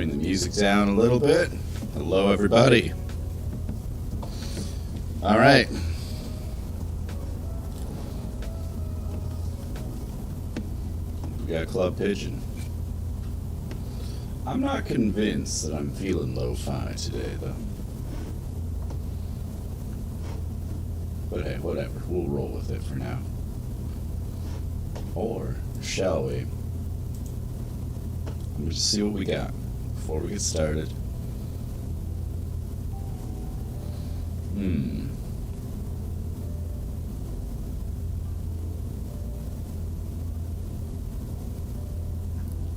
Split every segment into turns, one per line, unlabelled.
turn the music down a little bit. Hello, everybody. All right. We got Club Pigeon. I'm not convinced that I'm feeling lo-fi today, though. But hey, whatever. We'll roll with it for now. Or shall we? Let me just see what we got before we get started.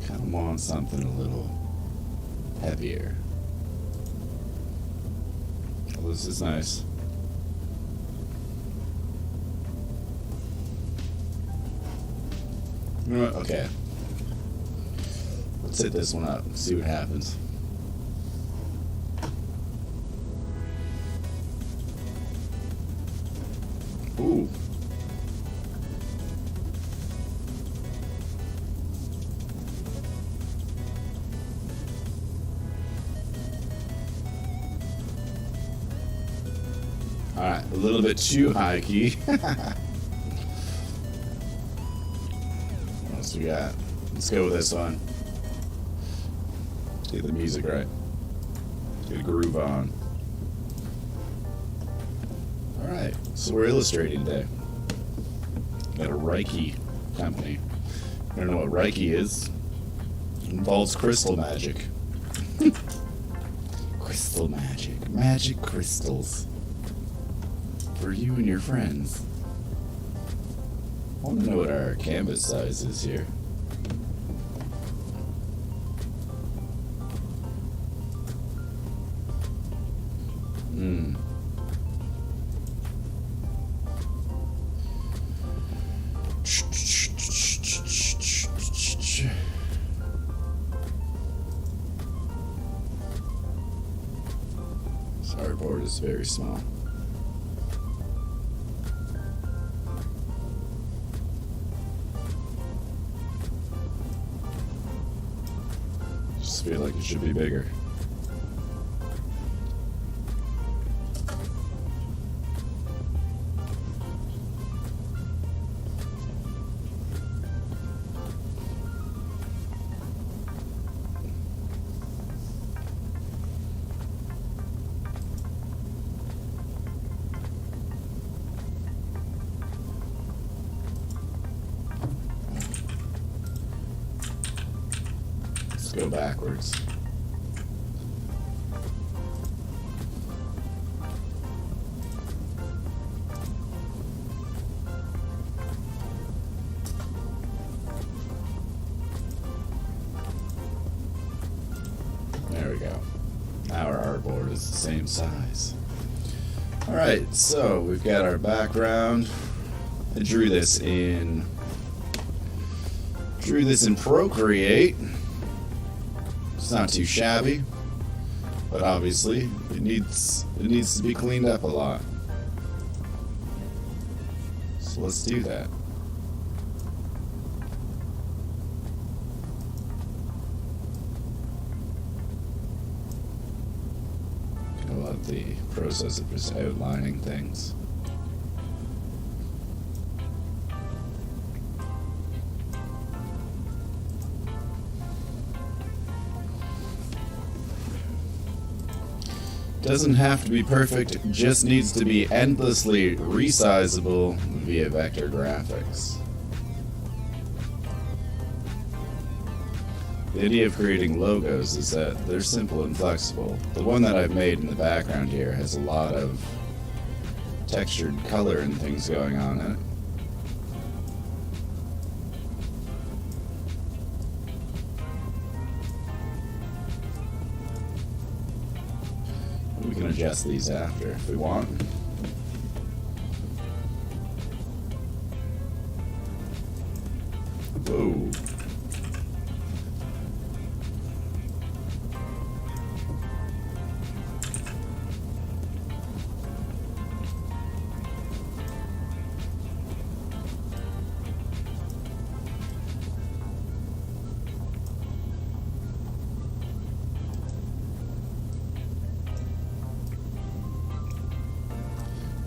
Kind of want something a little heavier. Oh, this is nice. You know what? Okay. Let's hit this one up and see what happens. Ooh. Alright, a little bit too high key. What else we got? Let's go with this one. Get the music right. Get a groove on. Alright, so we're illustrating today. Got a Reiki company. I don't know what Reiki is. It involves crystal magic. Crystal magic. Magic crystals. For you and your friends. I want to know what our canvas size is here. This artboard is very small. Just feel like it should be bigger. Let's go backwards. There we go. Now our artboard is the same size. Alright, so we've got our background. I drew this in Procreate. It's not too shabby, but obviously it needs to be cleaned up a lot. So let's do that. I love the process of just outlining things. Doesn't have to be perfect, it just needs to be endlessly resizable via vector graphics. The idea of creating logos is that they're simple and flexible. The one that I've made in the background here has a lot of textured color and things going on in it. We can adjust these after if we want. Whoa.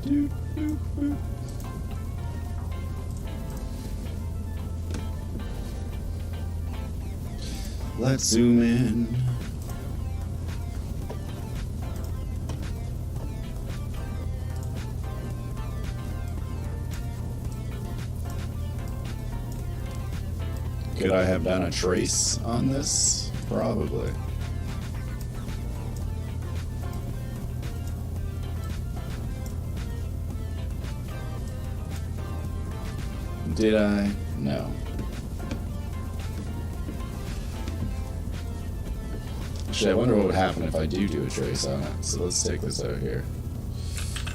Doo, doo, doo. Let's zoom in. Could I have done a trace on this? Probably. Did I? No. Actually, I wonder what would happen if I do a trace on it. So let's take this out here.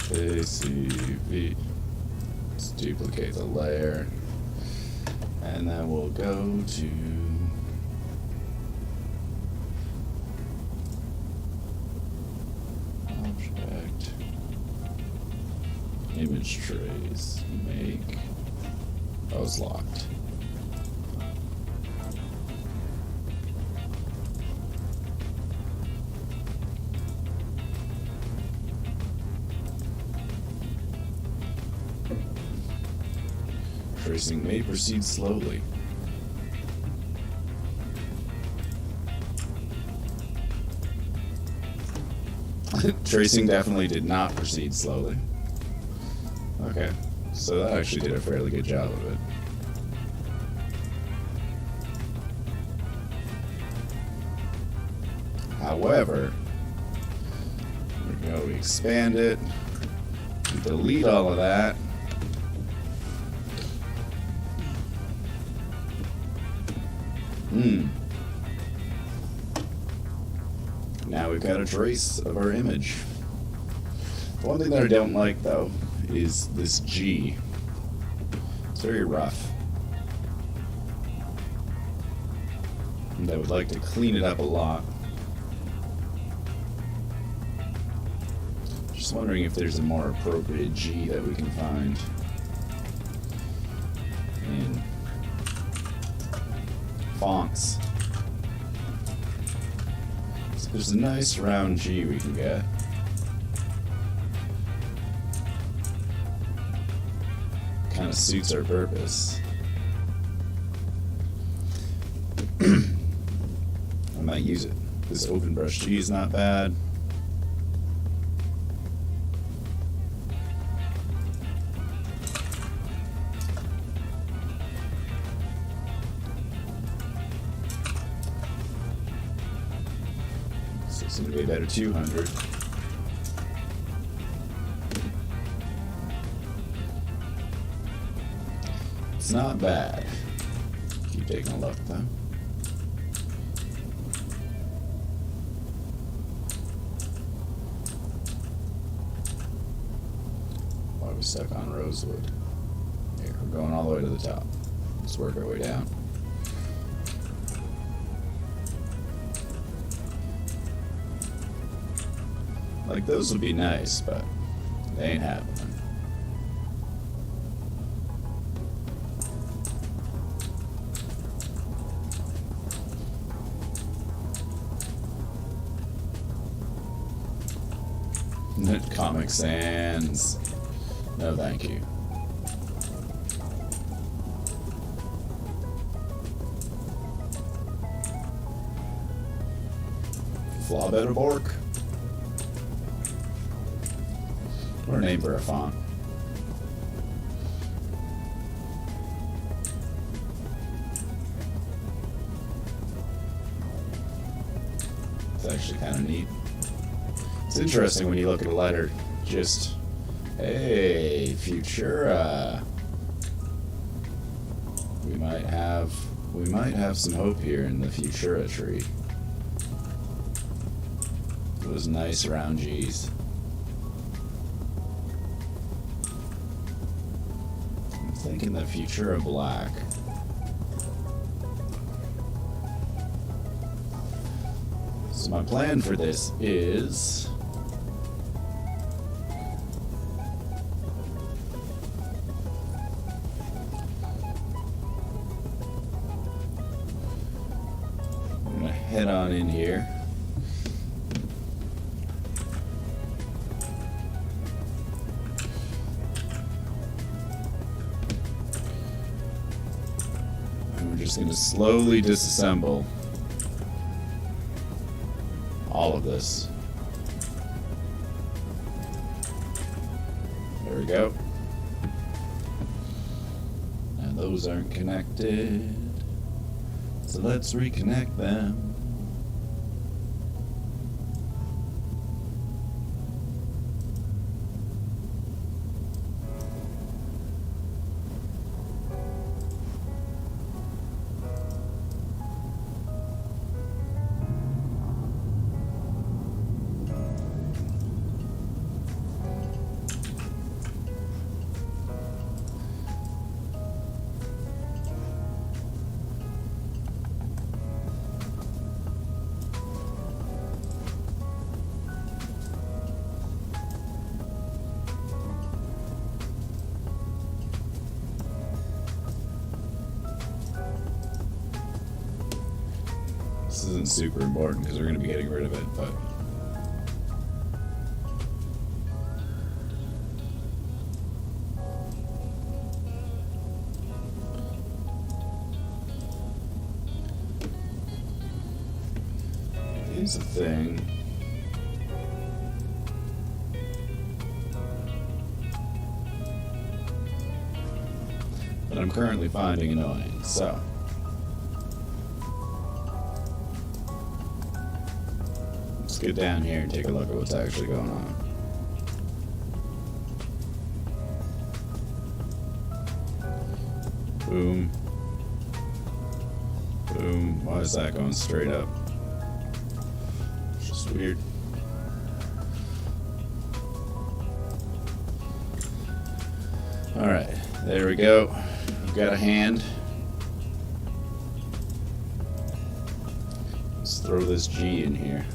ACV. Let's duplicate the layer. And then we'll go to object, image trace, make. Oh, it's locked. Tracing may proceed slowly. Tracing definitely did not proceed slowly. Okay, so that actually did a fairly good job of it. However, we expand it, delete all of that. Now we've got a trace of our image. The one thing that I don't like, though, is this G. It's very rough. And I would like to clean it up a lot. Just wondering if there's a more appropriate G that we can find in fonts. So there's a nice round G we can get. Kind of suits our purpose. I might use it. This open brush G is not bad. So it's going to be about a 200. It's not bad. Keep taking a look though. Why are we stuck on rosewood? Here, we're going all the way to the top. Let's work our way down. Like, those would be nice, but they ain't happening. Comic Sans. No, thank you. Flaw better bork. What a name for a font. It's actually kind of neat. It's interesting when you look at a letter, just, hey, Futura. We might have some hope here in the Futura tree. Those nice round G's. I'm thinking the Futura black. So my plan for this is head on in here. just going to slowly disassemble all of this. There we go. And those aren't connected, so let's reconnect them. This isn't super important because we're going to be getting rid of it, but here's the thing. That I'm currently finding annoying, so let's get down here and take a look at what's actually going on. Boom. Boom. Why is that going straight up? It's just weird. Alright, there we go. We've got a hand. Let's throw this G in here.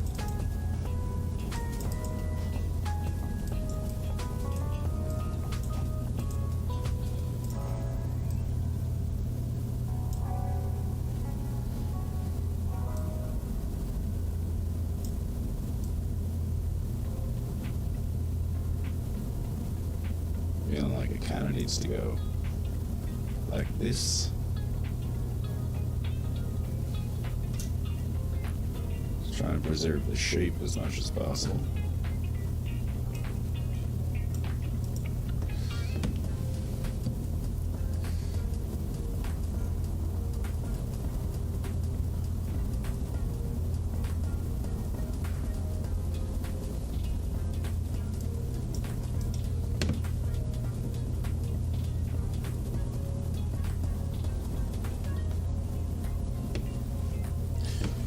Feeling like it kind of needs to go like this. Just trying to preserve the shape as much as possible.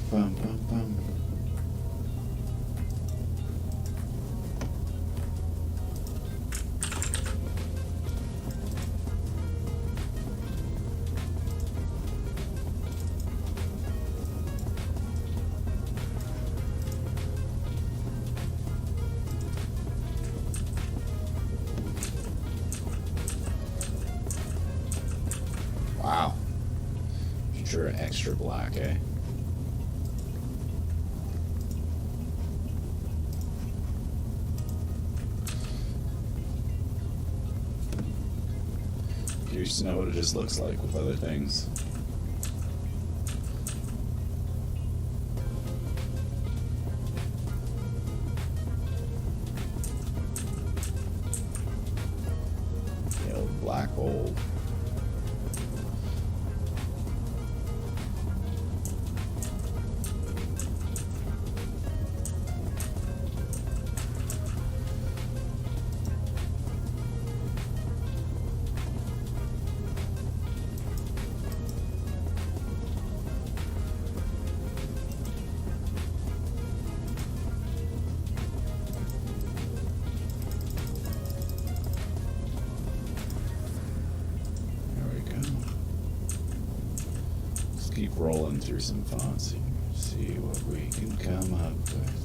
Bum, bum, bum. Wow. Sure, extra black, eh? Curious to know what it just looks like with other things. The old black hole. Keep rolling through some fonts and see what we can come up with.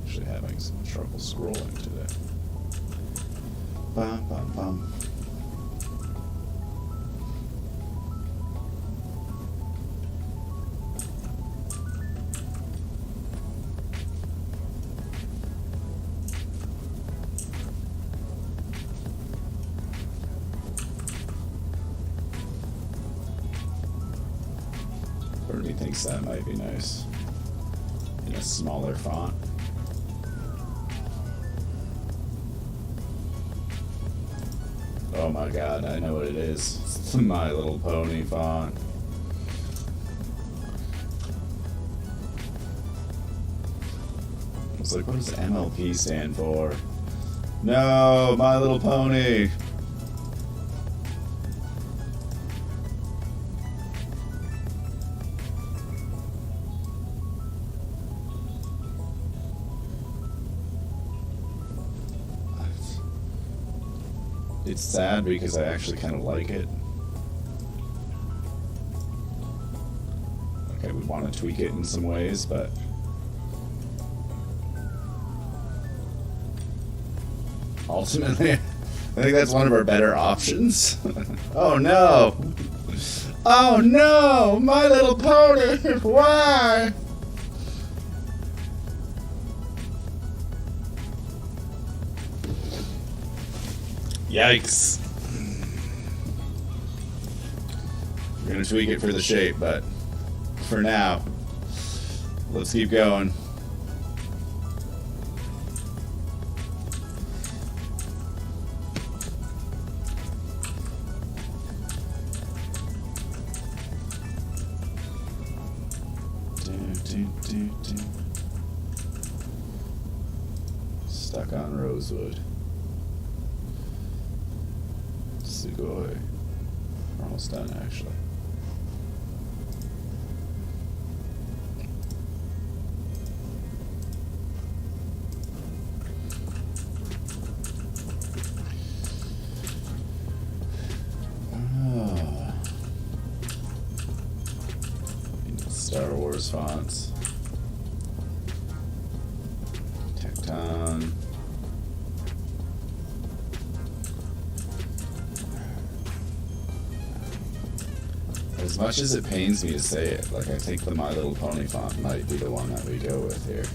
Actually having some trouble scrolling today. Bum, bum, bum. thinks that might be nice in a smaller font. Oh my god, I know what it is. It's the My Little Pony font. I was like, what does MLP stand for? No, My Little Pony! It's sad because I actually kind of like it. Okay, we want to tweak it in some ways, but ultimately, I think that's one of our better options. Oh no! Oh no! My Little Pony! Why? Yikes. We're gonna tweak it for the shape, but for now, let's keep going. Stuck on rosewood. Sugoi. We're almost done, actually. Star Wars fonts. Tecton. As much as it pains me to say it, like, I think the My Little Pony font might be the one that we go with here.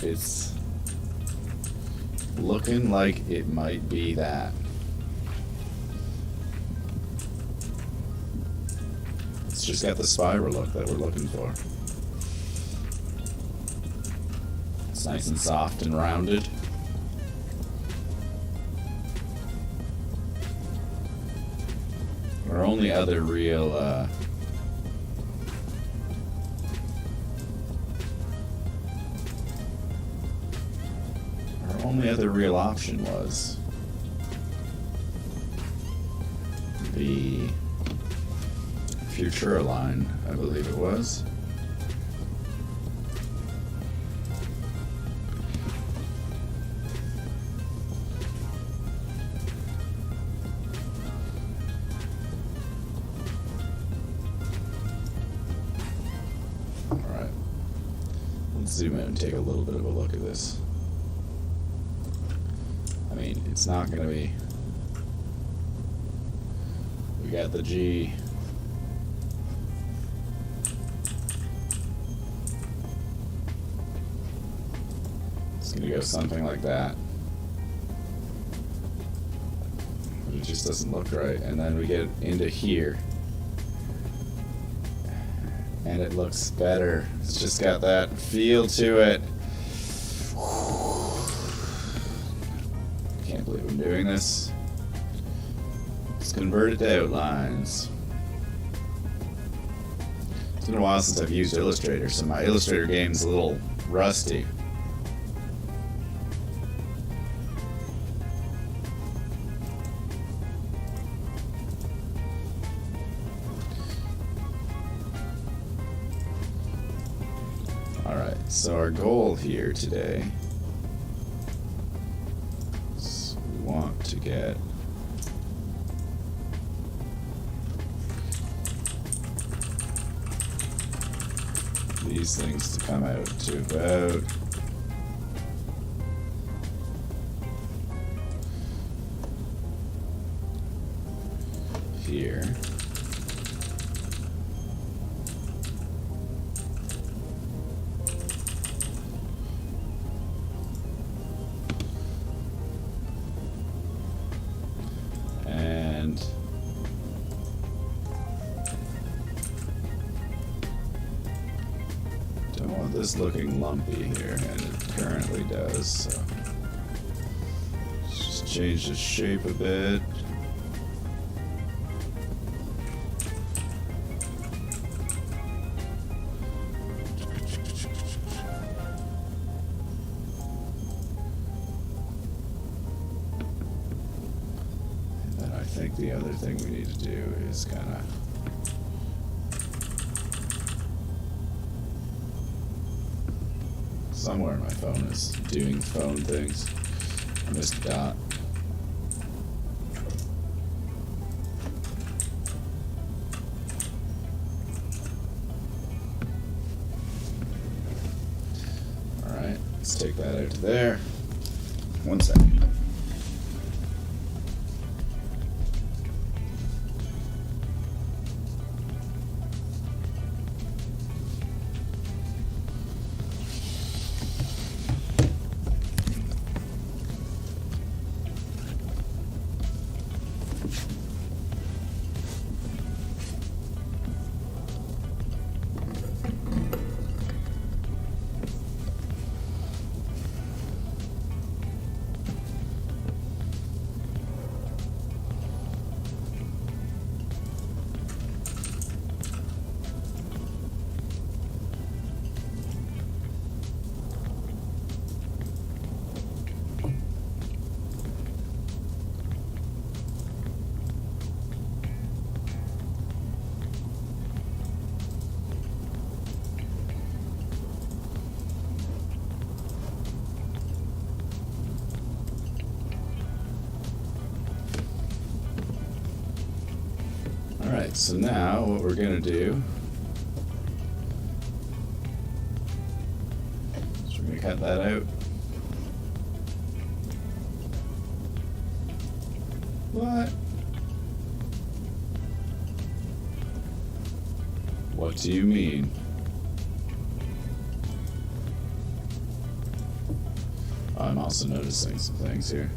It's looking like it might be that. It's just got the spiral look that we're looking for. It's nice and soft and rounded. Our only other real option was the Futura line, I believe it was. Alright. Let's zoom in and take a little bit of a look at this. I mean, it's not gonna be... We got the G. It's gonna go something like that. But it just doesn't look right. And then we get into here. And it looks better. It's just got that feel to it. Can't believe I'm doing this. Let's convert it to outlines. It's been a while since I've used Illustrator, so my Illustrator game's a little rusty. Alright, so our goal here today is we want to get these things to come out to about here. want this looking lumpy here, and it currently does, so let's just change the shape a bit. And then I think the other thing we need to do is kind of somewhere my phone is doing phone things. I missed a dot. Alright, let's take that out to there. One second. Alright, so now what we're going to do is we're going to cut that out. What? What do you mean? I'm also noticing some things here.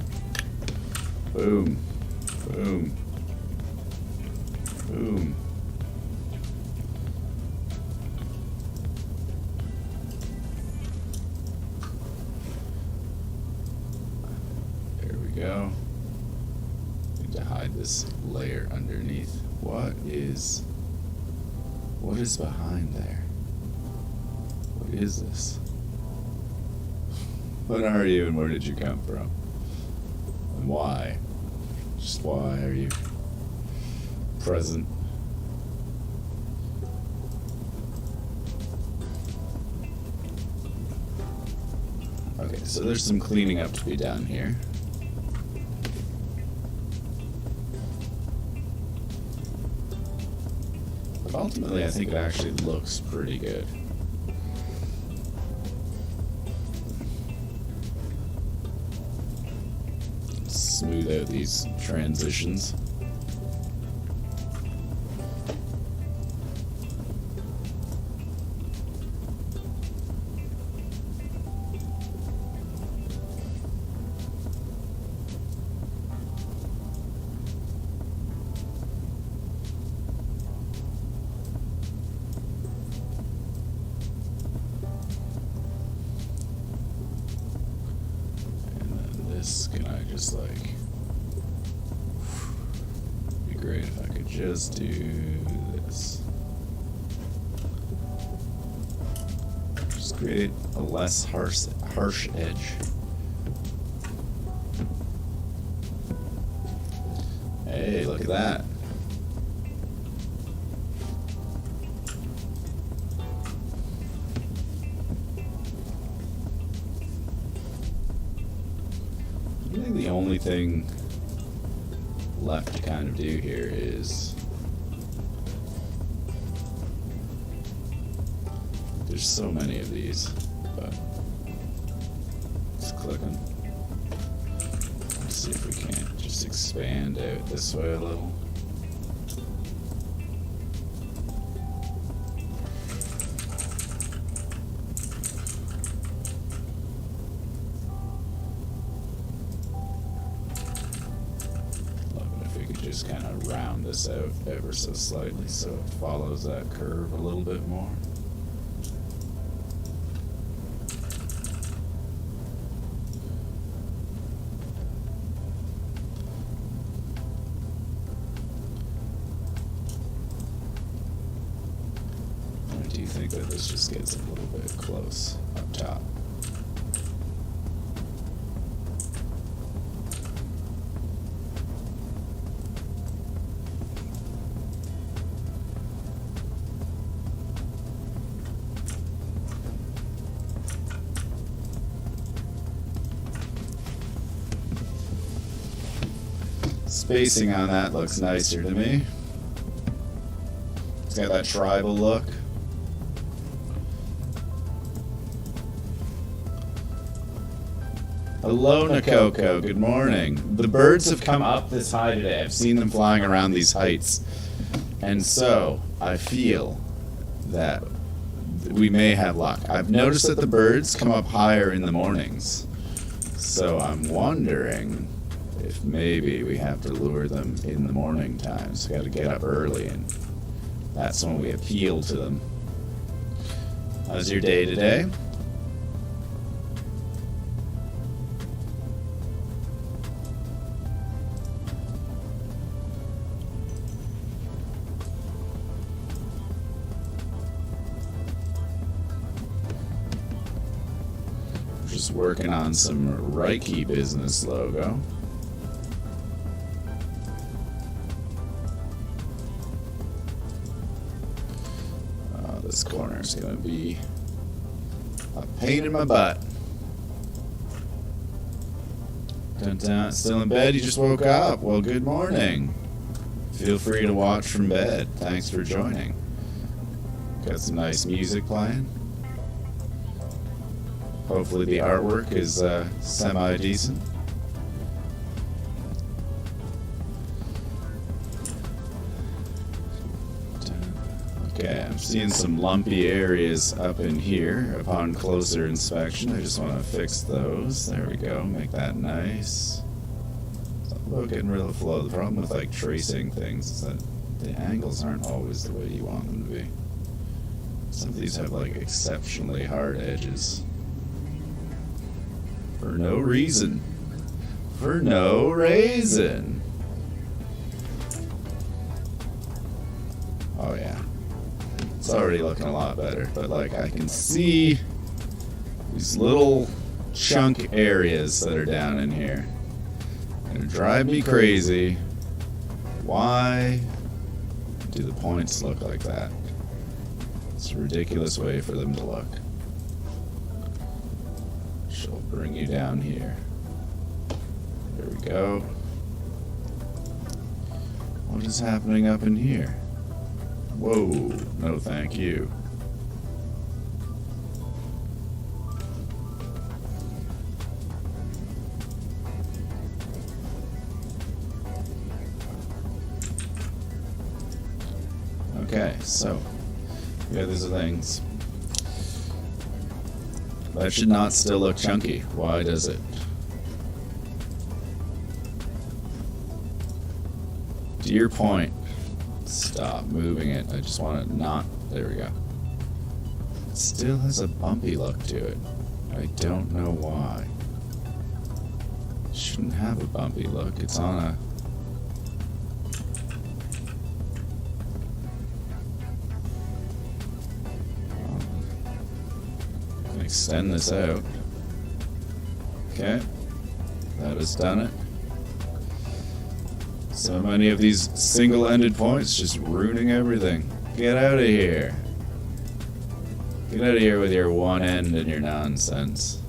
Boom. Boom. Boom. There we go. Need to hide this layer underneath. What is behind there? What is this? What are you and where did you come from? And why? Just why are you present? Okay, so there's some cleaning up to be done here. But ultimately, I think it actually looks pretty good. Smooth out these transitions. Can I just like, be great if I could just do this. Just create a less harsh edge. Hey, look at that. I think the only thing left to kind of do here is there's so many of these, but just click on. Let's see if we can't just expand out this way a little. Just kind of round this out ever so slightly so it follows that curve a little bit more. I do think that this just gets a little bit close up top. Spacing on that looks nicer to me. It's got that tribal look. Hello, Nakoko. Good morning. The birds have come up this high today. I've seen them flying around these heights. And so, I feel that we may have luck. I've noticed that the birds come up higher in the mornings. So I'm wondering if maybe we have to lure them in the morning times. We got to get up early, and that's when we appeal to them. How's your day today? Just working on some Reiki business logo. This corner is going to be a pain in my butt. Dun -dun. Still in bed? You just woke up? Well, good morning. Feel free to watch from bed. Thanks for joining. Got some nice music playing. Hopefully the artwork is semi-decent. Okay, I'm seeing some lumpy areas up in here upon closer inspection. I just want to fix those. There we go. Make that nice. Something about getting rid of the flow. The problem with like tracing things is that the angles aren't always the way you want them to be. Some of these have like exceptionally hard edges. For no reason. For no reason. Oh yeah. It's already looking a lot better, but like I can see these little chunk areas that are down in here. Gonna drive me crazy. Why do the points look like that? It's a ridiculous way for them to look. She'll bring you down here. There we go. What is happening up in here? Whoa, no thank you. Okay, so, yeah, these are things. That should not still look chunky. Why does it? To your point. Stop moving it. I just want it not. There we go. It still has a bumpy look to it. I don't know why. It shouldn't have a bumpy look. It's on a... I can extend this out. Okay. That has done it. So many of these single-ended points just ruining everything. Get out of here. Get out of here with your one end and your nonsense.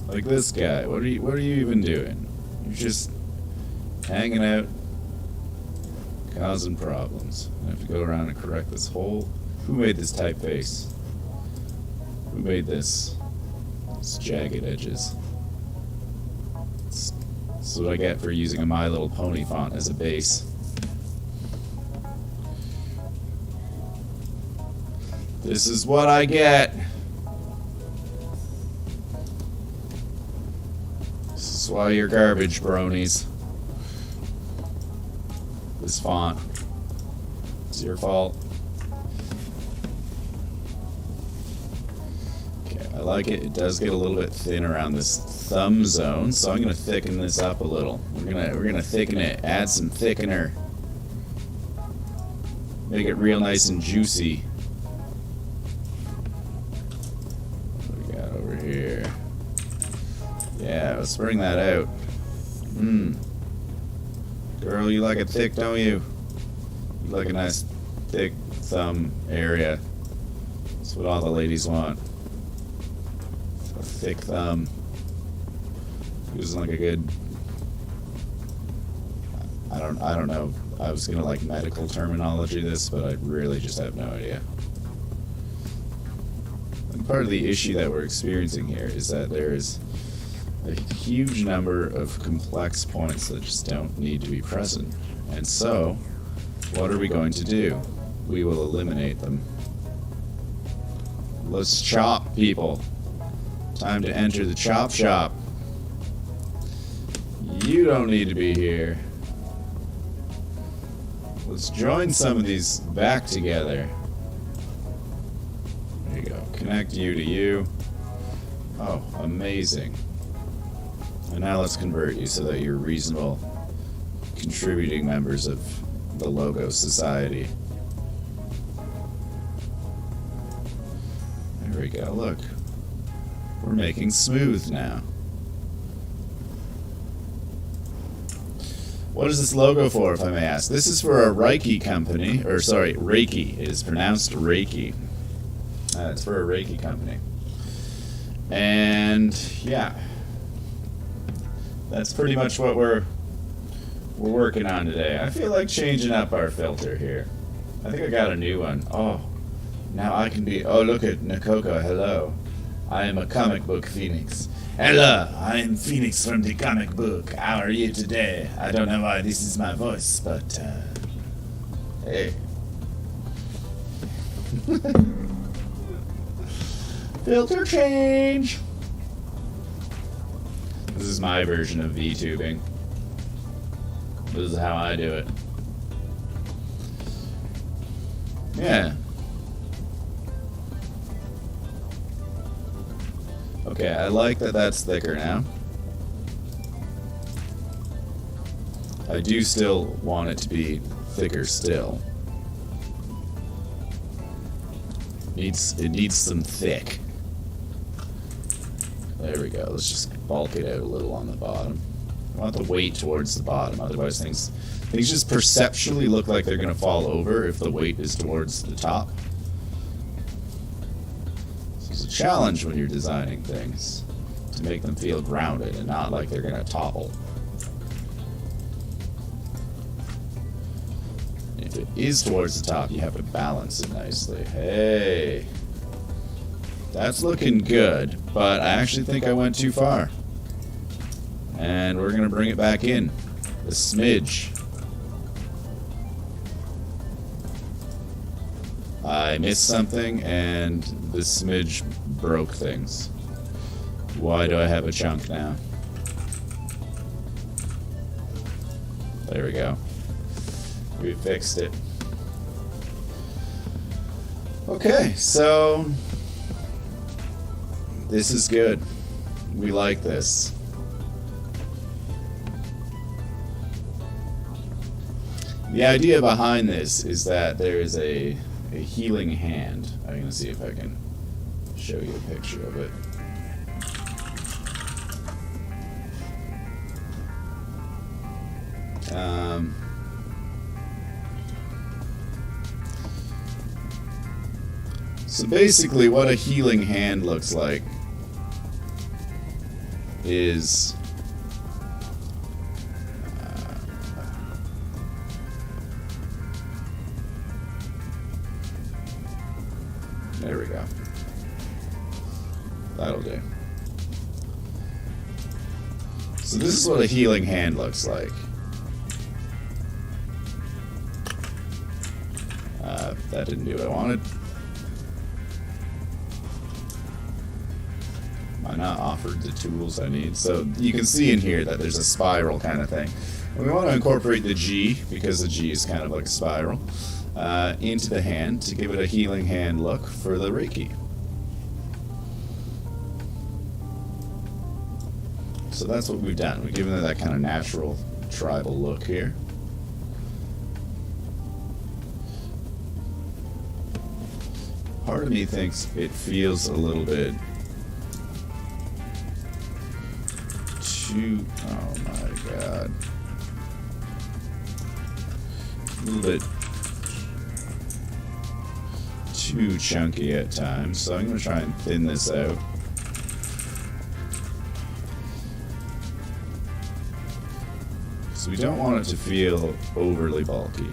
Like this guy. What are you even doing? You're just hanging out, causing problems. I have to go around and correct this whole... Who made this typeface? Who made this? It's jagged edges. That's what I get for using a My Little Pony font as a base. This is what I get. This is why you're garbage, bronies. This font. It's your fault. Okay, I like it. It does get a little bit thin around this thumb zone, so I'm gonna thicken this up a little. We're gonna thicken it, add some thickener, make it real nice and juicy. Yeah, let's bring that out. Girl, you like it thick, don't you? You like a nice, thick thumb area. That's what all the ladies want. A thick thumb. Using like a good... I don't know. I was gonna like medical terminology this, but I really just have no idea. And part of the issue that we're experiencing here is that there is a huge number of complex points that just don't need to be present. And so, what are we going to do? We will eliminate them. Let's chop, people. Time to enter the chop shop. You don't need to be here. Let's join some of these back together. There you go. Connect you to you. Oh, amazing. And now let's convert you so that you're reasonable, contributing members of the Logo Society. There we go. Look. We're making smooth now. What is this logo for, if I may ask? This is for a Reiki company, or sorry, Reiki. It is pronounced Reiki. It's for a Reiki company. And yeah, that's pretty much what we're working on today. I feel like changing up our filter here. I think I got a new one. Oh, now I can be. Oh, look at Nakoko. Hello, I am a comic book phoenix. Hello, I am Phoenix from the comic book. How are you today? I don't know why this is my voice, but, hey. Filter change! This is my version of VTubing. This is how I do it. Yeah. Okay, I like that that's thicker now. I do still want it to be thicker still. It needs some thick. There we go. Let's just bulk it out a little on the bottom. I want the weight towards the bottom, otherwise things just perceptually look like they're gonna fall over if the weight is towards the top. It's a challenge when you're designing things to make them feel grounded and not like they're gonna topple. If it is towards the top, you have to balance it nicely. Hey, that's looking good, but I actually think I went too far. And we're gonna bring it back in, a smidge. I missed something, and the smidge broke things. Why do I have a chunk now? There we go. We fixed it. Okay, so this is good. We like this. The idea behind this is that there is a healing hand. I'm going to see if I can show you a picture of it. So basically what a healing hand looks like is there we go. That'll do. So this is what a healing hand looks like. That didn't do what I wanted. Am I not offered the tools I need? So you can see in here that there's a spiral kind of thing. And we want to incorporate the G, because the G is kind of like a spiral, into the hand to give it a healing hand look for the Reiki. So that's what we've done. We've given it that kind of natural tribal look here. Part of me thinks it feels a little bit Oh my god. A little bit too chunky at times, so I'm going to try and thin this out. So we don't want it to feel overly bulky.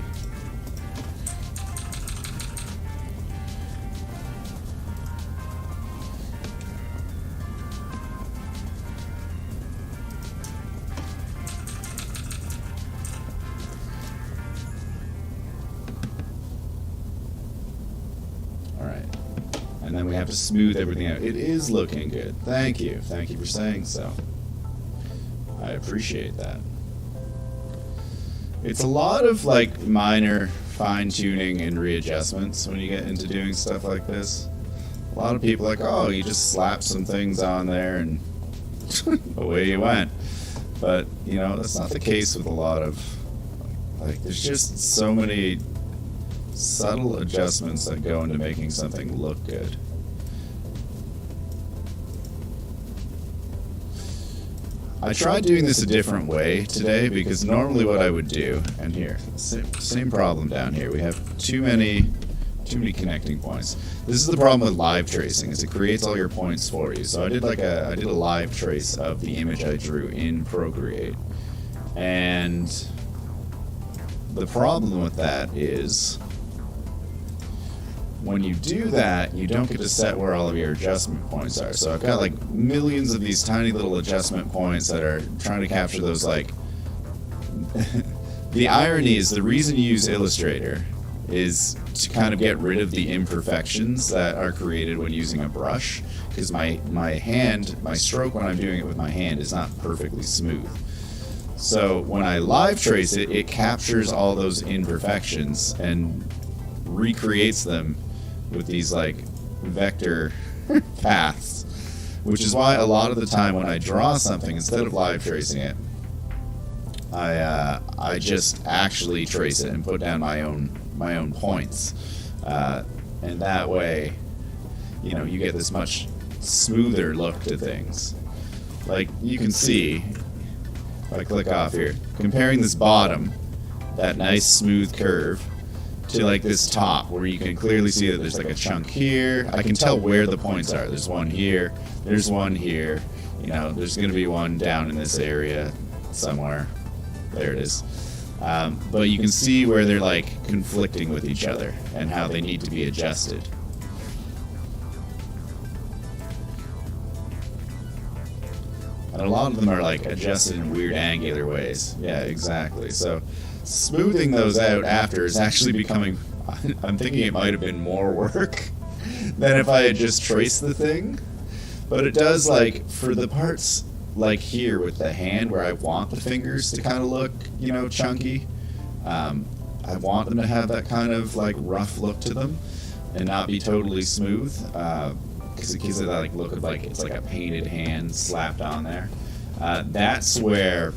And then we have to smooth everything out. It is looking good. Thank you. Thank you for saying so. I appreciate that. It's a lot of like minor fine-tuning and readjustments when you get into doing stuff like this. A lot of people are like, oh, you just slap some things on there and away you went. But, you know, that's not the case with a lot of, like, there's just so many subtle adjustments that go into making something look good. I tried doing this a different way today because normally what I would do, and here, same problem down here. We have too many connecting points. This is the problem with live tracing, is it creates all your points for you. So I did a live trace of the image I drew in Procreate, and the problem with that is, when you do that, you don't get to set where all of your adjustment points are. So I've got like millions of these tiny little adjustment points that are trying to capture those, like... The irony is the reason you use Illustrator is to kind of get rid of the imperfections that are created when using a brush, because my stroke when I'm doing it with my hand is not perfectly smooth. So when I live trace it, it captures all those imperfections and recreates them with these like vector paths, which is why a lot of the time when I draw something, instead of live tracing it, I just actually trace it and put down my own points, and that way, you know, you get this much smoother look to things. Like you can see, if I click off here, comparing this bottom, that nice smooth curve, to like this top where you can clearly see that there's like a chunk here. I can tell where the points are. There's one here, there's one here, you know, there's going to be one down in this area somewhere. There it is. But you can see where they're like conflicting with each other and how they need to be adjusted. And a lot of them are like adjusted in weird angular ways. Yeah, exactly. So smoothing those out after is actually becoming, I'm thinking it might have been more work than if I had just traced the thing. But it does, like, for the parts like here with the hand where I want the fingers to kind of look, you know, chunky, I want them to have that kind of like rough look to them and not be totally smooth, because it gives it that like look of like it's like a painted hand slapped on there. That's where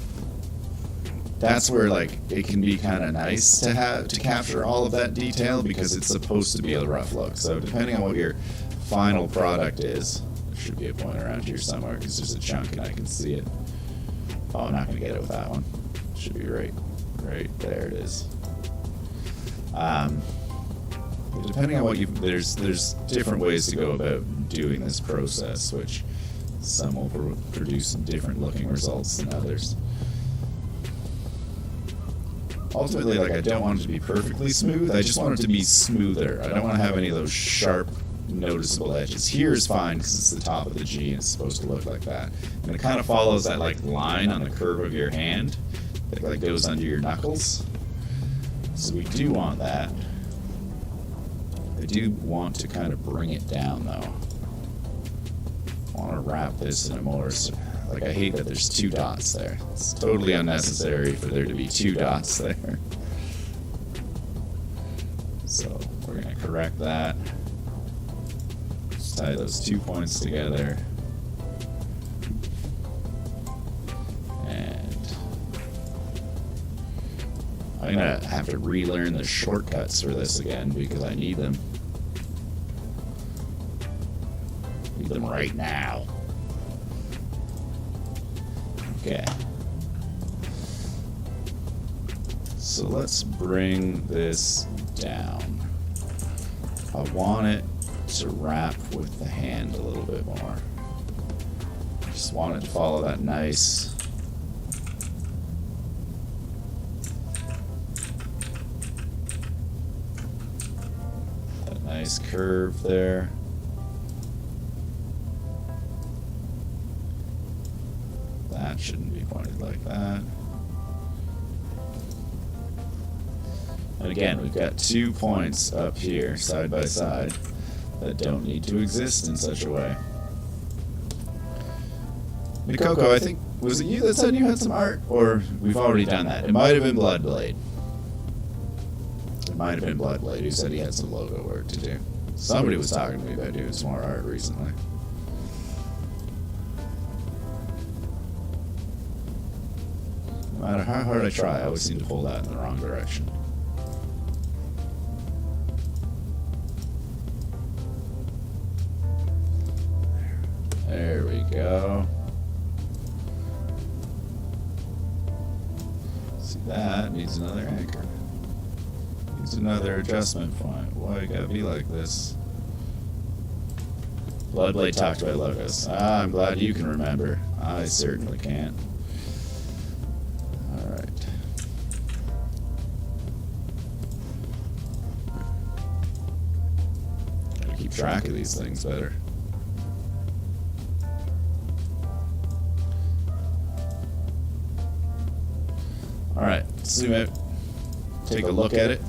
like it can be kind of nice to capture all of that detail, because it's supposed to be a rough look. So depending on what your final product is, there should be a point around here somewhere because there's a chunk and I can see it. Oh, I'm not gonna get it with that one. Should be right there. It is. Depending on what there's different ways to go about doing this process, which some will produce different looking results than others. Ultimately, like, I don't want it to be perfectly smooth, I just want it to be smoother. I don't want to have any of those sharp, noticeable edges. Here is fine because it's the top of the G and it's supposed to look like that. And it kind of follows that like line on the curve of your hand that like goes under your knuckles. So we do want that. I do want to kind of bring it down though. I want to wrap this in a more, like, I hate that there's two dots there. It's totally unnecessary for there to be two dots there. So we're going to correct that. Just tie those 2 points together. And I'm going to have to relearn the shortcuts for this again because I need them. Need them right now. Okay. So let's bring this down. I want it to wrap with the hand a little bit more. Just want it to follow that nice curve there. That shouldn't be pointed like that. And again, we've got 2 points up here, side by side, that don't need to exist in such a way. Nikoko, I think, was it you that said you had some art? Or we've already done that? It might have been Bloodblade. It might have been Bloodblade who said he had some logo work to do. Somebody was talking to me about doing some more art recently. No matter how hard I try, I always seem to pull that in the wrong direction. There we go. See, that needs another anchor. Needs another adjustment point. Why you gotta be like this? Bloodblade talked about logos. Ah, I'm glad you can remember. I certainly can't. Alright. Gotta keep track of these things better. Alright, zoom out. Take a look at it.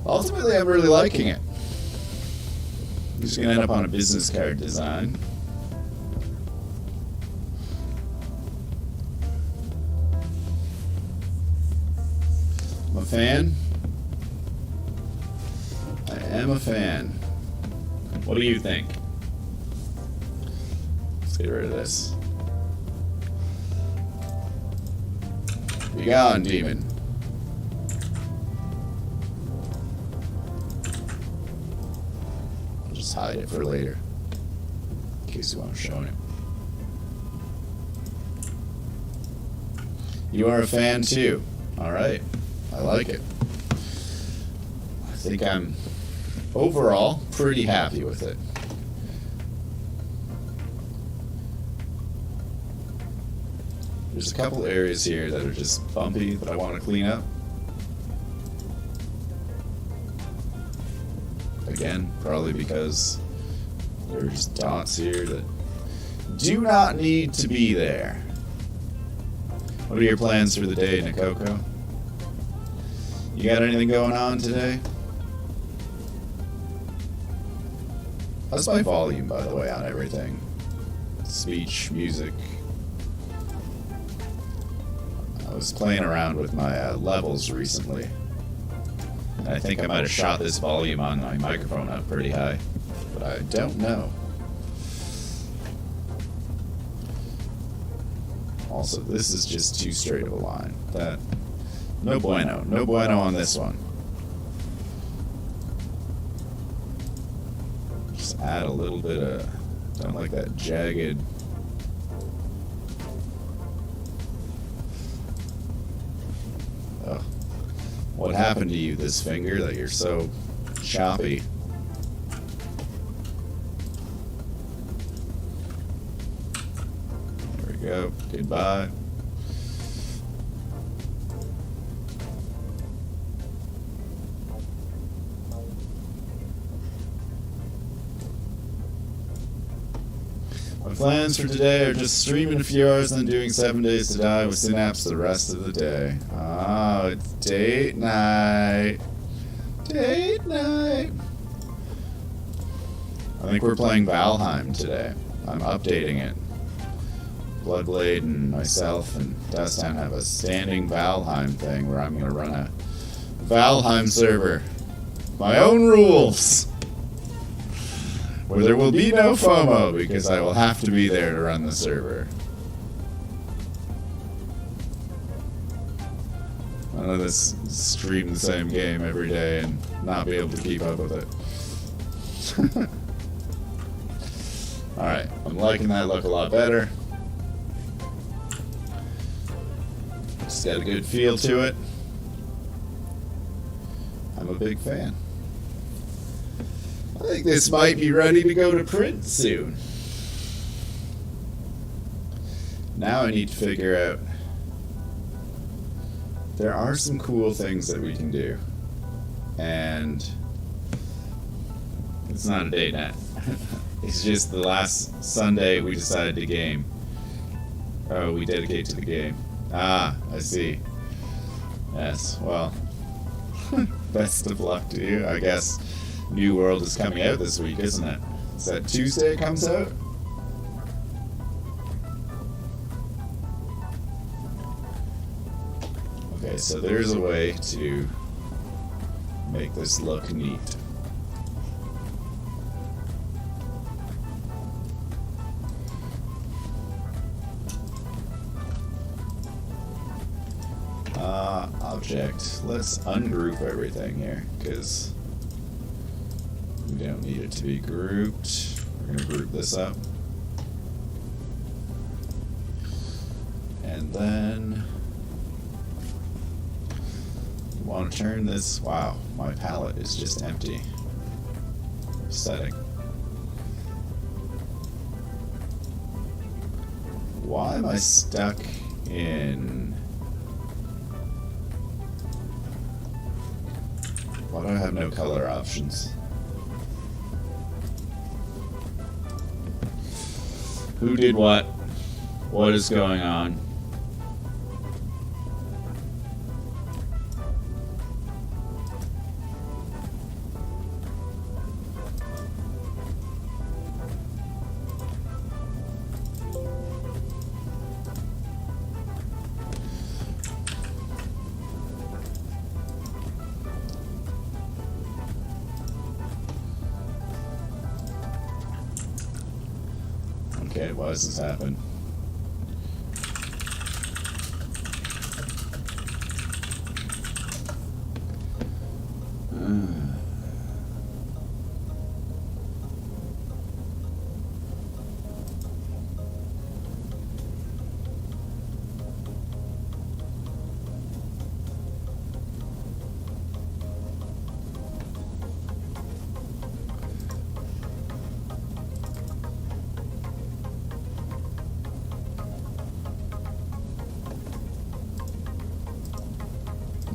Ultimately, I'm really liking it. I'm just going to end up on a business card design. I'm a fan. I am a fan. What do you think? Let's get rid of this. Be gone, demon. I'll just hide it for later, in case you want to show it. You are a fan too. Alright. I like it. I think I'm overall pretty happy with it. There's a couple areas here that are just bumpy that I want to clean up. Again, probably because there's dots here that do not need to be there. What are your plans for the day, Nikoko? You got anything going on today? How's my volume, by the way, on everything? Speech, music. I was playing around with my levels recently. And I think I might have shot this volume on my microphone up pretty high. But I don't know. Also, this is just too straight of a line. That, no bueno. No bueno on this one. Just add a little bit of, don't like that jagged. Oh, what happened to you, this finger, that you're so choppy? There we go. Goodbye. My plans for today are just streaming a few hours, then doing 7 Days to Die with Synapse the rest of the day. Oh, it's date night. Date night. I think we're playing Valheim today. I'm updating it. Bloodblade and myself and Dusttown have a standing Valheim thing where I'm going to run a Valheim server. My own rules. Where there will be no FOMO because I will have to be there to run the server. None of this stream the same game every day and not be able to keep up with it. Alright, I'm liking that look a lot better. It's got a good feel to it. I'm a big fan. I think this might be ready to go to print soon. Now I need to figure out. There are some cool things that we can do. And it's not a date night. It's just the last Sunday we decided to game. Oh, we dedicate to the game. Ah, I see. Yes, well, best of luck to you. I guess New World is coming out this week, isn't it? Is that Tuesday it comes out? Okay, so there's a way to make this look neat. Object. Let's ungroup everything here, because we don't need it to be grouped. We're going to group this up. And then we want to turn this. Wow, my palette is just empty. Setting. Why am I stuck in? Why do I have no color options? Who did what? What is going on? Okay, why does this happen?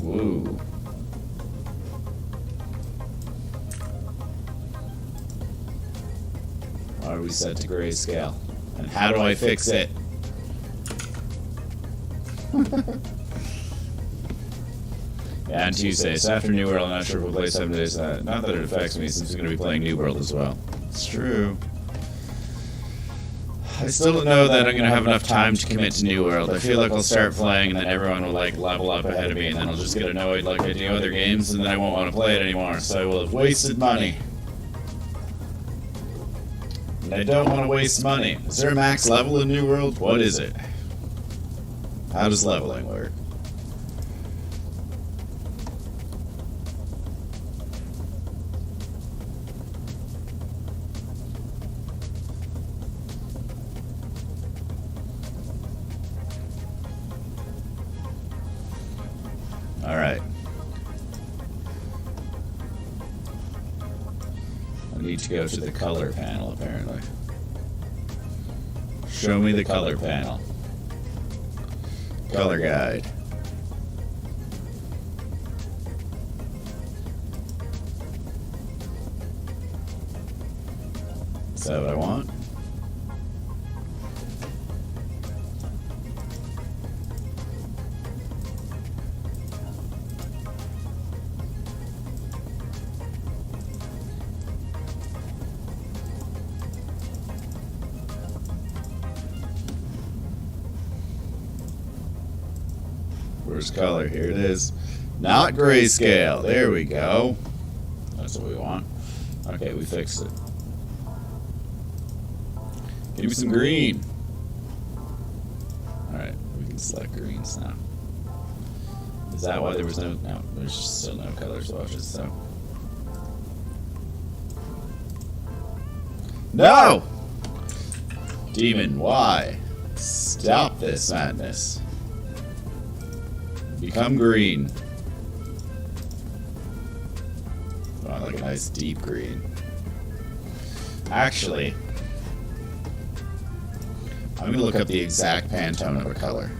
Woo. Why are we set to grayscale? And how do I fix it? Yeah, on Tuesday. So after New World, I'm not sure if we'll play 7 days. Not that it affects me, since we're going to be playing New World as well. It's true. I still don't know that I'm going to have enough time to commit to New World. I feel like I'll start playing and then everyone will like level up ahead of me, and then I'll just get annoyed like I do other games, and then I won't want to play it anymore. So I will have wasted money. And I don't want to waste money. Is there a max level in New World? What is it? How does leveling work? Alright. I need to go to the color panel, apparently. Show me the color panel. Color guide. Is that what I want? Where's color? Here it is. Not grayscale. There we go. That's what we want. Okay, we fixed it. Give me some green. Alright, we can select greens now. Is that why there was no... No, there's still no color swatches, so... No! Demon, why? Stop this madness. Become green. Oh, like a nice deep green. Actually, I'm gonna look up the exact Pantone of a color.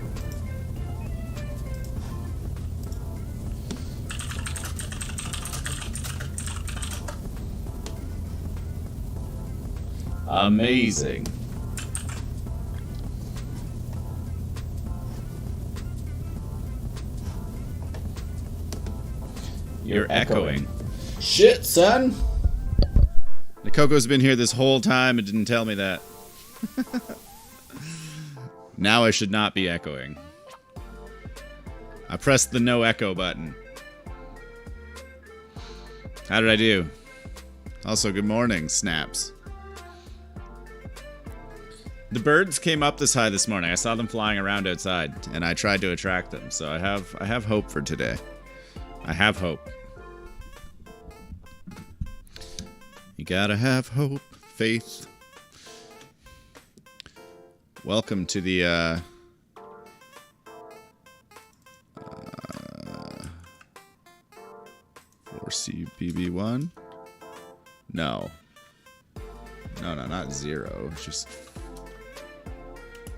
Amazing. You're echoing. Shit, son! Nikoko's been here this whole time and didn't tell me that. Now I should not be echoing. I pressed the no echo button. How did I do? Also, good morning, Snaps. The birds came up this high this morning. I saw them flying around outside, and I tried to attract them. So I have hope for today. I have hope. You gotta have hope, faith. Welcome to the 4CBB1. No, not 0. It's just,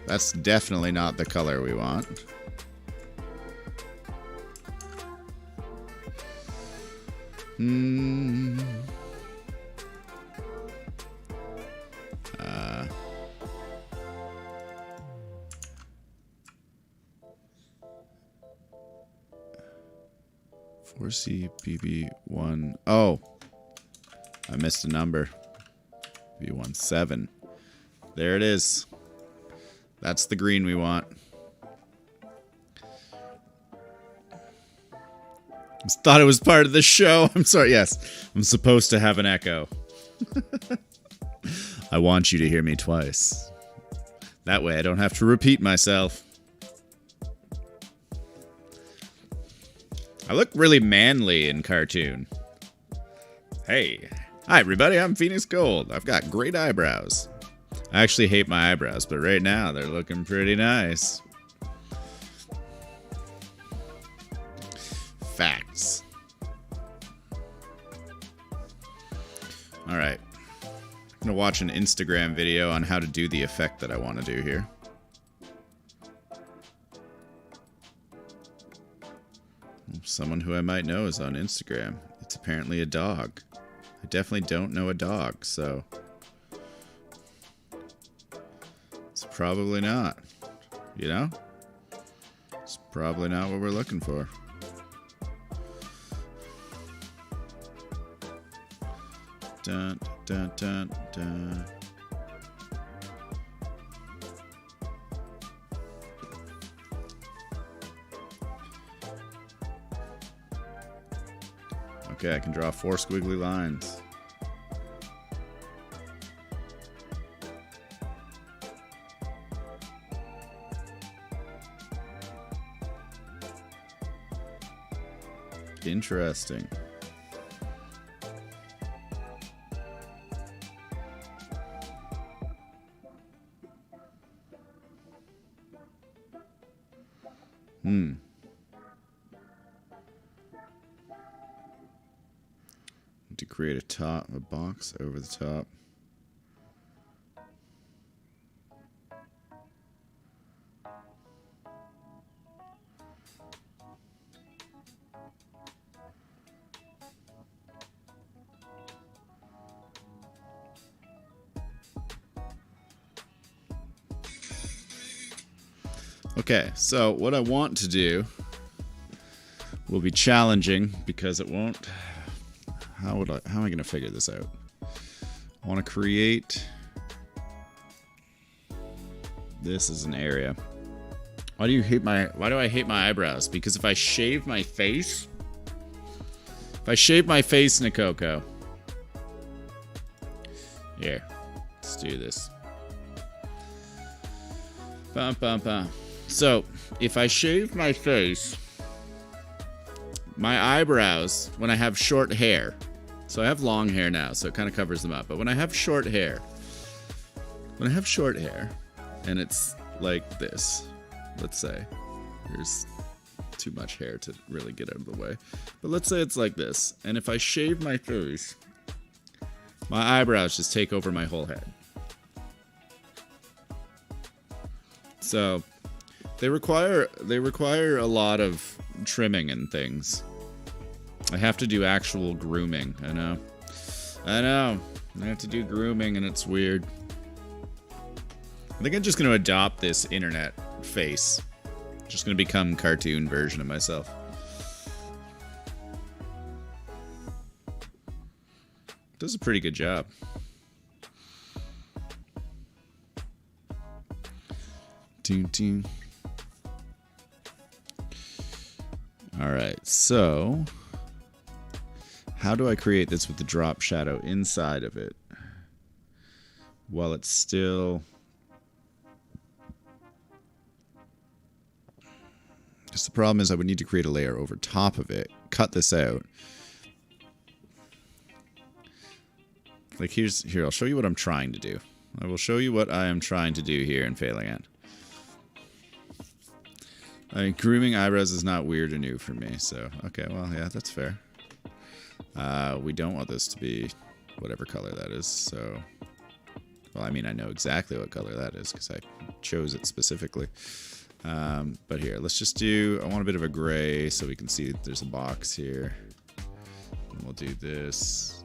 that's definitely not the color we want. Hmm. 4CBB1. Oh, I missed a number. B17. There it is. That's the green we want. Thought it was part of the show. I'm sorry. Yes, I'm supposed to have an echo. I want you to hear me twice. That way I don't have to repeat myself. I look really manly in cartoon. Hey. Hi, everybody. I'm FnxAu. I've got great eyebrows. I actually hate my eyebrows, but right now they're looking pretty nice. Facts. Alright. I'm going to watch an Instagram video on how to do the effect that I want to do here. Someone who I might know is on Instagram. It's apparently a dog. I definitely don't know a dog, so it's probably not. You know? It's probably not what we're looking for. Dun, dun, dun, dun. Okay, I can draw 4 squiggly lines. Interesting. To create a box over the top. Okay, so what I want to do will be challenging because it won't. How am I going to figure this out? I want to create this as an area. Why do I hate my eyebrows? Because if I shave my face, Nikoko. Here, let's do this. Bum, bum, bum. So, if I shave my face, my eyebrows, when I have short hair, so I have long hair now, so it kind of covers them up, but when I have short hair, and it's like this, let's say, too much hair to really get out of the way. But let's say it's like this. And if I shave my face, my eyebrows just take over my whole head. So they require a lot of trimming and things. I have to do actual grooming. I know. I have to do grooming and it's weird. I think I'm just going to adopt this internet face. Just going to become cartoon version of myself. Does a pretty good job. Alright, so how do I create this with the drop shadow inside of it while it's still... Because the problem is I would need to create a layer over top of it, cut this out. Like here, I'll show you what I'm trying to do. I will show you what I am trying to do here and failing at. I mean, grooming eyebrows is not weird or new for me, so... Okay, well, yeah, that's fair. We don't want this to be whatever color that is, so... Well, I mean, I know exactly what color that is, because I chose it specifically. But here, let's just do... I want a bit of a gray, so we can see that there's a box here. And we'll do this.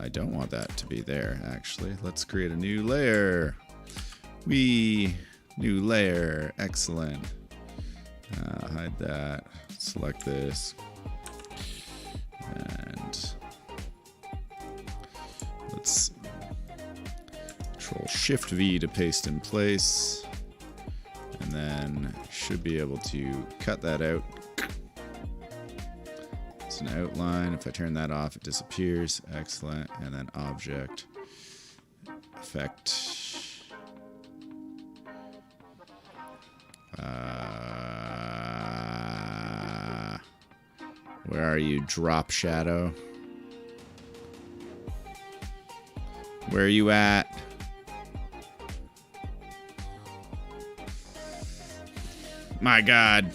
I don't want that to be there, actually. Let's create a new layer. New layer. Excellent. Hide that. Select this. And let's Control-Shift-V to paste in place. And then should be able to cut that out. It's an outline. If I turn that off, it disappears. Excellent. And then Object. Effect. Where are you, drop shadow? Where are you at? My God.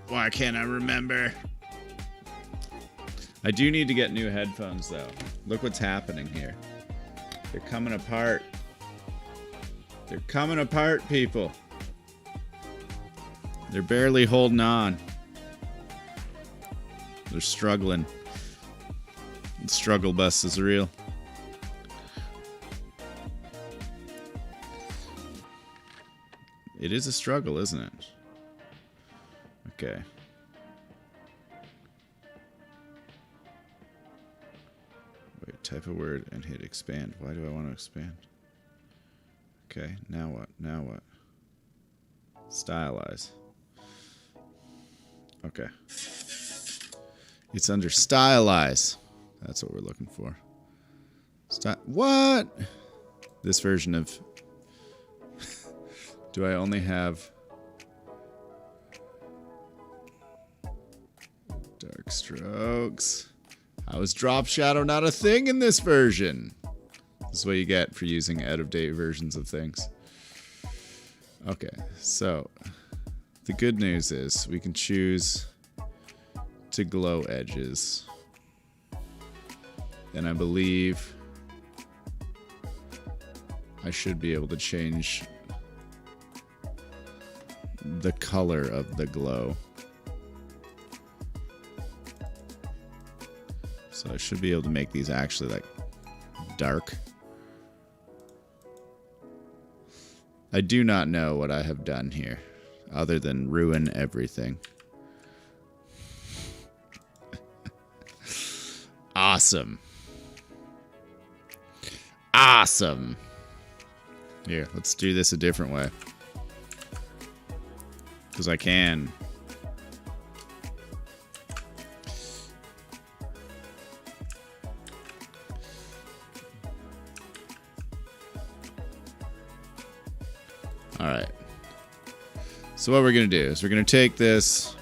Why can't I remember? I do need to get new headphones, though. Look what's happening here. They're coming apart. They're coming apart, people. They're barely holding on. They're struggling. The struggle bus is real. It is a struggle, isn't it? Okay. Wait, type a word and hit expand. Why do I want to expand? Okay, now what? Now what? Stylize. Okay. It's under stylize. That's what we're looking for. What? This version of... Do I only have... Dark strokes. How is drop shadow not a thing in this version? This is what you get for using out-of-date versions of things. Okay, so... The good news is we can choose to glow edges. And I believe I should be able to change the color of the glow. So I should be able to make these actually like dark. I do not know what I have done here other than ruin everything. Awesome. Awesome. Here, let's do this a different way. Because I can. Alright. So what we're going to do is we're going to take this,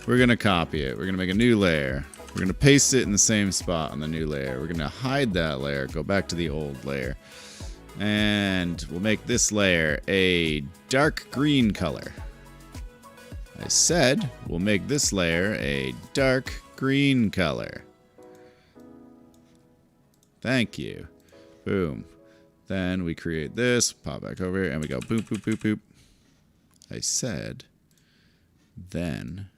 we're going to copy it, we're going to make a new layer. We're going to paste it in the same spot on the new layer. We're going to hide that layer, go back to the old layer. And we'll make this layer a dark green color. I said we'll make this layer a dark green color. Thank you. Boom. Then we create this, pop back over here, and we go boop, boop, boop, boop. I said, then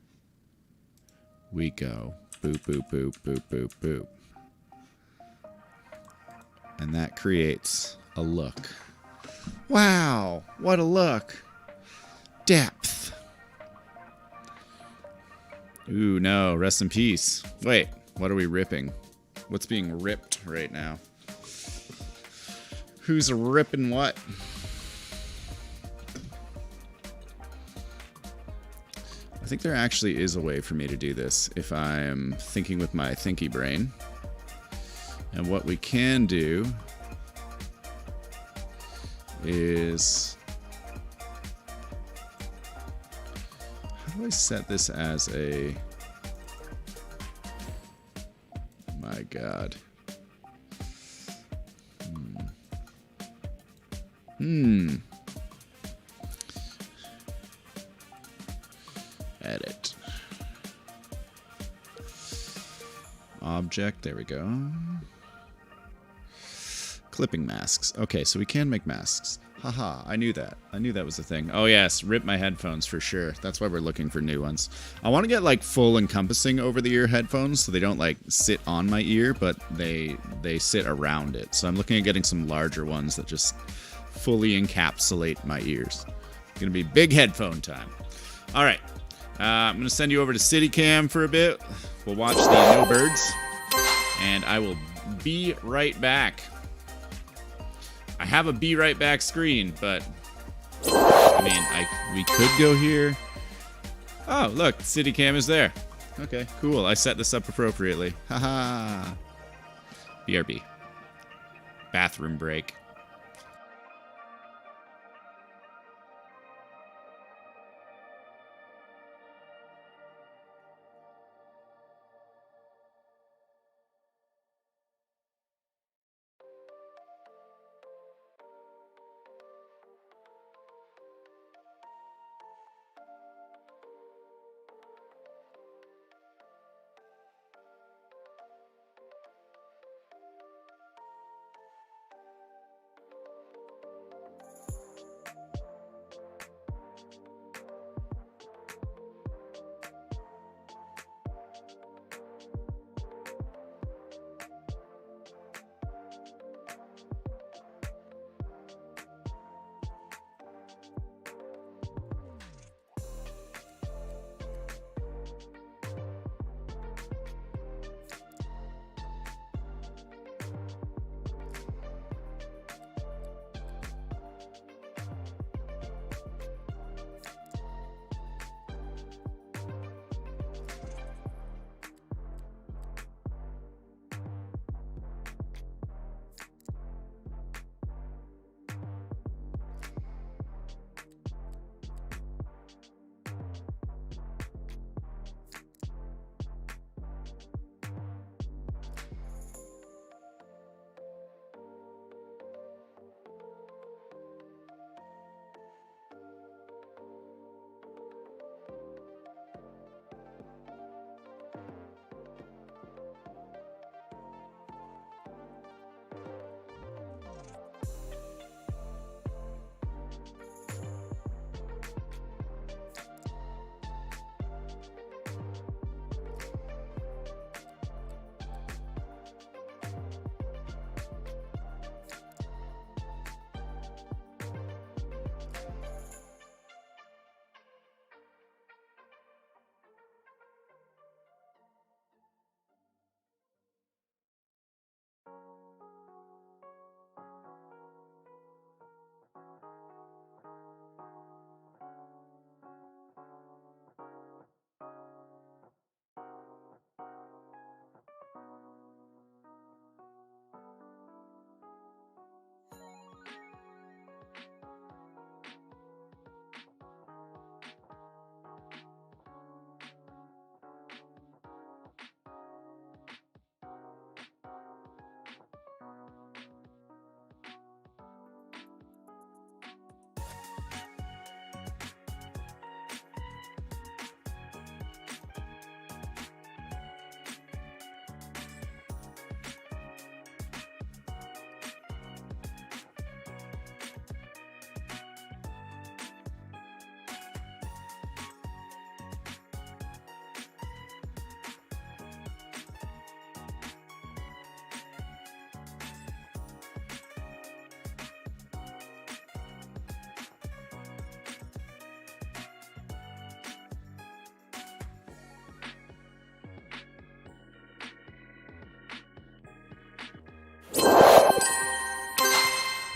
we go boop, boop, boop, boop, boop, boop. And that creates a look. Wow, what a look. Depth. Ooh, no, rest in peace. Wait, what are we ripping? What's being ripped right now? Who's ripping what? I think there actually is a way for me to do this if I'm thinking with my thinky brain. And what we can do is... How do I set this as a... My God. Edit. Object, there we go. Clipping masks. Okay, so we can make masks. Haha, I knew that. I knew that was a thing. Oh yes, rip my headphones for sure. That's why we're looking for new ones. I want to get like full encompassing over-the-ear headphones so they don't like sit on my ear, but they sit around it. So I'm looking at getting some larger ones that just fully encapsulate my ears. It's gonna be big headphone time. All right, I'm gonna send you over to CityCam for a bit. We'll watch the No Birds, and I will be right back. I have a be right back screen, but I mean, we could go here. Oh, look, CityCam is there. Okay, cool. I set this up appropriately. Haha. BRB. Bathroom break.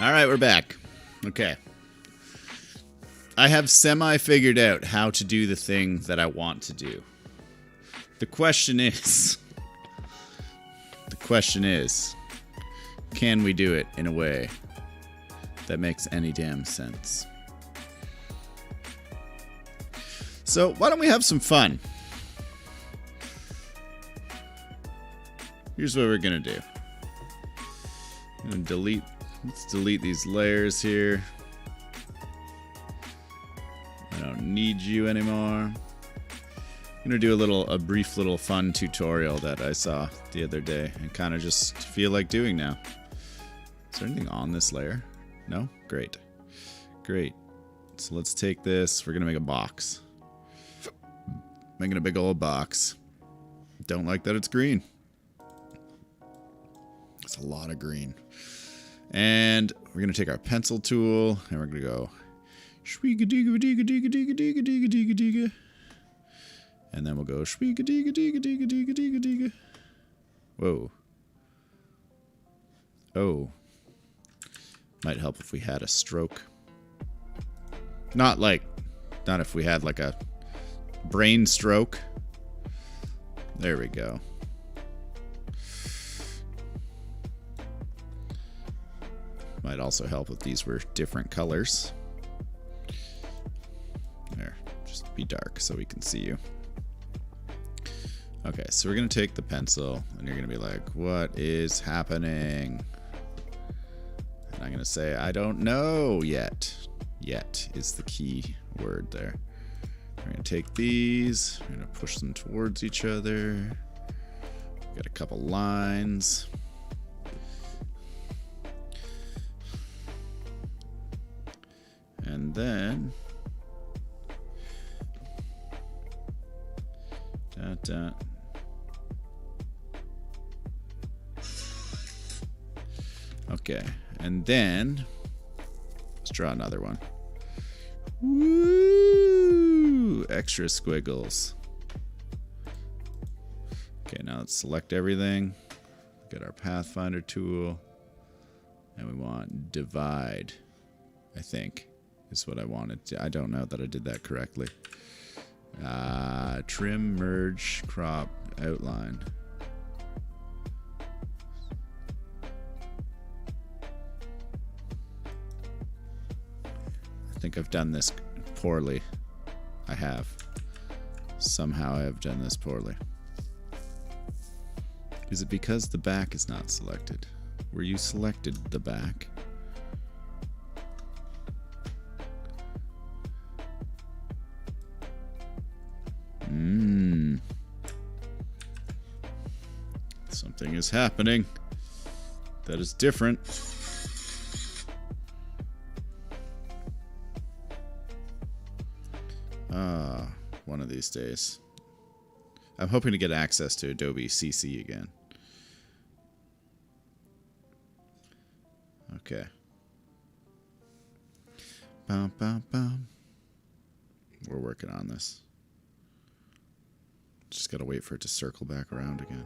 Alright, we're back. Okay. I have semi-figured out how to do the thing that I want to do. The question is, can we do it in a way that makes any damn sense? So, why don't we have some fun? Here's what we're gonna do. I'm gonna let's delete these layers here. I don't need you anymore. I'm gonna do a brief little fun tutorial that I saw the other day and kind of just feel like doing now. Is there anything on this layer? No? Great. Great. So let's take this. We're gonna make a box. Making a big old box. Don't like that it's green. It's a lot of green. And we're gonna take our pencil tool and we're gonna go shweega-deega-deega-deega-deega-deega-deega-deega. And then we'll go shweega-deega-deega-deega-deega-deega. Whoa. Oh. Might help if we had a stroke. Not if we had like a brain stroke. There we go. Might also help if these were different colors. There, just be dark so we can see you. Okay, so we're gonna take the pencil and you're gonna be like, what is happening? And I'm gonna say, I don't know yet. Yet is the key word there. We're gonna take these, we're gonna push them towards each other. Got a couple lines. And then okay, and then let's draw another one. Woo! Extra squiggles. Okay, now let's select everything. Get our Pathfinder tool, and we want divide, I think. Is what I wanted. I don't know that I did that correctly. Trim, merge, crop, outline. I think I've done this poorly. I have. Somehow I have done this poorly. Is it because the back is not selected? Were you selected the back? Something is happening that is different. One of these days. I'm hoping to get access to Adobe CC again. Okay. Bum, bum, bum. We're working on this. Just gotta wait for it to circle back around again.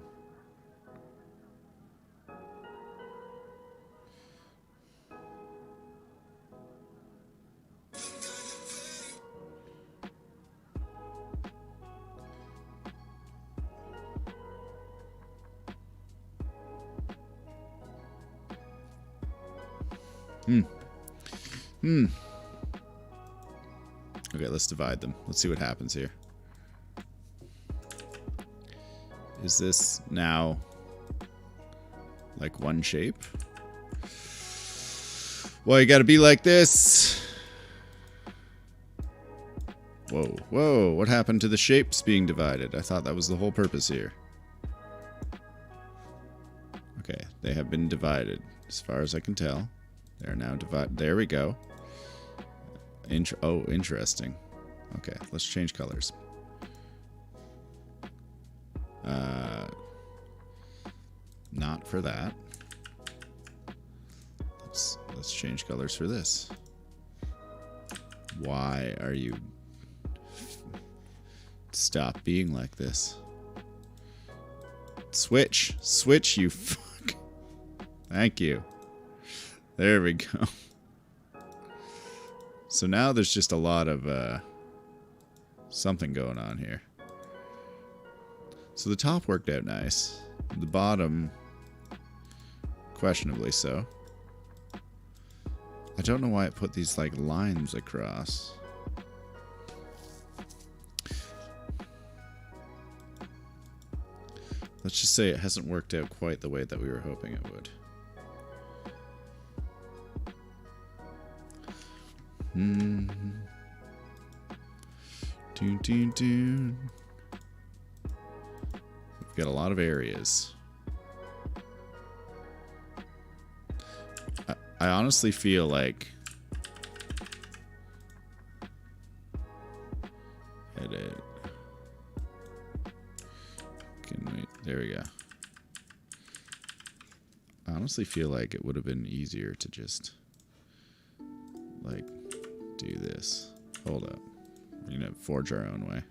Okay, let's divide them. Let's see what happens here. Is this now like one shape? Well, you gotta be like this. Whoa, whoa, what happened to the shapes being divided? I thought that was the whole purpose here. Okay, they have been divided, as far as I can tell. They're now divided. There we go. Oh, interesting. Okay, let's change colors. Not for that. Let's change colors for this. Why are you... Stop being like this. Switch. Switch, you fuck. Thank you. There we go. So now there's just a lot of something going on here. So the top worked out nice. The bottom, questionably so. I don't know why it put these like lines across. Let's just say it hasn't worked out quite the way that we were hoping it would. We've got a lot of areas. I honestly feel like edit. Can we? There we go. I honestly feel like it would have been easier to just like do this. Hold up. We're gonna forge our own way.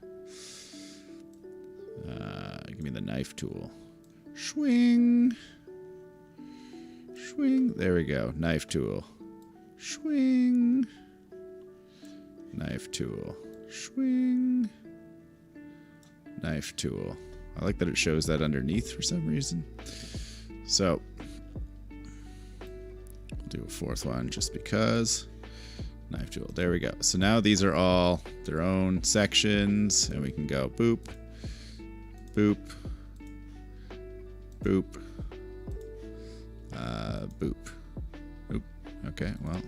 Give me the knife tool. Swing. Swing. There we go. Knife tool. Swing. Knife tool. Swing. Knife tool. I like that it shows that underneath for some reason. So, we'll do a fourth one just because. Knife tool. There we go. So now these are all their own sections, and we can go boop, boop, boop, boop. Oop. Okay, well,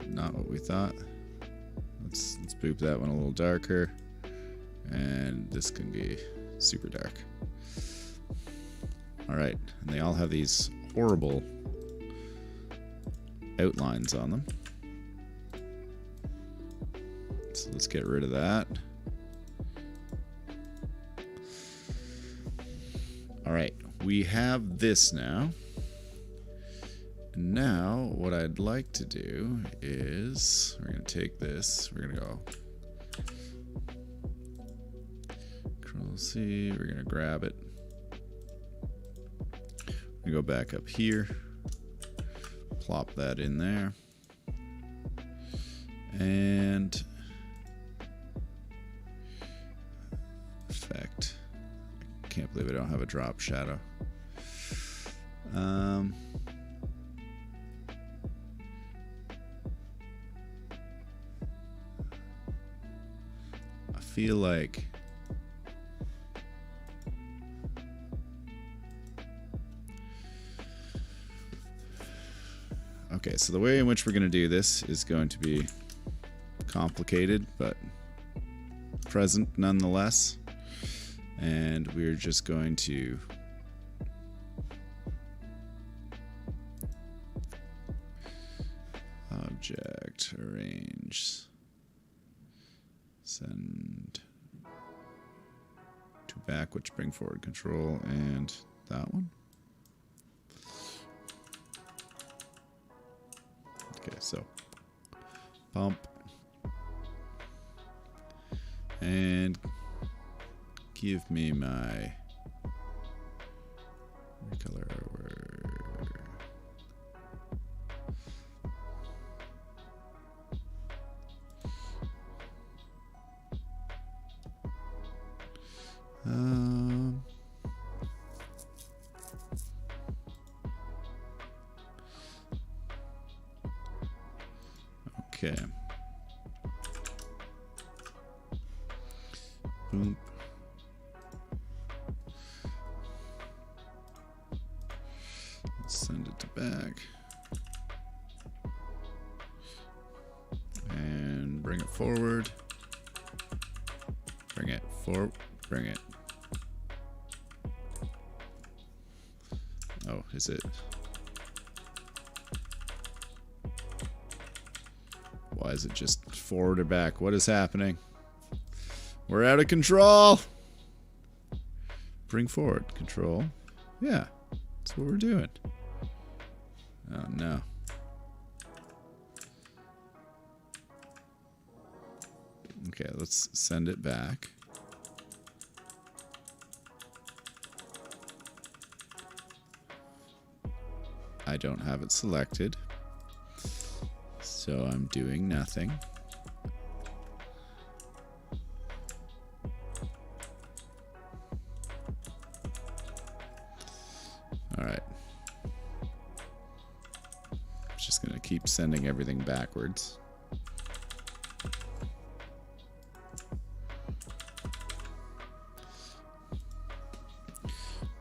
not what we thought. Let's boop that one a little darker, and this can be super dark. All right, and they all have these horrible outlines on them. So let's get rid of that. All right, we have this now. And now what I'd like to do is we're going to take this. We're going to go Control C. We're going to grab it. We go back up here. Plop that in there. And effect. I can't believe I don't have a drop shadow. I feel like okay, so the way in which we're going to do this is going to be complicated, but present nonetheless. And we're just going to object arrange send to back, which bring forward control, and that one. Okay, so bump and give me my color. Okay. Boom. Send it to back. And bring it forward. Bring it forward. Bring it. Oh, is it? Why is it just forward or back? What is happening? We're out of control. Bring forward. Control. Yeah, that's what we're doing. Oh, no. Okay, let's send it back. I don't have it selected. So I'm doing nothing. Alright. Just gonna keep sending everything backwards.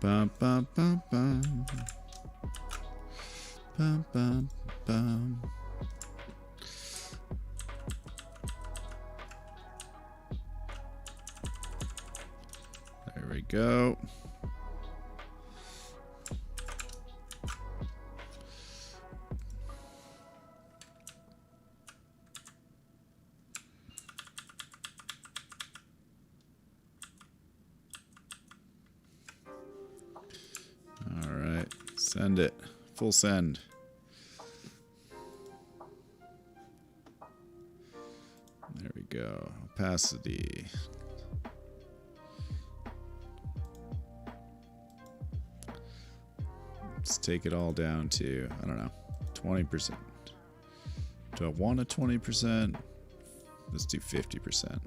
Bum bum bum bum. Bum bum bum. There we go. All right, send it. Full send. There we go. Opacity. Let's take it all down to, I don't know, 20%. Do I want a 20%? Let's do 50%.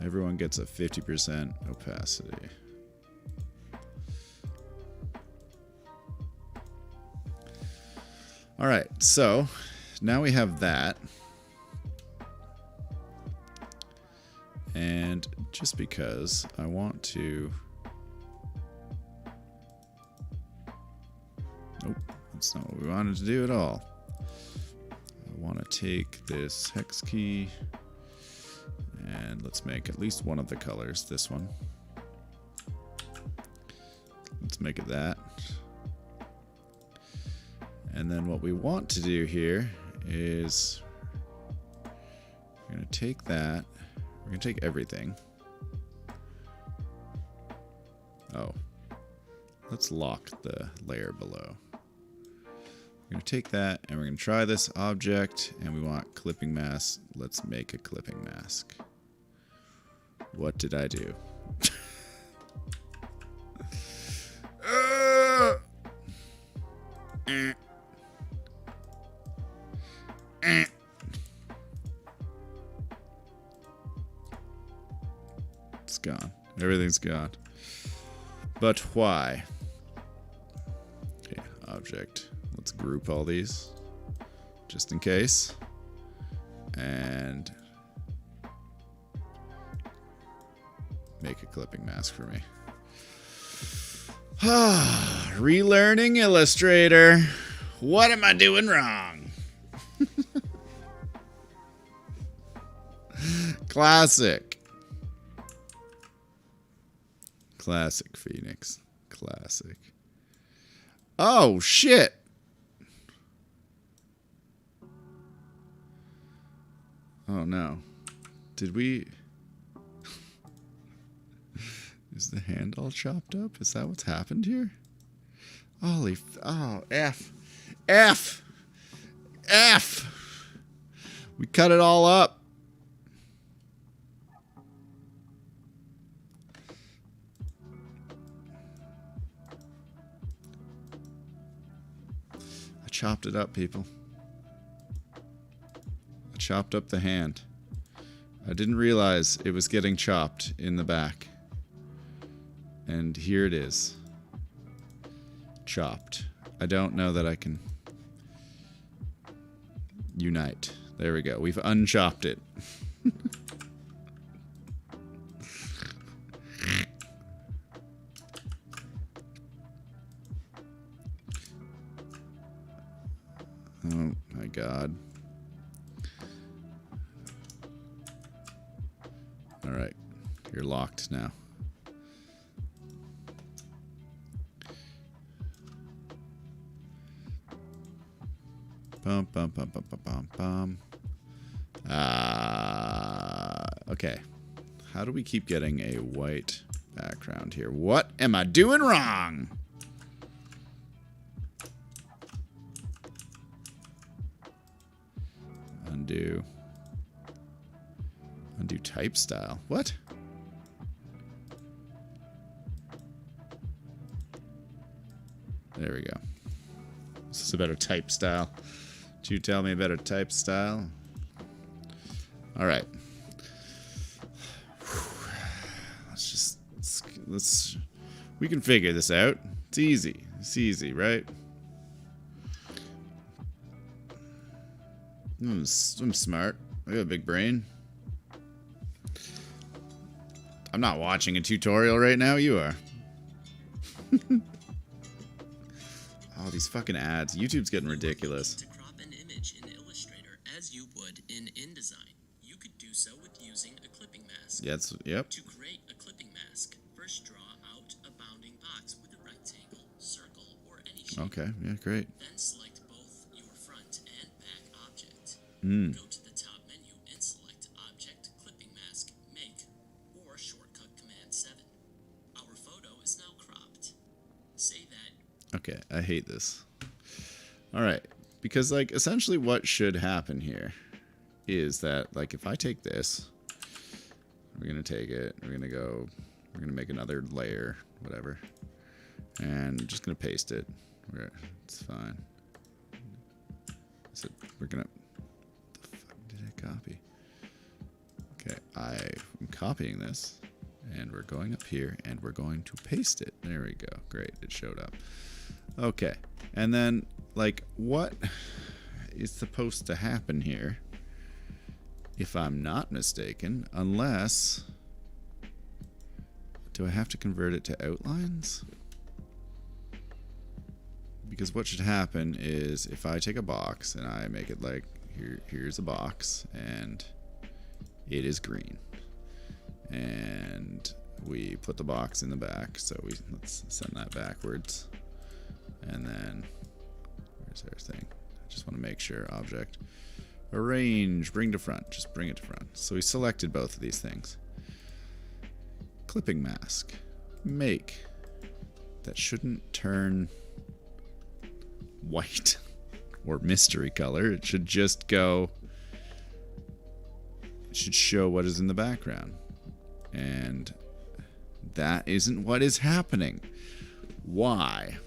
Everyone gets a 50% opacity. All right, so now we have that. And just because I want to... Nope, that's not what we wanted to do at all. I want to take this hex key and let's make at least one of the colors, this one. Let's make it that. And then what we want to do here is we're going to take that. We're going to take everything. Oh, let's lock the layer below. We're going to take that and we're going to try this object and we want clipping mask. Let's make a clipping mask. What did I do? It's gone. Everything's gone. But why? Okay, object. Let's group all these just in case. And make a clipping mask for me. Relearning Illustrator. What am I doing wrong? Classic. Classic Phoenix. Classic. Oh, shit. Oh, no. Did we... Is the hand all chopped up? Is that what's happened here? Holy... Oh, F. F! F! We cut it all up. I chopped it up, people. I chopped up the hand. I didn't realize it was getting chopped in the back. And here it is. Chopped. I don't know that I can unite. There we go. We've unchopped it. Oh my God. All right. You're locked now. Bum, bum, bum, bum, bum, bum, bum. Okay. How do we keep getting a white background here? What am I doing wrong? Undo. Undo type style. What? There we go. This is a better type style. Did you tell me a better type style? All right. Let's we can figure this out. It's easy. It's easy, right? I'm smart. I got a big brain. I'm not watching a tutorial right now. You are. Oh, these fucking ads. YouTube's getting ridiculous.
To crop an image in Illustrator as you would in InDesign, you could do so with using a clipping mask.
Yes, yep.
To create a clipping mask, first draw out a bounding box with a rectangle, circle, or any shape.
Okay, yeah, great.
Then select both your front and back object.
Mm.
Go to the top menu and select Object Clipping Mask Make, or shortcut Command 7. Our photo is now cropped. Say that.
Okay, I hate this. Alright, because, like, essentially what should happen here is that, like, if I take this, we're gonna take it, we're gonna make another layer, whatever, and just gonna paste it. It's fine. So we're gonna... What the fuck did I copy? Okay, I'm copying this, and we're going up here, and we're going to paste it. There we go. Great, it showed up. Okay, and then, like, what is supposed to happen here, if I'm not mistaken, unless... Do I have to convert it to outlines? Because what should happen is if I take a box and I make it like, here's a box, and it is green. And we put the box in the back, so let's send that backwards. And then, where's our thing? I just want to make sure, object, arrange, bring to front, just bring it to front. So we selected both of these things. Clipping mask, make. That shouldn't turn white or mystery color. It should just go, it should show what is in the background. And that isn't what is happening. Why?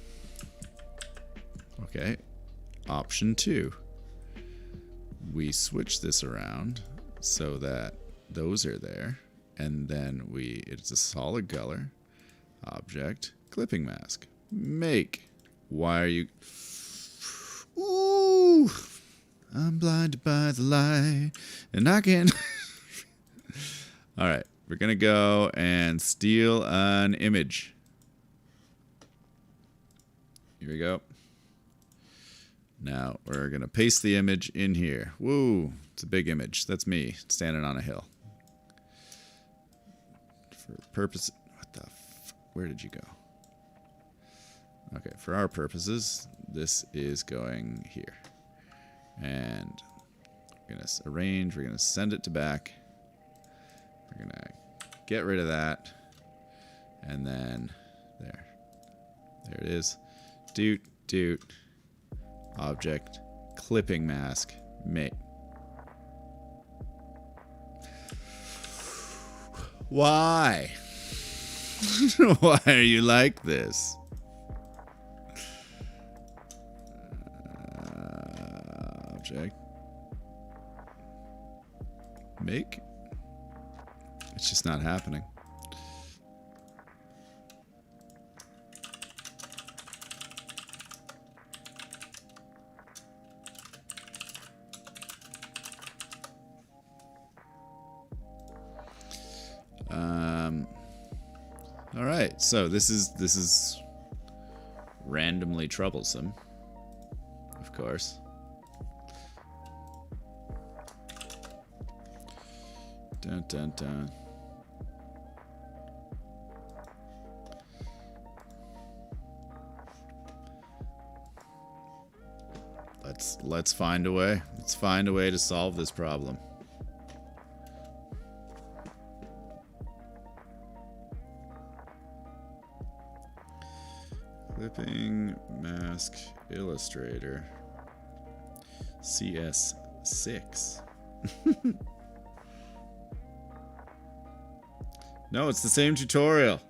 Okay, option 2. We switch this around so that those are there, and then it's a solid color. Object, clipping mask, make. Why are you... Ooh, I'm blinded by the light, and I can't... Alright, we're gonna go and steal an image. Here we go. Now we're gonna paste the image in here. Woo, it's a big image. That's me standing on a hill. For purpose, what the f... Where did you go? Okay, for our purposes, this is going here. And we're gonna arrange, we're gonna send it to back. We're gonna get rid of that. And then there. There it is. Doot, doot. Object, clipping mask, make. Why? Why are you like this? Object, make. It's just not happening. All right, so this is randomly troublesome, of course. Dun dun dun. Let's find a way. Let's find a way to solve this problem. Clipping mask illustrator CS6. No, it's the same tutorial.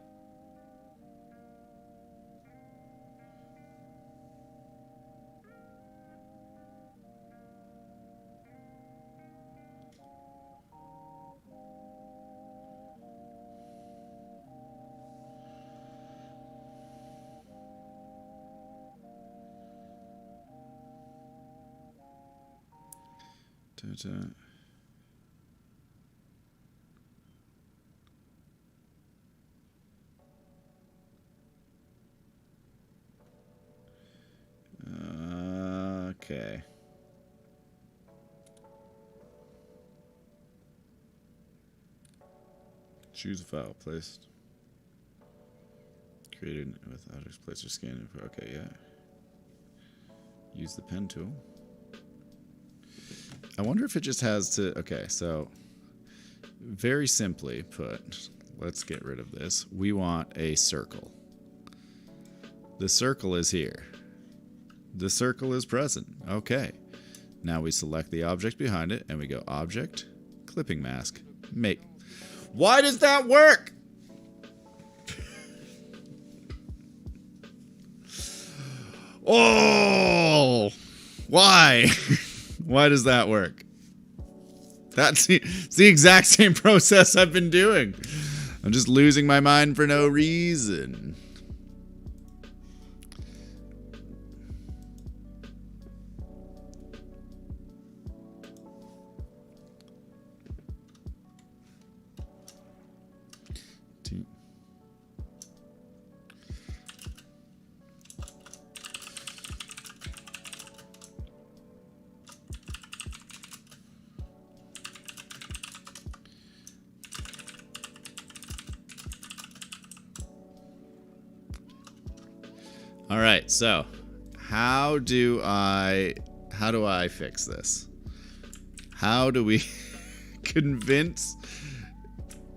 Okay. Choose a file placed. Created with objects placed or scanned. Okay, yeah. Use the pen tool. I wonder if it just has to. Okay, so very simply put, let's get rid of this. We want a circle. The circle is here. The circle is present. Okay. Now we select the object behind it and we go Object, Clipping Mask, Make. Why does that work? Oh! Why? Why does that work? That's the exact same process I've been doing. I'm just losing my mind for no reason. All right, so how do I fix this? How do we convince...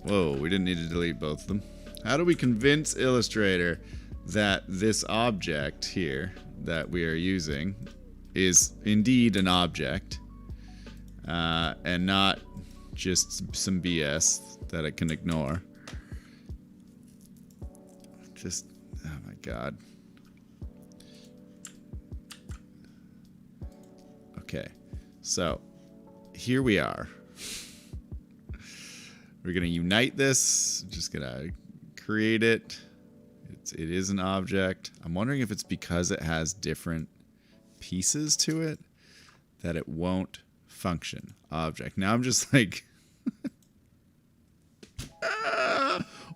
Whoa, we didn't need to delete both of them. How do we convince Illustrator that this object here that we are using is indeed an object and not just some BS that it can ignore? Just, oh my God. Okay, so here we are. We're gonna unite this. Just gonna create it. It is an object. I'm wondering if it's because it has different pieces to it that it won't function. Object. Now I'm just like,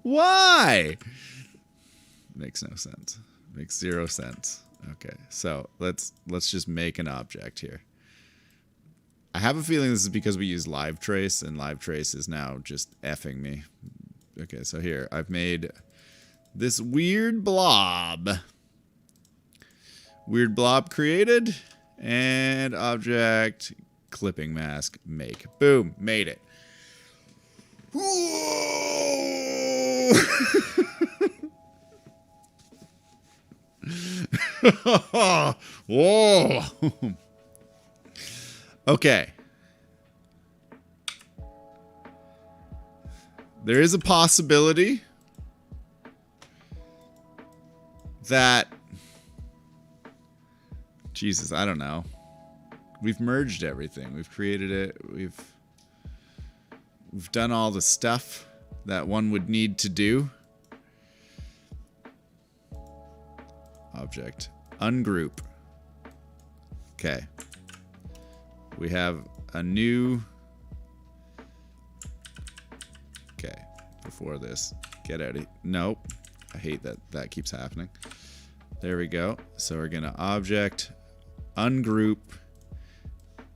why? Makes no sense. Makes zero sense. Okay, so let's just make an object here. I have a feeling this is because we use live trace, and live trace is now just effing me. Okay, so here, I've made this weird blob. Weird blob created, and object, clipping mask, make. Boom, made it. Whoa. Okay. There is a possibility that... Jesus, I don't know. We've merged everything. We've created it. We've done all the stuff that one would need to do. Object. Ungroup. Okay. We have a new... Okay. Before this. Get out of here. Nope. I hate that that keeps happening. There we go. So we're going to object, ungroup,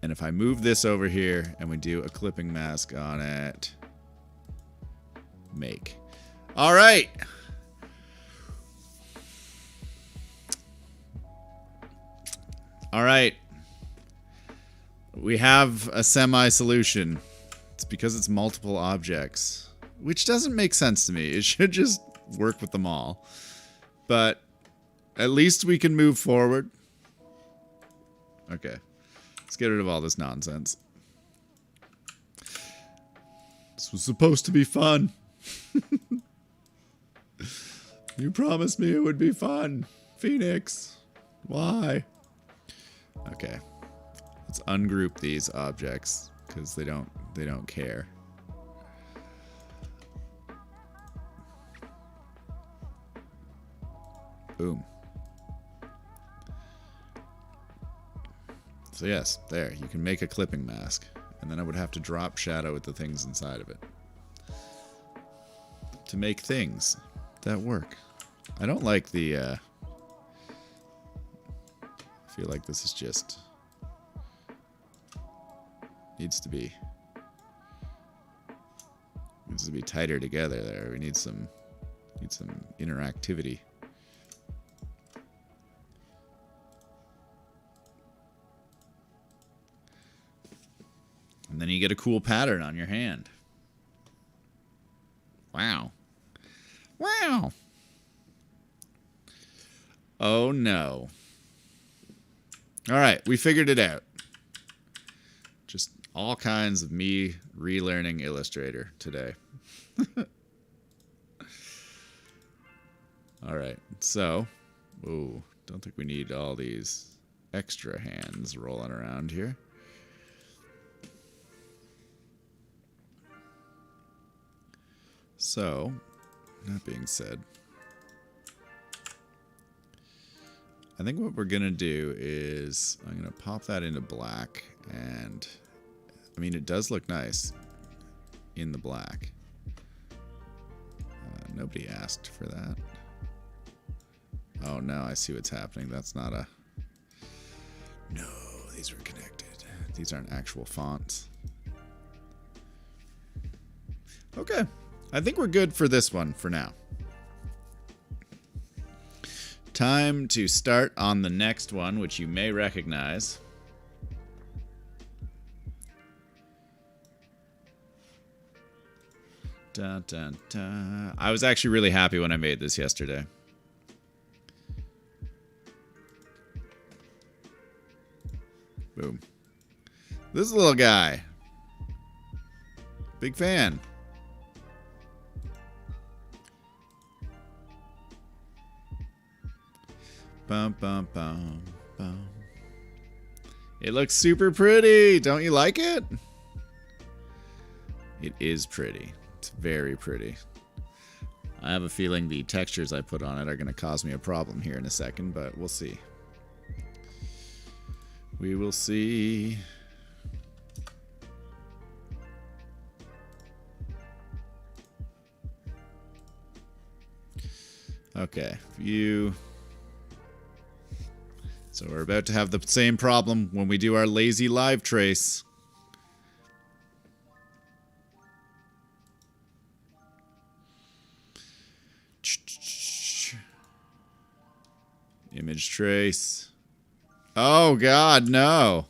and if I move this over here and we do a clipping mask on it, make. All right. All right. We have a semi-solution. It's because it's multiple objects, which doesn't make sense to me. It should just work with them all. But at least we can move forward. Okay. Let's get rid of all this nonsense. This was supposed to be fun. You promised me it would be fun. Phoenix. Why? Okay. Let's ungroup these objects because they don't care. Boom. So yes, there, you can make a clipping mask. And then I would have to drop shadow with the things inside of it to make things that work. I don't like the, I feel like this is just, needs to be tighter together there. We need some interactivity. And then you get a cool pattern on your hand. Wow. Wow. Oh no. All right, we figured it out. Just all kinds of me relearning Illustrator today. All right, so, ooh, don't think we need all these extra hands rolling around here. So, that being said, I think what we're going to do is I'm going to pop that into black, and I mean, it does look nice in the black. Nobody asked for that. Oh no, I see what's happening. That's not a... No, these were connected. These aren't actual fonts. Okay, I think we're good for this one for now. Time to start on the next one, which you may recognize. Dun, dun, dun. I was actually really happy when I made this yesterday. Boom. This little guy. Big fan. Bum, bum, bum, bum. It looks super pretty. Don't you like it? It is pretty. It's very pretty. I have a feeling the textures I put on it are going to cause me a problem here in a second, but we'll see. We will see. Okay, view. So we're about to have the same problem when we do our lazy live trace. Image trace. Oh God, no.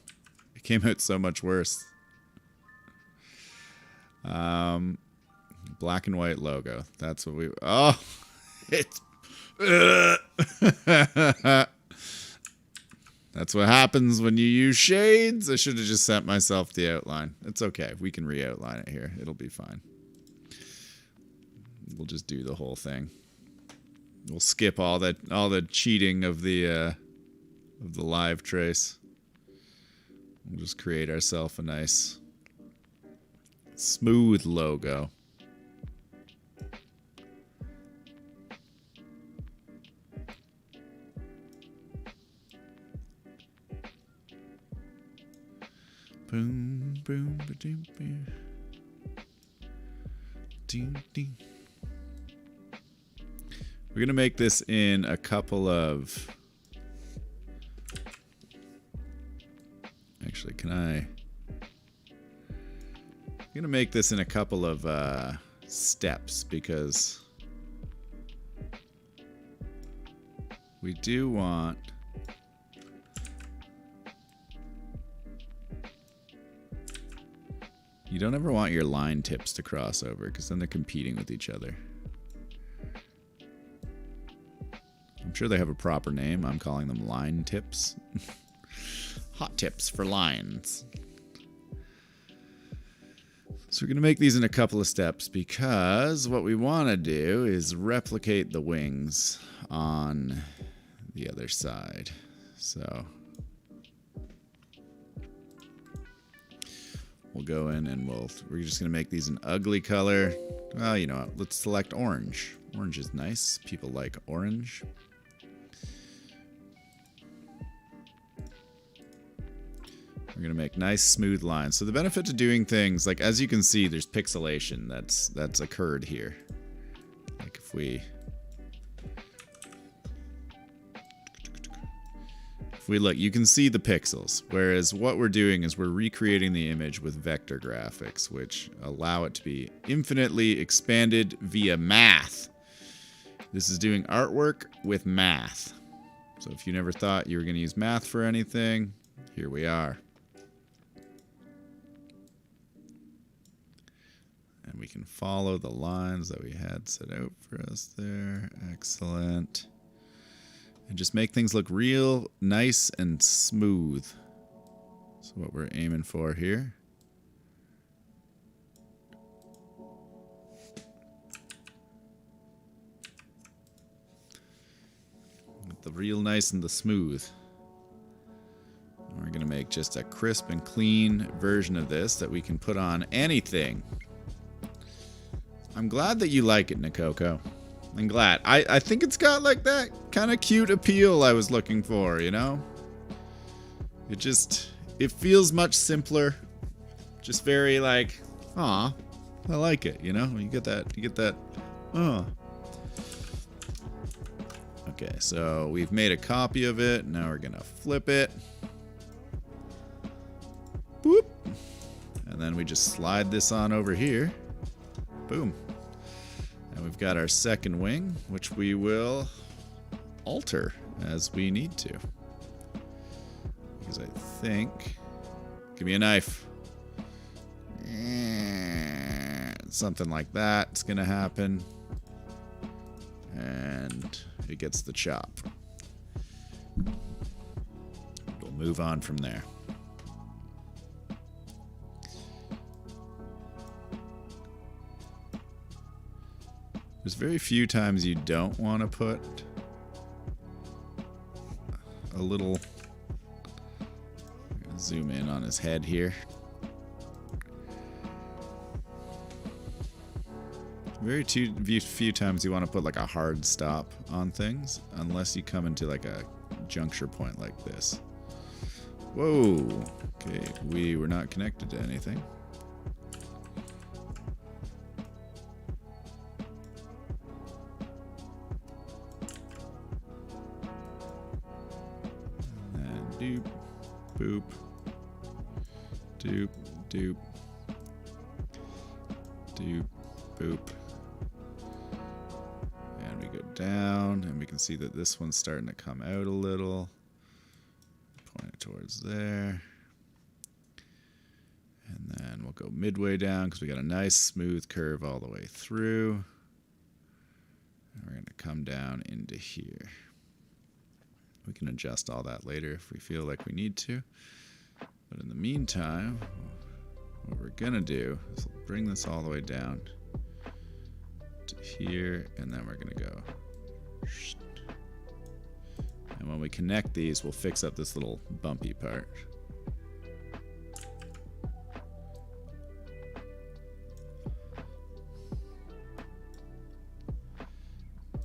It came out so much worse. Black and white logo. That's what we... Oh! It's... That's what happens when you use shades. I should have just sent myself the outline. It's okay. We can re-outline it here. It'll be fine. We'll just do the whole thing. We'll skip all the cheating of the live trace. We'll just create ourselves a nice smooth logo. Boom, boom, ba-doom, boom. Ding, ding. We're going to make this in a couple of... Actually, can I... I'm going to make this in a couple of steps because we do want... You don't ever want your line tips to cross over because then they're competing with each other. I'm sure they have a proper name. I'm calling them line tips. Hot tips for lines. So we're going to make these in a couple of steps because what we want to do is replicate the wings on the other side. So we'll go in and we're just going to make these an ugly color. Well, you know what? Let's select orange. Orange is nice. People like orange. We're going to make nice smooth lines. So the benefit to doing things, like as you can see, there's pixelation that's occurred here. Like if we look, you can see the pixels. Whereas what we're doing is we're recreating the image with vector graphics, which allow it to be infinitely expanded via math. This is doing artwork with math. So if you never thought you were going to use math for anything, here we are. And we can follow the lines that we had set out for us there. Excellent. And just make things look real nice and smooth. That's what we're aiming for here. With the real nice and the smooth. We're going to make just a crisp and clean version of this that we can put on anything. I'm glad that you like it, Nikoko. I'm glad. I think it's got like that kind of cute appeal I was looking for, you know? It feels much simpler. Just very like, aw, I like it, you know? You get that, aw. Okay, so we've made a copy of it. Now we're gonna flip it. Boop. And then we just slide this on over here. Boom. And we've got our second wing, which we will alter as we need to. Because I think... Give me a knife. Something like that's going to happen. And it gets the chop. We'll move on from there. There's very few times you don't want to put a little... Zoom in on his head here. Very few times you want to put like a hard stop on things, unless you come into like a juncture point like this. Whoa! Okay, we were not connected to anything. And doop, boop, doop, doop, doop, boop. And we go down, and we can see that this one's starting to come out a little. Point it towards there. And then we'll go midway down because we got a nice smooth curve all the way through. And we're going to come down into here. We can adjust all that later if we feel like we need to. But in the meantime, what we're going to do is bring this all the way down to here, and then we're going to go. And when we connect these, we'll fix up this little bumpy part.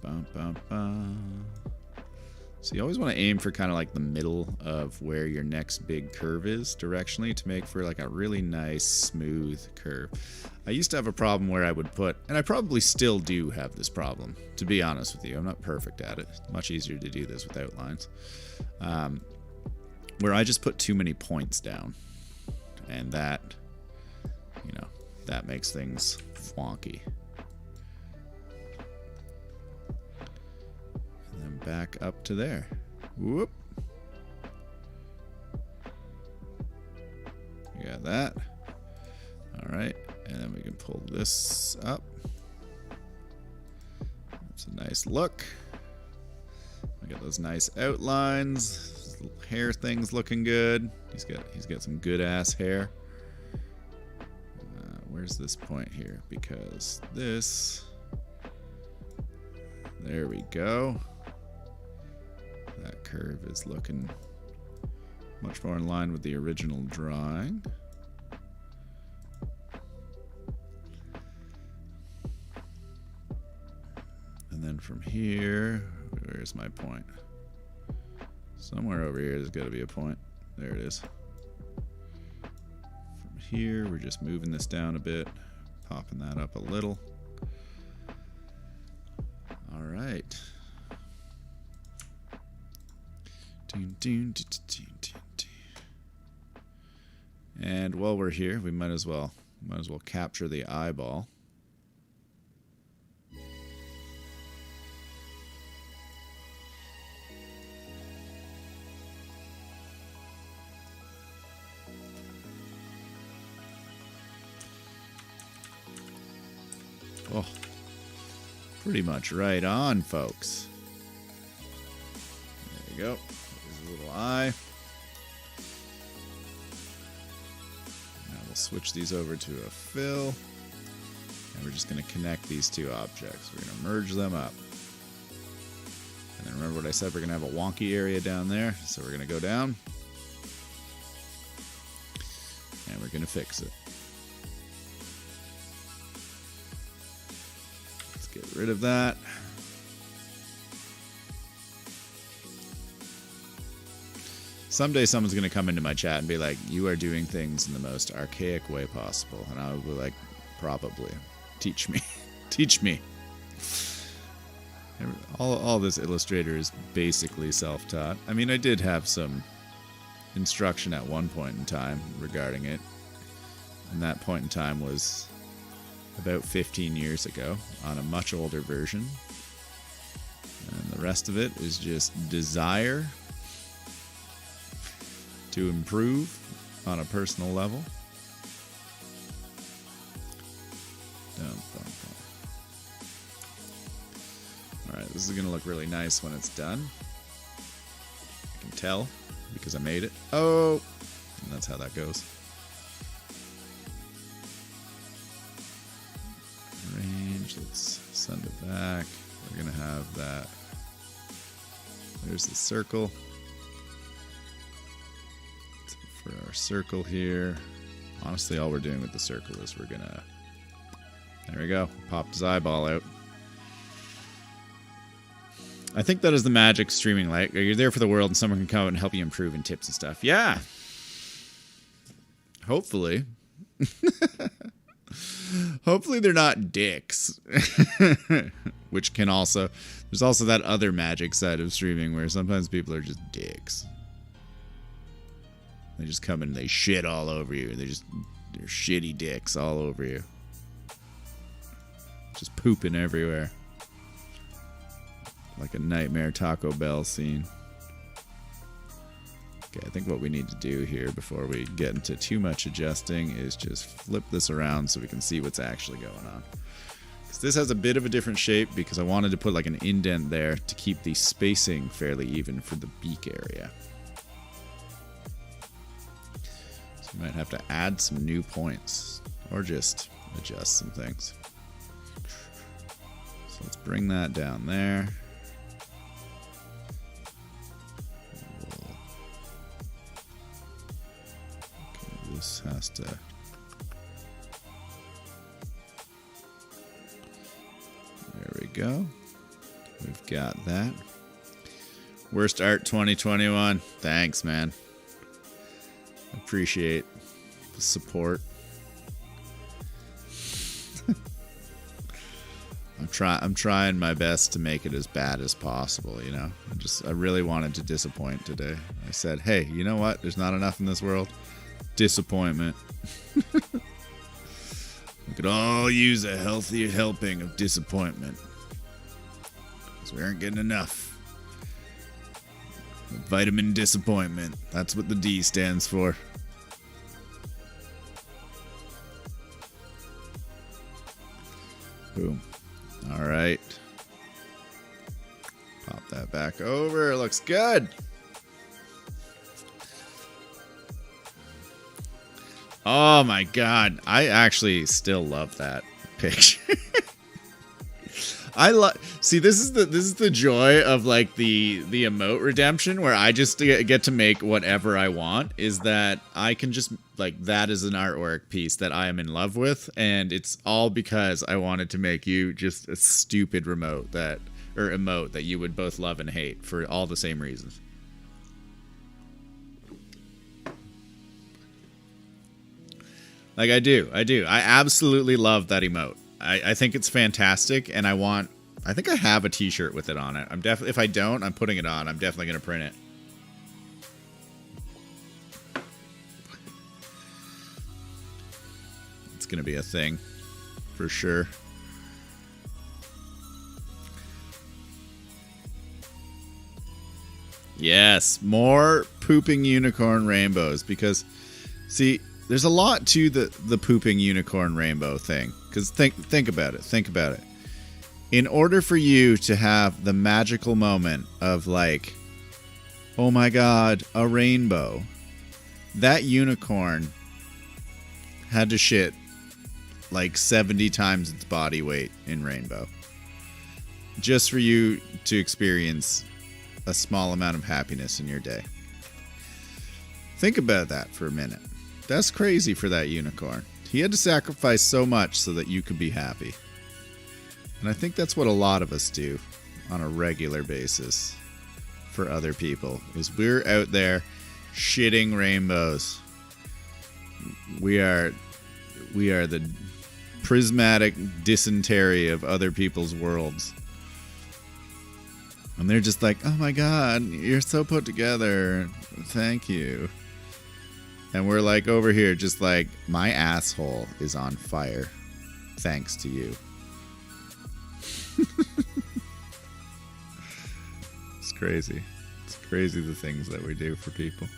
Bum, bum, bum. So you always want to aim for kind of like the middle of where your next big curve is directionally to make for like a really nice smooth curve. I used to have a problem where I would put, and I probably still do have this problem, to be honest with you. I'm not perfect at it. It's much easier to do this without lines. Where I just put too many points down. And that, you know, that makes things wonky. Back up to there. Whoop. We got that. All right. And then we can pull this up. That's a nice look. We got those nice outlines. His little hair thing's looking good. He's got some good ass hair. Where's this point here? Because this. There we go. That curve is looking much more in line with the original drawing. And then from here, where's my point? Somewhere over here there's got to be a point. There it is. here. We're just moving this down a bit, popping that up a little. All right. And while we're here, we might as well capture the eyeball. Oh, pretty much right on, folks. There you go. There's a little eye. Now we'll switch these over to a fill. And we're just going to connect these two objects. We're going to merge them up. And then remember what I said, we're going to have a wonky area down there. So we're going to go down. And we're going to fix it. Get rid of that. Someday someone's going to come into my chat and be like, you are doing things in the most archaic way possible. And I will be like, probably. Teach me. Teach me. All this Illustrator is basically self-taught. I mean, I did have some instruction at one point in time regarding it. And that point in time was about 15 years ago on a much older version. And the rest of it is just desire to improve on a personal level. Alright, this is going to look really nice when it's done. I can tell because I made it. Oh! And that's how that goes. Let's send it back. We're going to have that. There's the circle. For our circle here. Honestly, all we're doing with the circle is we're going to... There we go. Popped his eyeball out. I think that is the magic streaming light. You're there for the world and someone can come out and help you improve in tips and stuff. Yeah. Hopefully. Hopefully they're not dicks. Which can also... There's also that other magic side of streaming where sometimes people are just dicks. They just come and they shit all over you. They're shitty dicks all over you. Just pooping everywhere. Like a Nightmare Taco Bell scene. Okay, I think what we need to do here before we get into too much adjusting is just flip this around so we can see what's actually going on. Because this has a bit of a different shape because I wanted to put like an indent there to keep the spacing fairly even for the beak area. So we might have to add some new points or just adjust some things. So let's bring that down there. This has to... There we go. We've got that. Worst art 2021. Thanks, man. Appreciate the support. I'm trying my best to make it as bad as possible, you know. I really wanted to disappoint today. I said, hey, you know what? There's not enough in this world. Disappointment. We could all use a healthy helping of disappointment. Because we aren't getting enough. Vitamin disappointment. That's what the D stands for. Boom. Alright. Pop that back over. Looks good. Oh my god, I actually still love that picture. See, this is the joy of like the emote redemption where I just get to make whatever I want, is that I can just like, that is an artwork piece that I am in love with, and it's all because I wanted to make you just a stupid emote that you would both love and hate for all the same reasons. Like, I do. I absolutely love that emote. I think it's fantastic, and I think I have a t-shirt with it on it. I'm definitely, if I don't, I'm putting it on. I'm definitely going to print it. It's going to be a thing, for sure. Yes, more pooping unicorn rainbows, because, see, there's a lot to the pooping unicorn rainbow thing. Because think about it. In order for you to have the magical moment of like, oh my god, a rainbow, that unicorn had to shit like 70 times its body weight in rainbow. Just for you to experience a small amount of happiness in your day. Think about that for a minute. That's crazy for that unicorn. He had to sacrifice so much so that you could be happy. And I think that's what a lot of us do on a regular basis for other people, is we're out there shitting rainbows. We are the prismatic dysentery of other people's worlds. And they're just like, oh my god, you're so put together. Thank you. And we're like over here just like, my asshole is on fire. Thanks to you. It's crazy. It's crazy the things that we do for people.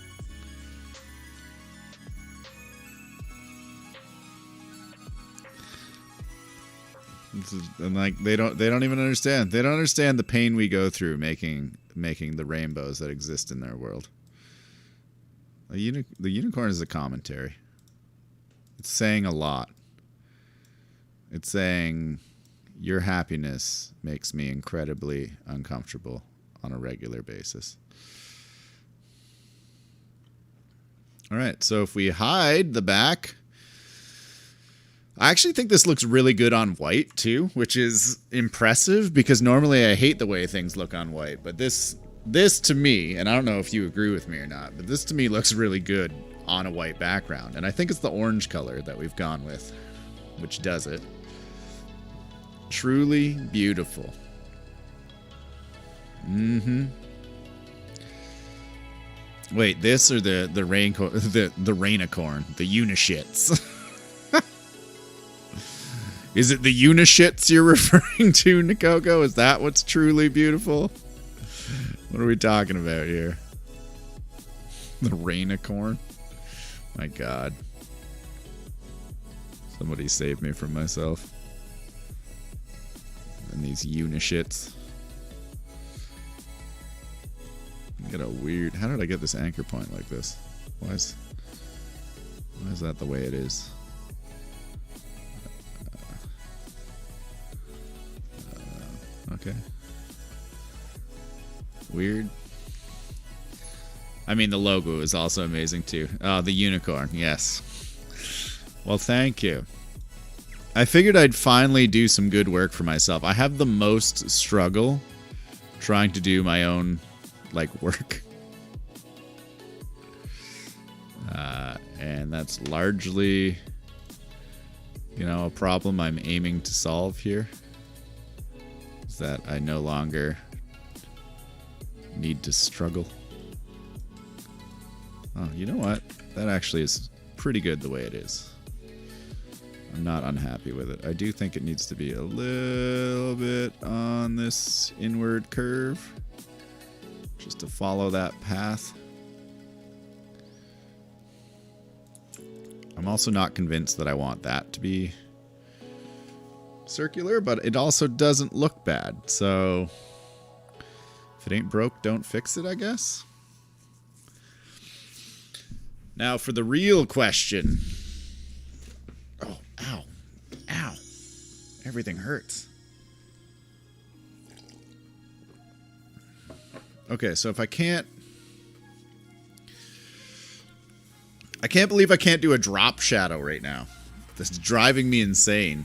And like they don't even understand. They don't understand the pain we go through making the rainbows that exist in their world. The unicorn is a commentary. It's saying a lot. It's saying your happiness makes me incredibly uncomfortable on a regular basis. All right, so if we hide the back, I actually think this looks really good on white too, which is impressive because normally I hate the way things look on white, but this to me, and I don't know if you agree with me or not, but this to me looks really good on a white background, and I think it's the orange color that we've gone with, which does it. Truly beautiful. Mm-hmm. Wait, this or the rainicorn, the unishits? Is it the unishits you're referring to, Nikoko? Is that what's truly beautiful? What are we talking about here? The rainicorn? My god. Somebody save me from myself. And these unishits. Get a weird... How did I get this anchor point like this? Why is that the way it is? Okay. Weird. I mean, the logo is also amazing too. Oh, the unicorn. Yes. Well, thank you. I figured I'd finally do some good work for myself. I have the most struggle trying to do my own, like, work. And that's largely, you know, a problem I'm aiming to solve here. Is that I no longer need to struggle. Oh, you know what? That actually is pretty good the way it is. I'm not unhappy with it. I do think it needs to be a little bit on this inward curve, just to follow that path. I'm also not convinced that I want that to be circular, but it also doesn't look bad. So if it ain't broke, don't fix it, I guess. Now for the real question. Oh, ow. Ow. Everything hurts. Okay, so if I can't believe I can't do a drop shadow right now. This is driving me insane.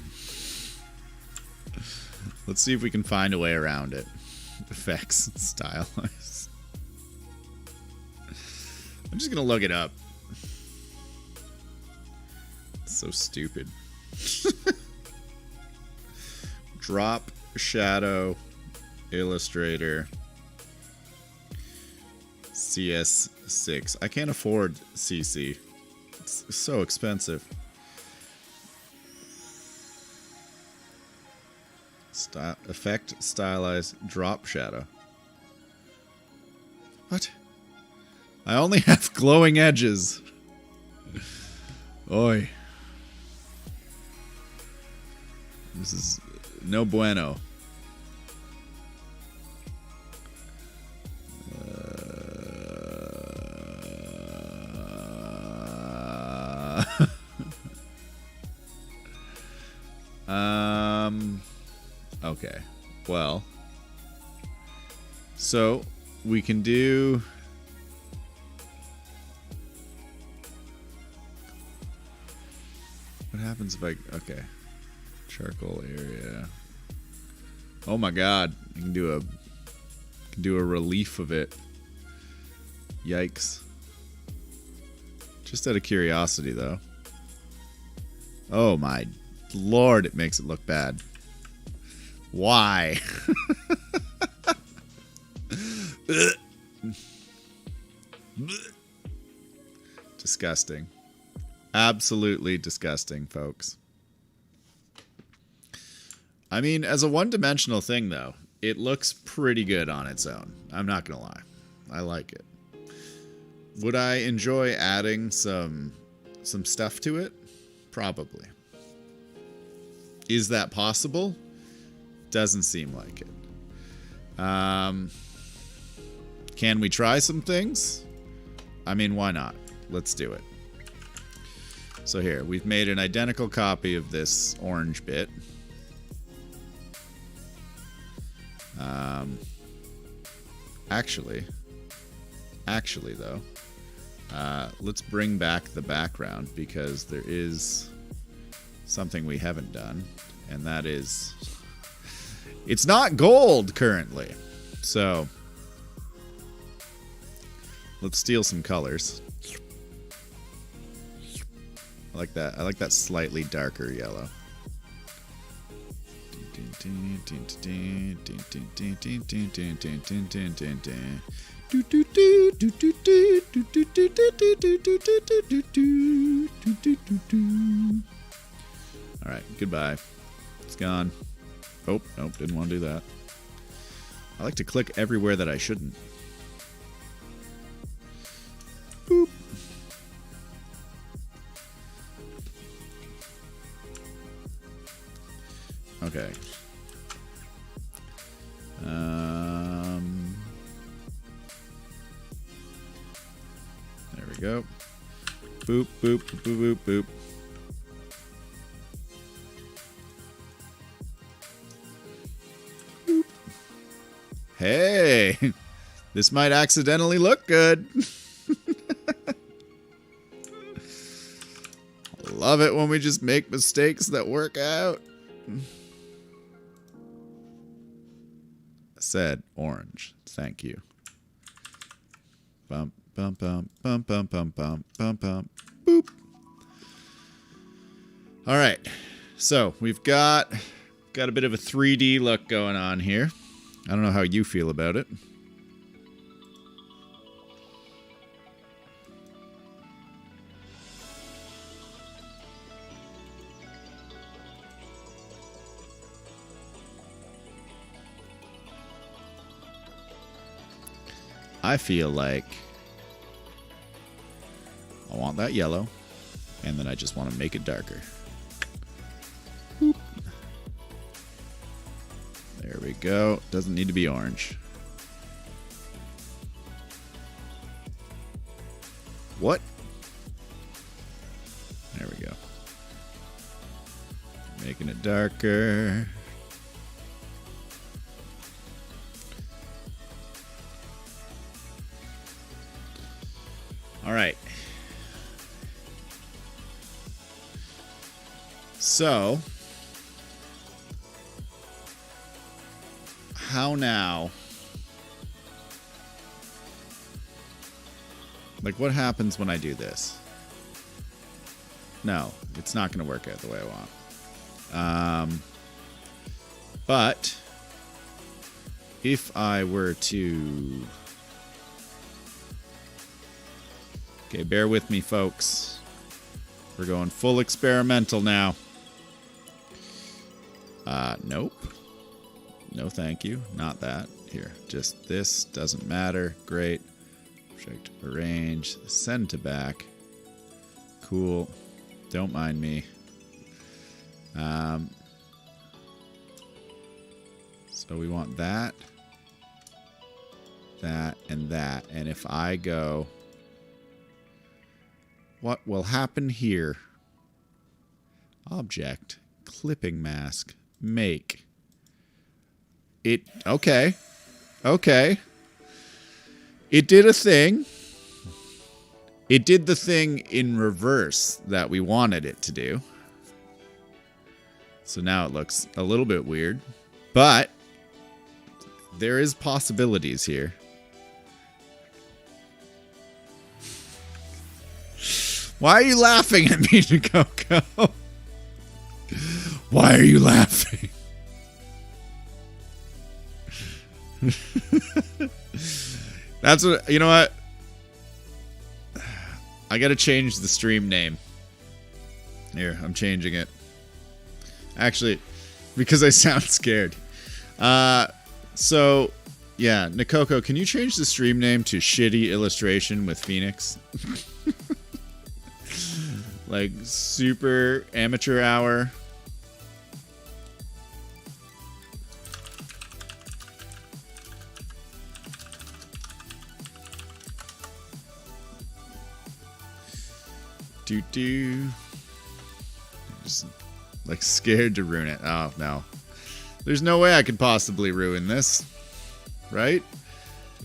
Let's see if we can find a way around it. Effects, stylize. I'm just gonna look it up. So stupid. Drop shadow illustrator CS6. I can't afford CC. It's so expensive. Effect stylized drop shadow. What? I only have glowing edges. Oi. This is no bueno. Okay. Well. So, we can do... What happens if I... Okay. Charcoal area. Oh my god. I can do a relief of it. Yikes. Just out of curiosity, though. Oh my lord, it makes it look bad. Why? Disgusting. Absolutely disgusting, folks. I mean, as a one-dimensional thing, though, it looks pretty good on its own. I'm not gonna lie. I like it. Would I enjoy adding some stuff to it? Probably. Is that possible? Doesn't seem like it. Can we try some things? I mean, why not? Let's do it. So here, we've made an identical copy of this orange bit. Actually though, let's bring back the background because there is something we haven't done, and that is, it's not gold currently. So let's steal some colors. I like that. I like that slightly darker yellow. Alright, goodbye. It's gone. Oh, nope, didn't want to do that. I like to click everywhere that I shouldn't. Boop. Okay. There we go. Boop, boop, boop, boop, boop. Boop. Hey! This might accidentally look good. Love it when we just make mistakes that work out. Said orange. Thank you. Bump, bump, bump, bump, bump, bump, bump, bump, bump, boop. All right. So we've got a bit of a 3D look going on here. I don't know how you feel about it. I feel like I want that yellow, and then I just want to make it darker. Boop. There we go. Doesn't need to be orange. What? There we go. Making it darker. All right. So, how now? Like, what happens when I do this? No, it's not going to work out the way I want. But if I were to... Okay, bear with me, folks. We're going full experimental now. Nope. No, thank you. Not that. Here, just this. Doesn't matter. Great. Object arrange. Send to back. Cool. Don't mind me. So we want that, that, and that. And if I go... What will happen here? Object. Clipping mask. Make. It... Okay. Okay. It did a thing. It did the thing in reverse that we wanted it to do. So now it looks a little bit weird. But there is possibilities here. Why are you laughing at me, Coco? Why are you laughing? That's what... You know what? I gotta change the stream name. Here, I'm changing it. Actually, because I sound scared. So, yeah, Nikoko, can you change the stream name to Shitty Illustration with Phoenix? Like, super amateur hour. Do. Just, like, scared to ruin it. Oh, no. There's no way I could possibly ruin this. Right?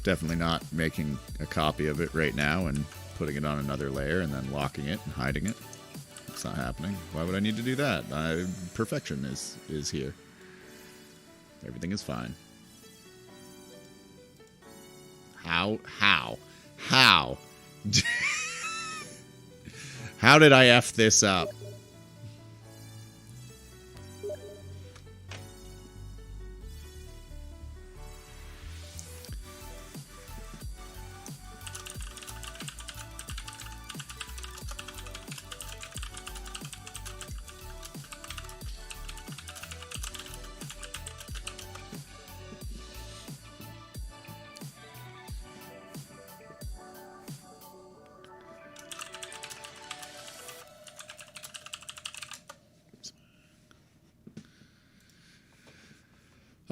Definitely not making a copy of it right now and putting it on another layer and then locking it and hiding it. It's not happening. Why would I need to do that? Perfection is here. Everything is fine. How? How did I F this up?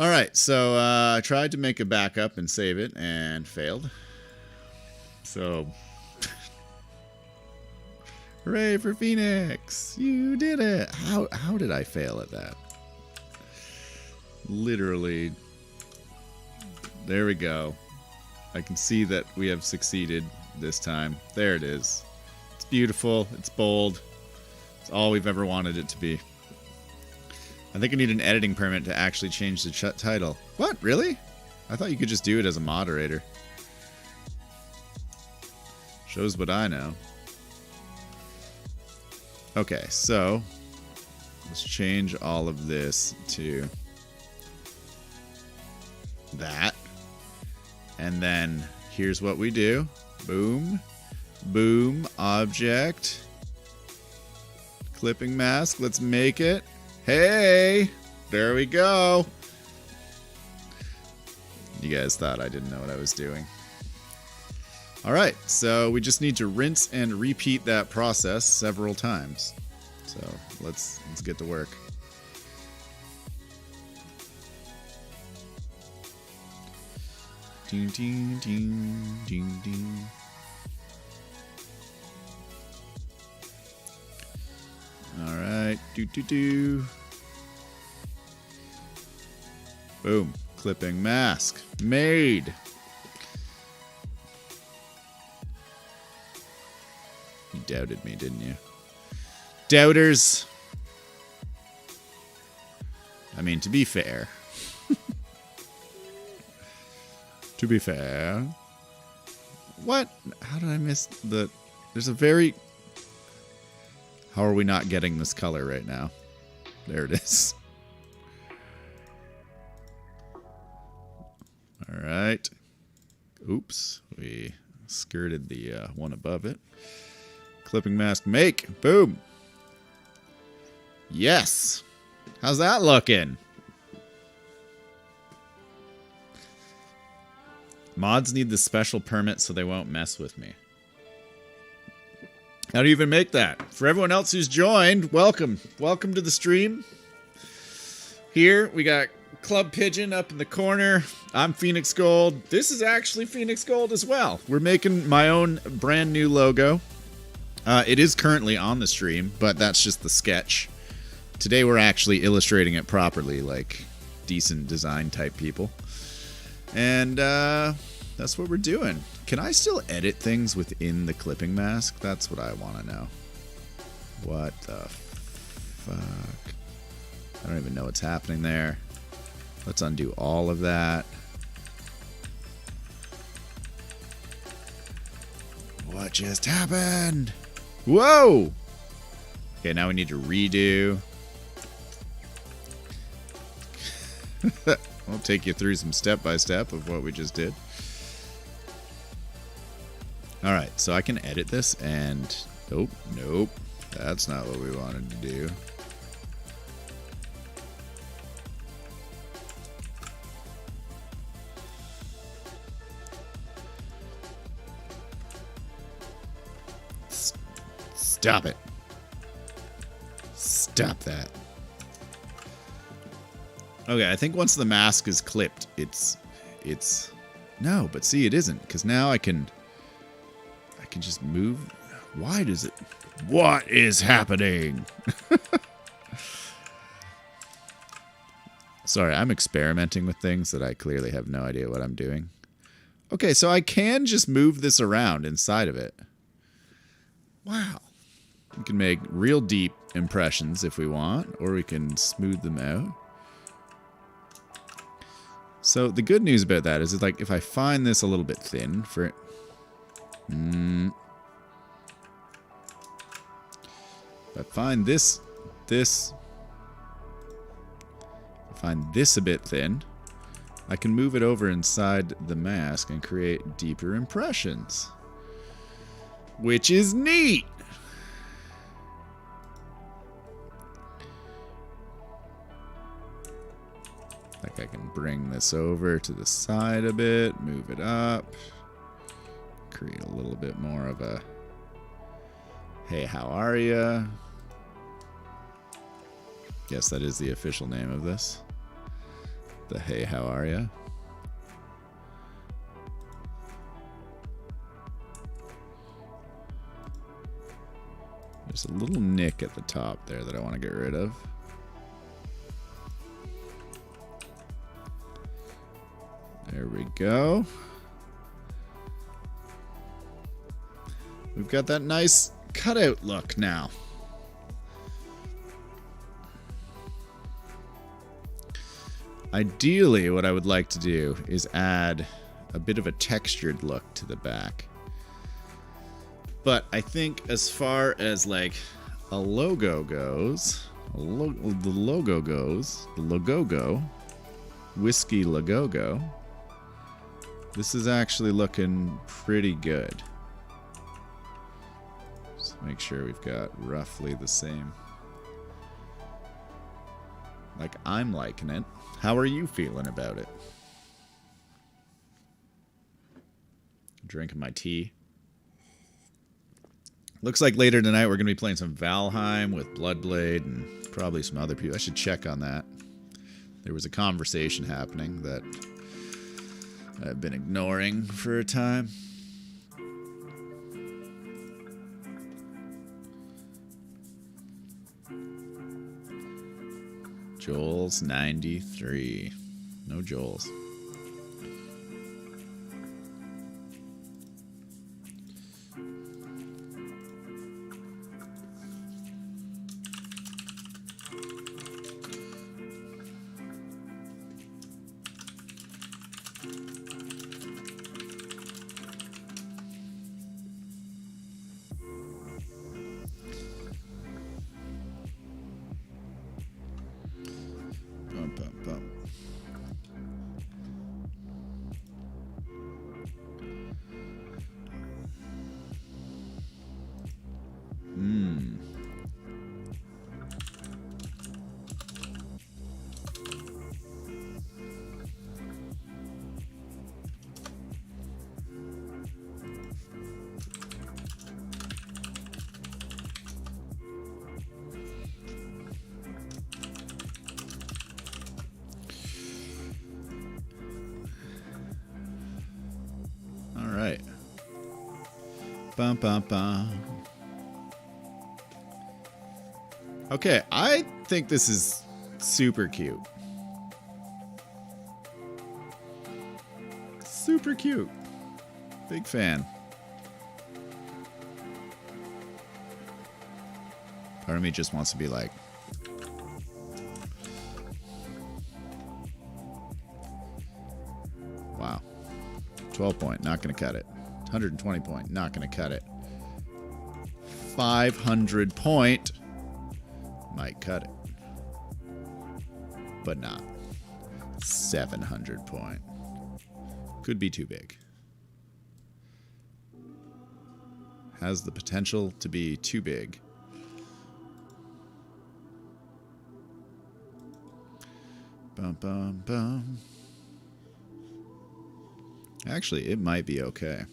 All right, so I tried to make a backup and save it and failed. So, hooray for Phoenix! You did it! How did I fail at that? Literally, there we go. I can see that we have succeeded this time. There it is. It's beautiful. It's bold. It's all we've ever wanted it to be. I think I need an editing permit to actually change the title. What? Really? I thought you could just do it as a moderator. Shows what I know. Okay, so let's change all of this to that. And then here's what we do. Boom. Boom. Object. Clipping mask. Let's make it. Hey, there we go. You guys thought I didn't know what I was doing. All right, so we just need to rinse and repeat that process several times. So let's get to work. Ding, ding, ding, ding, ding. All right, do. Boom, clipping mask made. You doubted me, didn't you? Doubters. I mean, to be fair. To be fair. What? How did I miss the... There's a very... How are we not getting this color right now? There it is. All right. Oops. We skirted the one above it. Clipping mask make. Boom. Yes. How's that looking? Mods need the special permit so they won't mess with me. How do you even make that? For everyone else who's joined, welcome. Welcome to the stream. Here, we got Club Pigeon up in the corner. I'm FnxGold. This is actually FnxGold as well. We're making my own brand new logo. It is currently on the stream, but that's just the sketch. Today we're actually illustrating it properly, like decent design type people. And that's what we're doing. Can I still edit things within the clipping mask? That's what I want to know. What the fuck? I don't even know what's happening there. Let's undo all of that. What just happened? Whoa! Okay, now we need to redo. I'll take you through some step-by-step of what we just did. Alright, so I can edit this and... Nope. That's not what we wanted to do. Stop it. Stop that. Okay, I think once the mask is clipped, it's... No, but see, it isn't, because now I can just move. Why does it... What is happening? Sorry, I'm experimenting with things that I clearly have no idea what I'm doing. Okay, so I can just move this around inside of it. Wow. We can make real deep impressions if we want, or we can smooth them out. So the good news about that is, like, if I find this a little bit thin for it, if I find this a bit thin, I can move it over inside the mask and create deeper impressions, which is neat. Like I can bring this over to the side a bit, move it up, create a little bit more of a, hey, how are ya? Yes, that is the official name of this. The hey, how are ya? There's a little nick at the top there that I want to get rid of. There we go. We've got that nice cutout look now. Ideally, what I would like to do is add a bit of a textured look to the back. But I think as far as like a logo goes, the logo, Whiskey Logogo, this is actually looking pretty good. So make sure we've got roughly the same. Like, I'm liking it. How are you feeling about it? Drinking my tea. Looks like later tonight we're going to be playing some Valheim with Bloodblade and probably some other people. I should check on that. There was a conversation happening that I've been ignoring for a time. Joel's 93. No Joel's. Bum, bum, bum. Okay, I think this is super cute. Super cute. Big fan. Part of me just wants to be like, wow. 12 point, not going to cut it. 120 point, not going to cut it. 500 point, might cut it. But not. 700 point. Could be too big. Has the potential to be too big. Bum, bum, bum. Actually, it might be okay.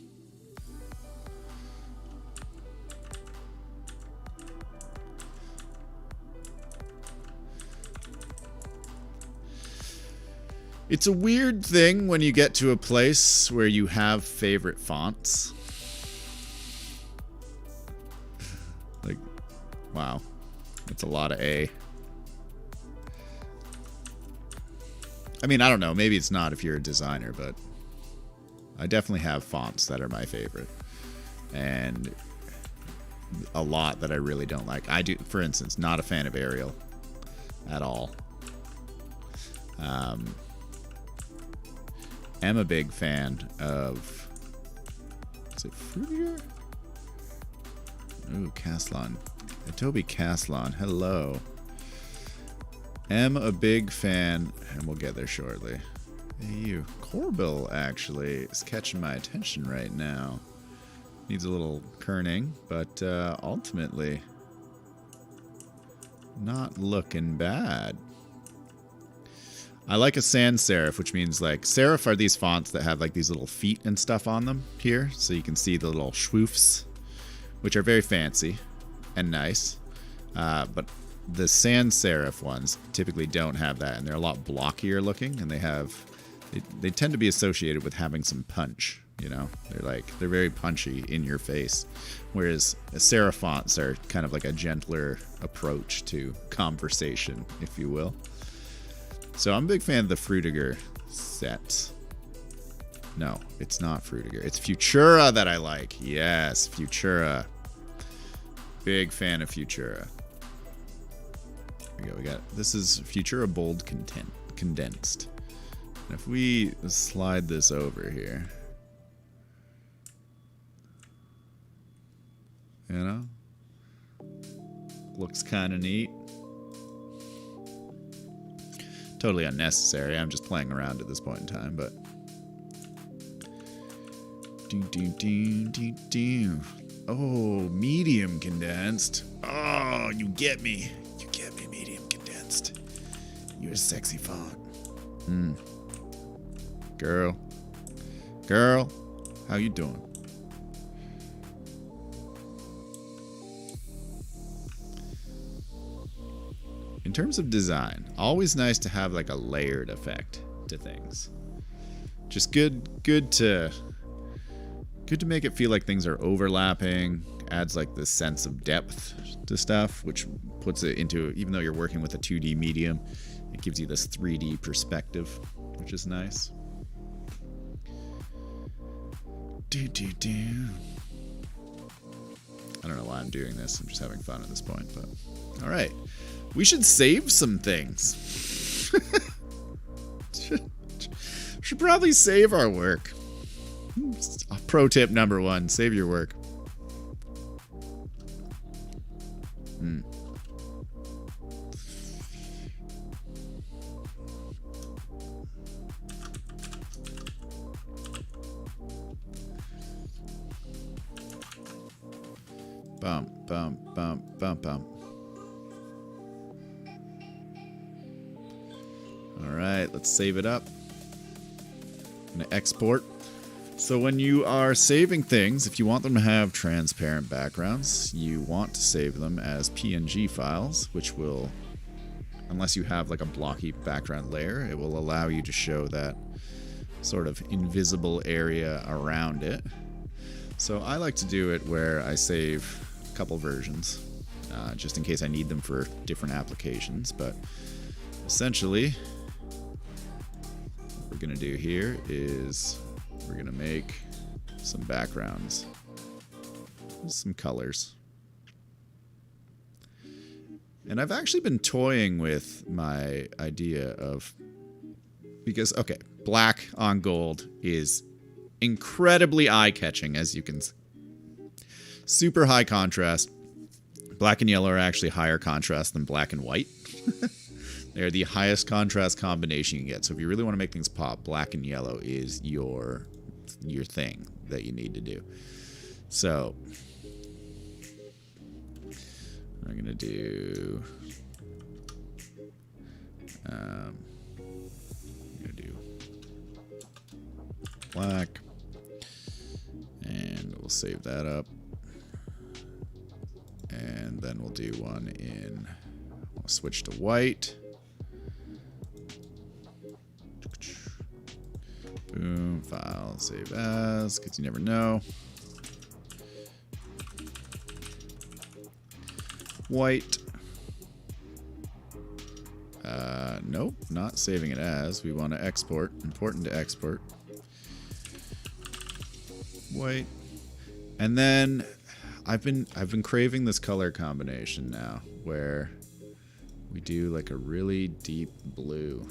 It's a weird thing when you get to a place where you have favorite fonts. Like, wow. That's a lot of A. I mean, I don't know. Maybe it's not if you're a designer, but I definitely have fonts that are my favorite. And a lot that I really don't like. I do, for instance, not a fan of Arial at all. Am a big fan of, is it Fruitier? Ooh, Caslon. Adobe Caslon. Hello. Am a big fan, and we'll get there shortly. Hey, you. Corbill, actually, is catching my attention right now. Needs a little kerning, but ultimately, not looking bad. I like a sans serif, which means like serif are these fonts that have like these little feet and stuff on them here, so you can see the little schwoofs, which are very fancy and nice. But the sans serif ones typically don't have that, and they're a lot blockier looking, and they tend to be associated with having some punch. You know, they're very punchy in your face, whereas serif fonts are kind of like a gentler approach to conversation, if you will. So I'm a big fan of the Frutiger set. No, it's not Frutiger. It's Futura that I like. Yes, Futura. Big fan of Futura. Here we go. This is Futura Bold Condensed. And if we slide this over here, you know, looks kind of neat. Totally unnecessary. I'm just playing around at this point in time, but oh, medium condensed. Oh, you get me. You get me, medium condensed. You're a sexy font. Girl, how you doing? In terms of design, always nice to have like a layered effect to things. Just good to make it feel like things are overlapping, adds like this sense of depth to stuff, which puts it into, even though you're working with a 2D medium, it gives you this 3D perspective, which is nice. I don't know why I'm doing this. I'm just having fun at this point, but all right. We should save some things. Should probably save our work. Pro tip number 1, save your work. Bump, bump, bump, bump, bump. Alright, let's save it up. I'm going to export. So when you are saving things, if you want them to have transparent backgrounds, you want to save them as PNG files, which will, unless you have like a blocky background layer, it will allow you to show that sort of invisible area around it. So I like to do it where I save a couple versions, just in case I need them for different applications. But essentially, what we're going to do here is we're going to make some backgrounds, some colors. And I've actually been toying with my idea of, because, okay, black on gold is incredibly eye-catching, as you can see. Super high contrast. Black and yellow are actually higher contrast than black and white. They're the highest contrast combination you get. So if you really want to make things pop, black and yellow is your thing that you need to do. So I'm going to do black, and we'll save that up, and then we'll do one in, I'll switch to white, boom, file, save as, because you never know, white, nope, not saving it as, we want to export, important to export, white, and then I've been craving this color combination now where we do like a really deep blue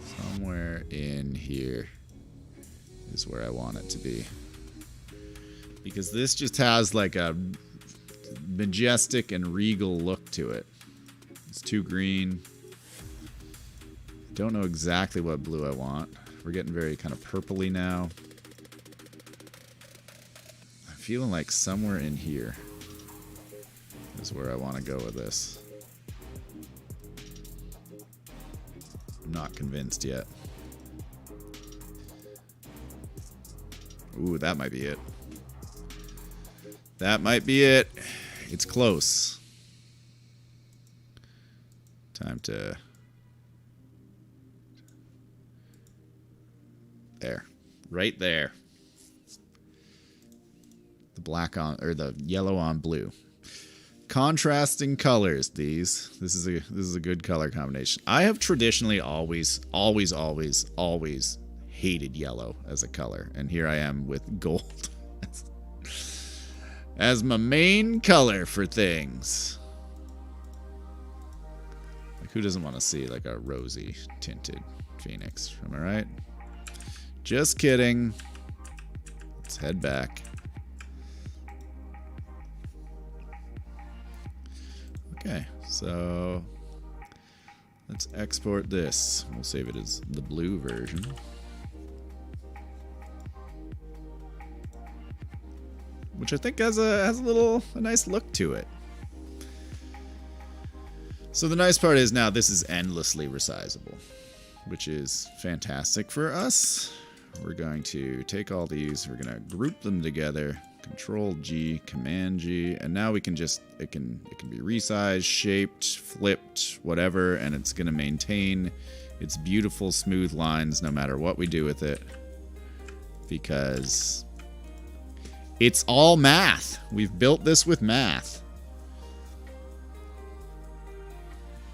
somewhere in here is where I want it to be, because this just has like a majestic and regal look to it. It's too green. Don't know exactly what blue I want. We're getting very kind of purpley now. I'm feeling like somewhere in here is where I want to go with this. I'm not convinced yet. Ooh, that might be it. That might be it. It's close. Time to... There. Right there. The black on, or the yellow on blue. Contrasting colors, these. This is a good color combination. I have traditionally always hated yellow as a color, and here I am with gold as my main color for things. Like, who doesn't want to see like a rosy tinted Phoenix? Am I right? Just kidding. Let's head back. Okay, so let's export this. We'll save it as the blue version. Which I think has a nice look to it. So the nice part is now this is endlessly resizable, which is fantastic for us. We're going to take all these, we're going to group them together, Control G, Command G, and now we can just, it can be resized, shaped, flipped, whatever, and it's going to maintain its beautiful smooth lines no matter what we do with it, because it's all math. We've built this with math.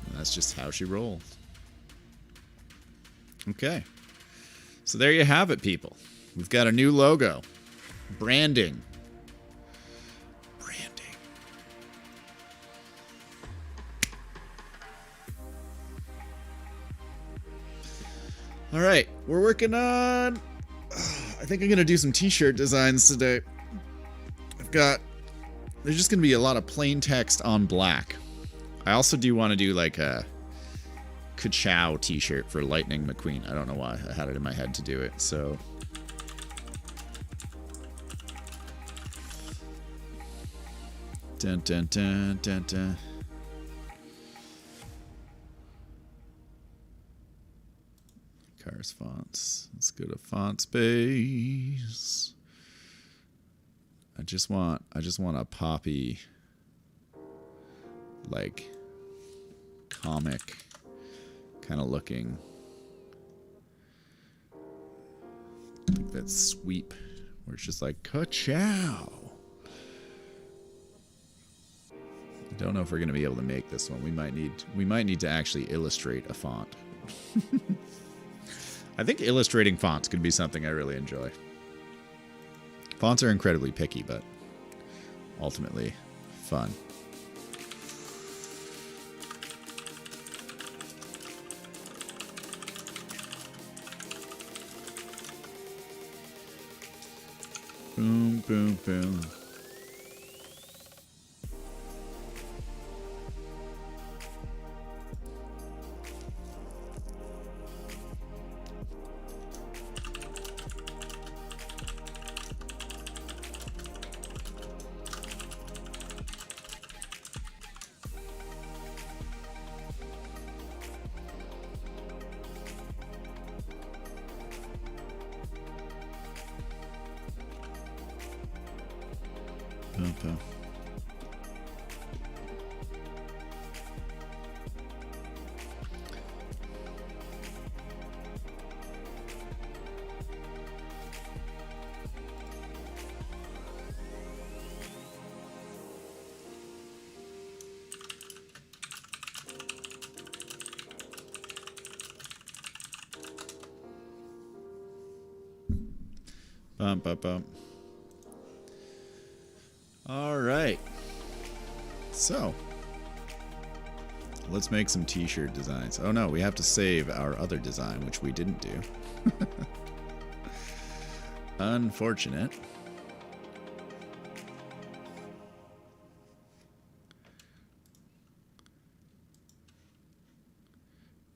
And that's just how she rolls. Okay. So there you have it, people. We've got a new logo. Branding. Branding. All right. We're working on... I think I'm going to do some t-shirt designs today. There's just going to be a lot of plain text on black. I also do want to do like a FnxAu t-shirt for Lightning McQueen. I don't know why I had it in my head to do it, so. Dun, dun, dun, dun, dun. Cars fonts. Let's go to font space. I just want a poppy, like, comic kind of looking Like that sweep where it's just like, ka-chow. I don't know if we're going to be able to make this one. We might need to actually illustrate a font. I think illustrating fonts could be something I really enjoy. Fonts are incredibly picky, but ultimately fun. Boom, boom, boom. Boom. Bump. All right. So, let's make some t-shirt designs. Oh no, we have to save our other design, which we didn't do. Unfortunate.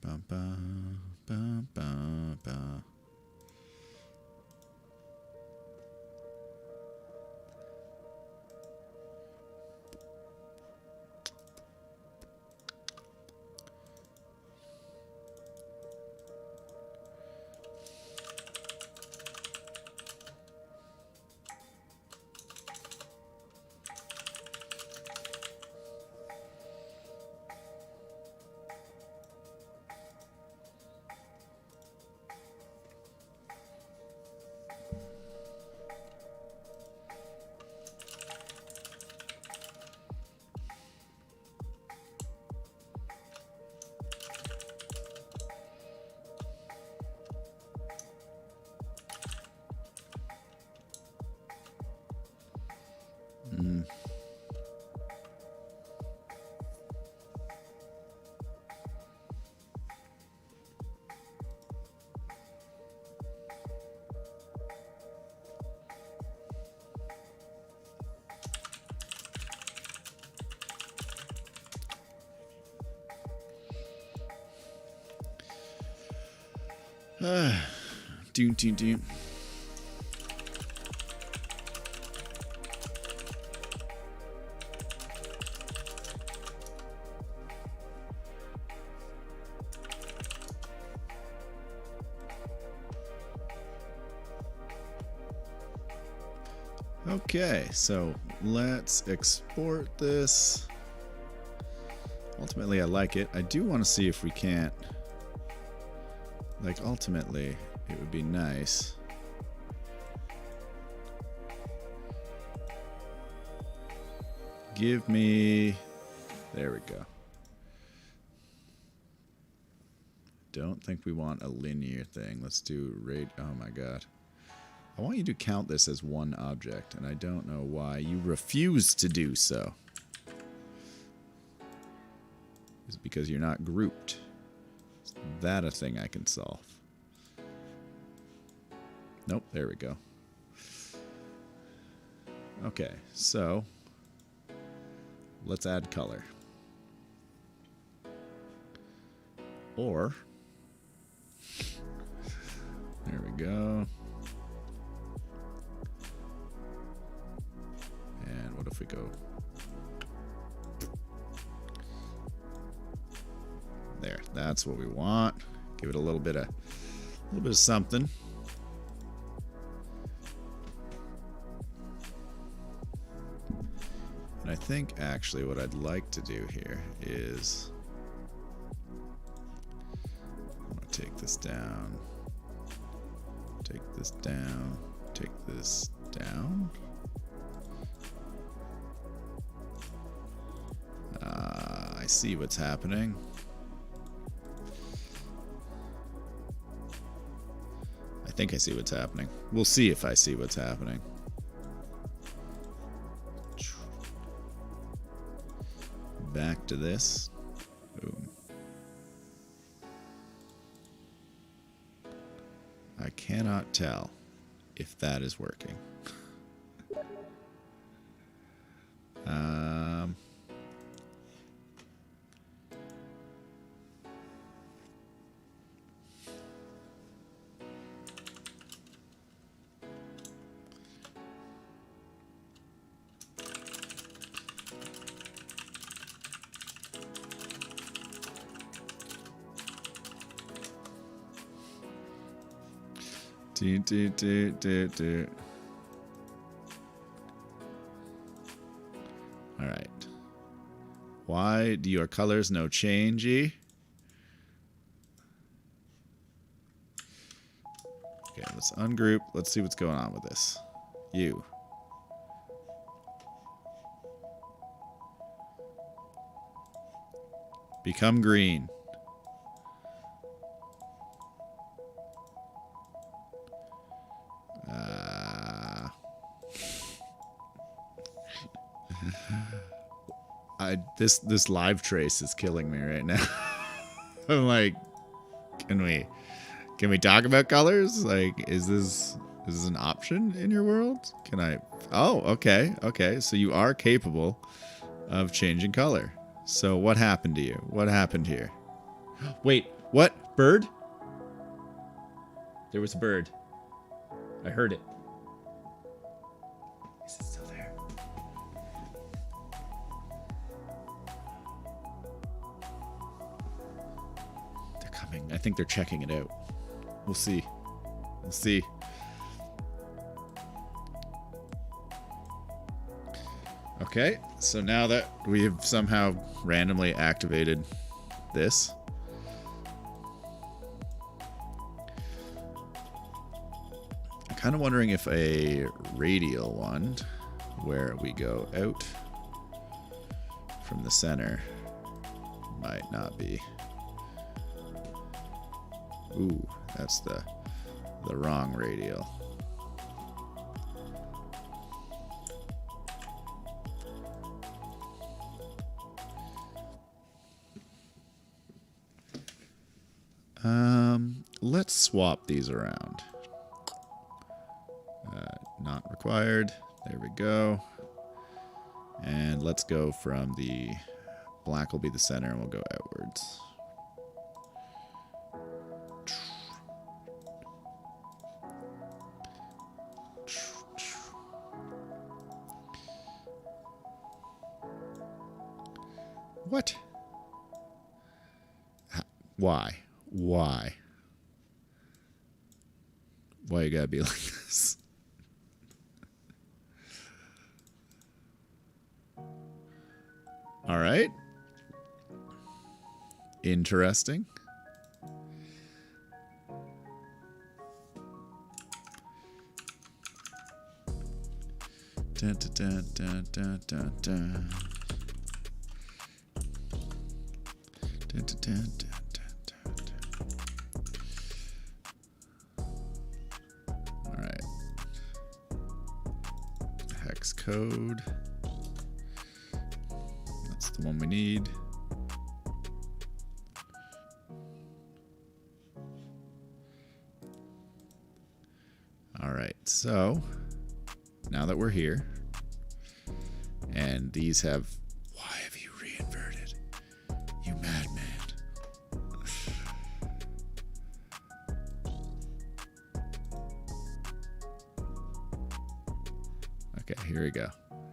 Bum, bum, bum, bum, bum. Do. Okay, so let's export this. Ultimately, I like it. I do want to see if we can't... Like, ultimately, it would be nice. Give me... There we go. Don't think we want a linear thing. Let's do rate... Oh my god. I want you to count this as one object, and I don't know why you refuse to do so. Is it because you're not grouped? Is that a thing I can solve? Nope, there we go. Okay, so let's add color. Or, there we go. And what if we go there? That's what we want. Give it a little bit of something. And I think actually what I'd like to do here is I'm gonna take this down. Take this down. Take this down. I see what's happening. I think I see what's happening. We'll see if I see what's happening. Back to this. Boom. I cannot tell if that is working. All right. Why do your colors no changey? Okay, let's ungroup. Let's see what's going on with this. You. Become green. This live trace is killing me right now. I'm like, can we talk about colors? Like, is this an option in your world? Can I? Oh, okay. So you are capable of changing color. So what happened to you? What happened here? Wait, what? Bird? There was a bird. I heard it. Is it still there? They're coming. I think they're checking it out. We'll see. We'll see. Okay, so now that we have somehow randomly activated this, I'm kind of wondering if a radial one, where we go out from the center, might not be. Ooh, that's the wrong radial. Let's swap these around. Not required. There we go. And let's go from the black will be the center and we'll go outwards. What? Why? Why? Why you gotta be like this? All right. Interesting. Dun, dun, dun, dun, dun, dun, dun. Dun, dun, dun, dun, dun, dun. All right. Hex code. That's the one we need. All right, so now that we're here, and these have, why have you reinverted? You madman. Okay, here we go.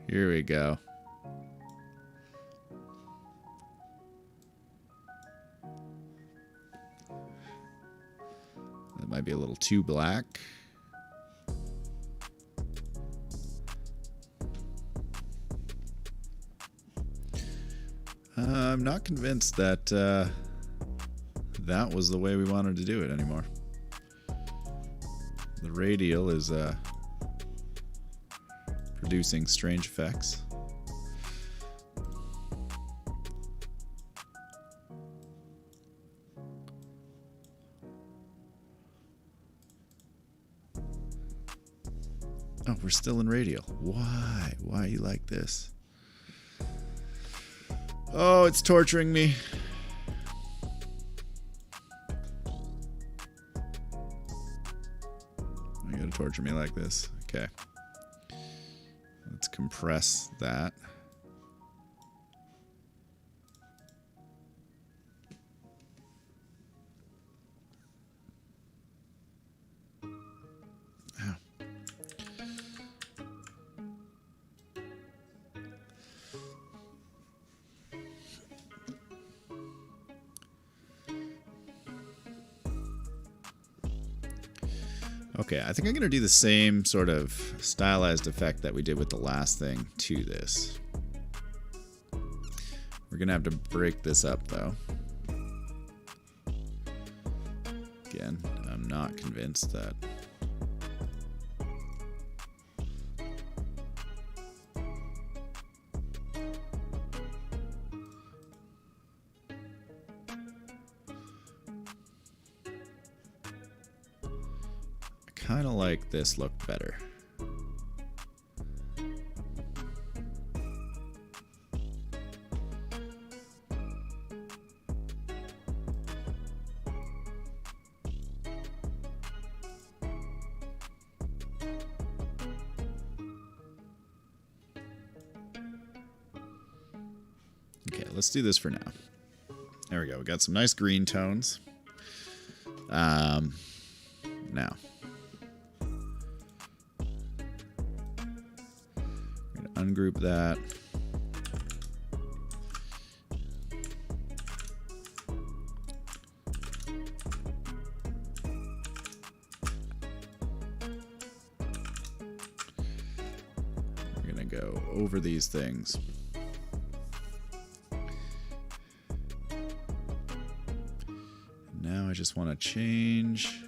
Here we go. That might be a little too black. I'm not convinced that that was the way we wanted to do it anymore. The radial is producing strange effects. Oh, we're still in radial. Why? Why are you like this? Oh, it's torturing me. You gotta torture me like this. Okay. Let's compress that. Ow. Okay, I think I'm going to do the same sort of stylized effect that we did with the last thing to this. We're going to have to break this up, though. Again, I'm not convinced that... kind of like this look better. Okay, let's do this for now. There we go. We got some nice green tones. Now. Ungroup that. We're going to go over these things. Now I just want to change.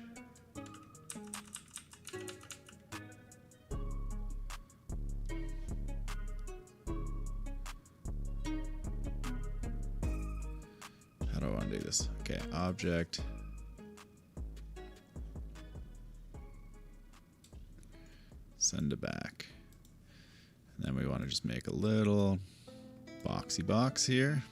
Okay, object. Send it back. And then we want to just make a little boxy box here.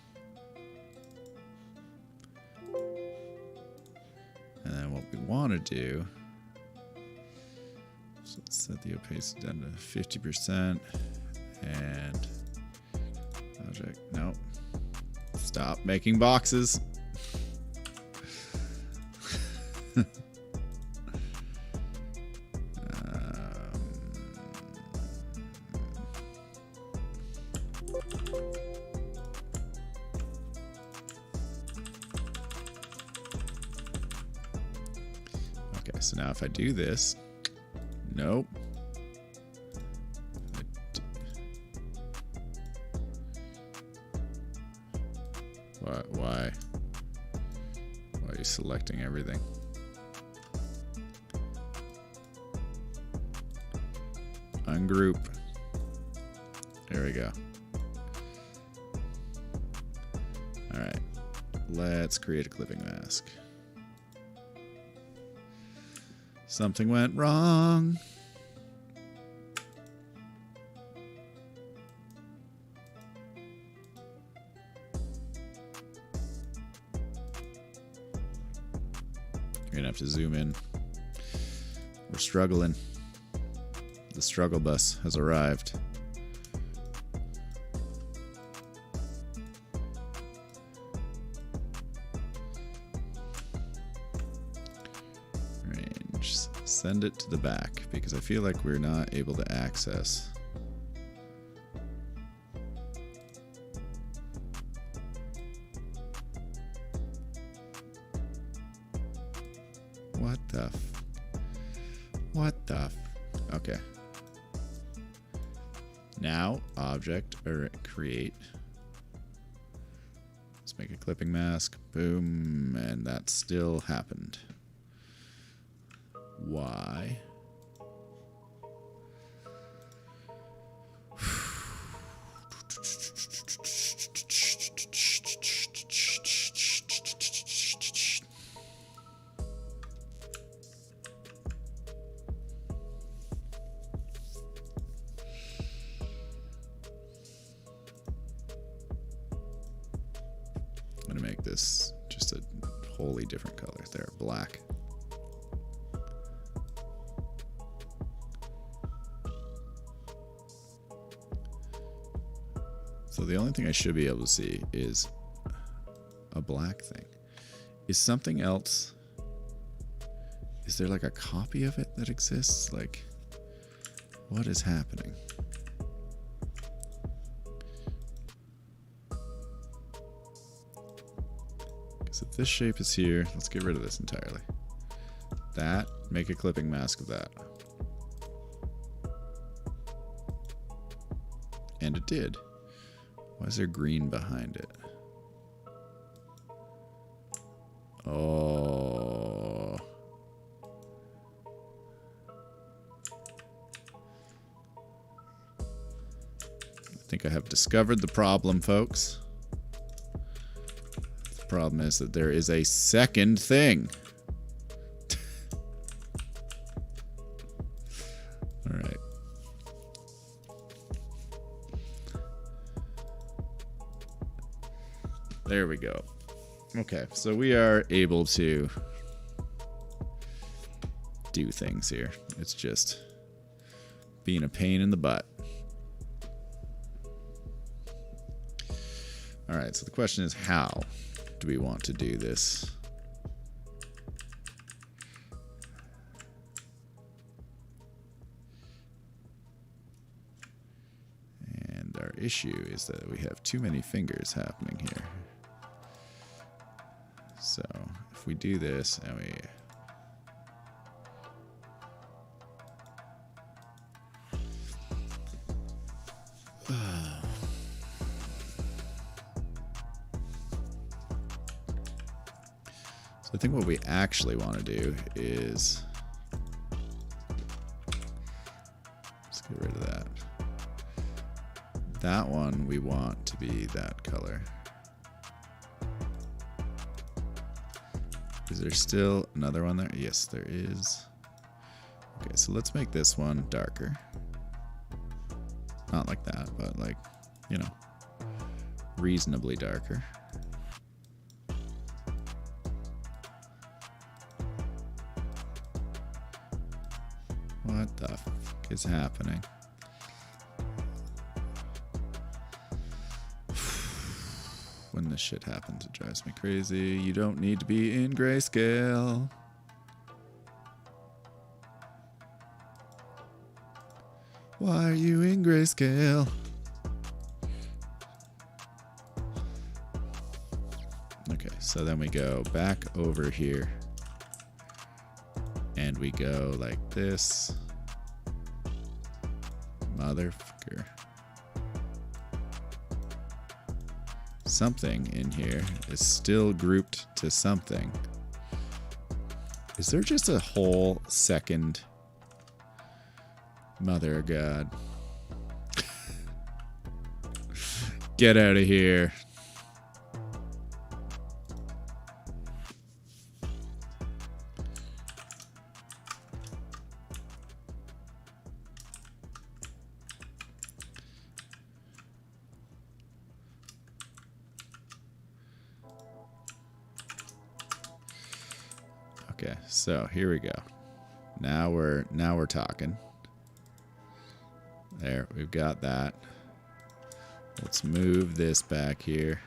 And then what we want to do, so let's set the opacity down to 50%. And object, nope. Stop making boxes. Okay, so now if I do this, nope. Why are you selecting everything? Ungroup. There we go. All right, let's create a clipping mask. Something went wrong. You're gonna have to zoom in. We're struggling. The struggle bus has arrived. Range. Send it to the back because I feel like we're not able to access. What the okay. Now, object or create. Let's make a clipping mask. Boom, and that still happened. Why? wholly different color. There, black. So the only thing I should be able to see is a black thing. Is something else... Is there like a copy of it that exists? Like, what is happening? Because if this shape is here, let's get rid of this entirely. That, make a clipping mask of that. And it did. Why is there green behind it? Oh. I think I have discovered the problem, folks. The problem is that there is a second thing. All right. There we go. Okay, so we are able to do things here. It's just being a pain in the butt. All right, so the question is, how do we want to do this? And our issue is that we have too many fingers happening here. So if we do this and we... So I think what we actually want to do is... Let's get rid of that. That one we want to be that color. Is there still another one there? Yes, there is. Okay, so let's make this one darker. Not like that, but like, you know, reasonably darker. What the fuck is happening? When this shit happens, it drives me crazy. You don't need to be in grayscale. Why are you in grayscale? Okay, so then we go back over here. And we go like this. Motherfucker. Something in here is still grouped to something. Is there just a whole second? Mother of God. Get out of here. Okay, so here we go. Now we're talking. There, we've got that. Let's move this back here.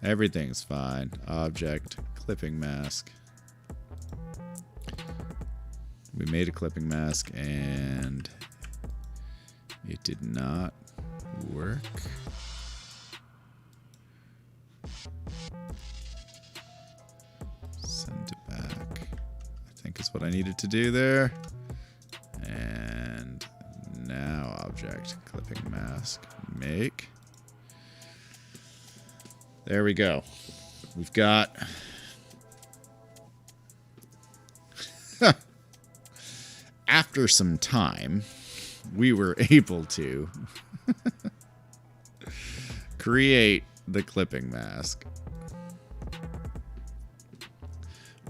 Everything's fine. Object, clipping mask. We made a clipping mask and it did not work. Send it back. I think is what I needed to do there. And now object, clipping mask, make. There we go. We've got... After some time, we were able to create the clipping mask.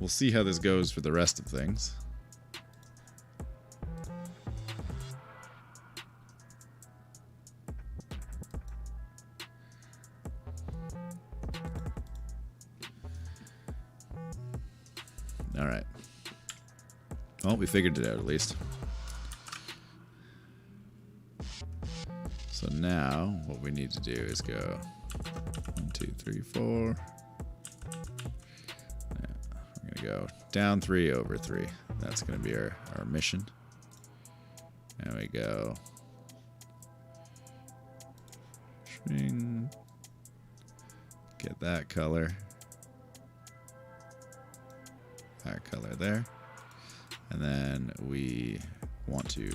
We'll see how this goes for the rest of things. All right. Well, we figured it out at least. So now what we need to do is go 1, 2, 3, 4. Yeah, I'm gonna go down 3 over 3. That's gonna be our mission. And we go string. Get that color. That color there. And then we want to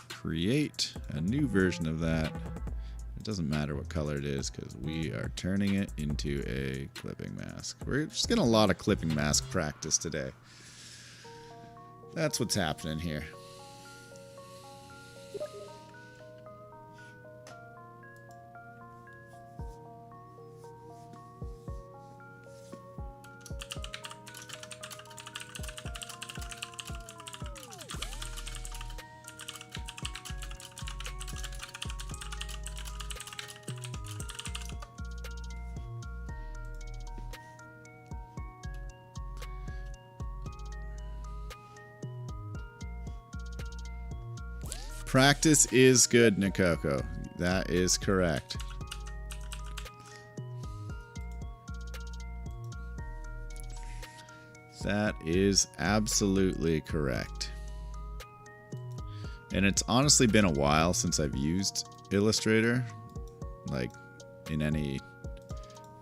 create a new version of that. It doesn't matter what color it is because we are turning it into a clipping mask. We're just getting a lot of clipping mask practice today. That's what's happening here. Practice is good, Nikoko. That is correct. That is absolutely correct. And it's honestly been a while since I've used Illustrator, like in any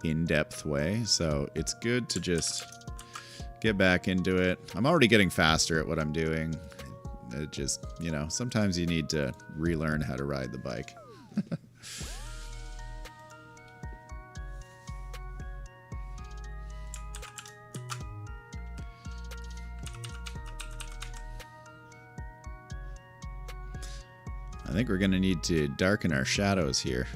in-depth way. So it's good to just get back into it. I'm already getting faster at what I'm doing. It just, you know, sometimes you need to relearn how to ride the bike. I think we're going to need to darken our shadows here.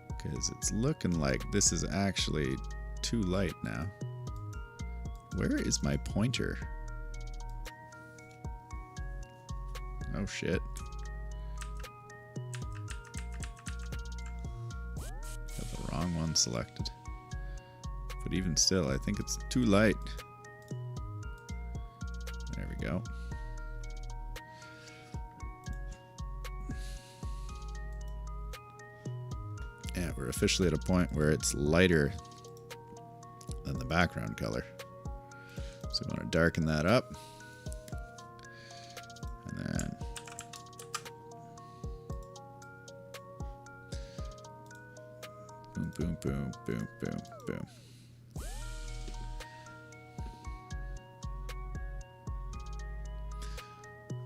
Because it's looking like this is actually too light now. Where is my pointer? Oh shit. Got the wrong one selected. But even still, I think it's too light. There we go. Yeah, we're officially at a point where it's lighter than the background color. So we want to darken that up. And then boom, boom, boom, boom, boom, boom.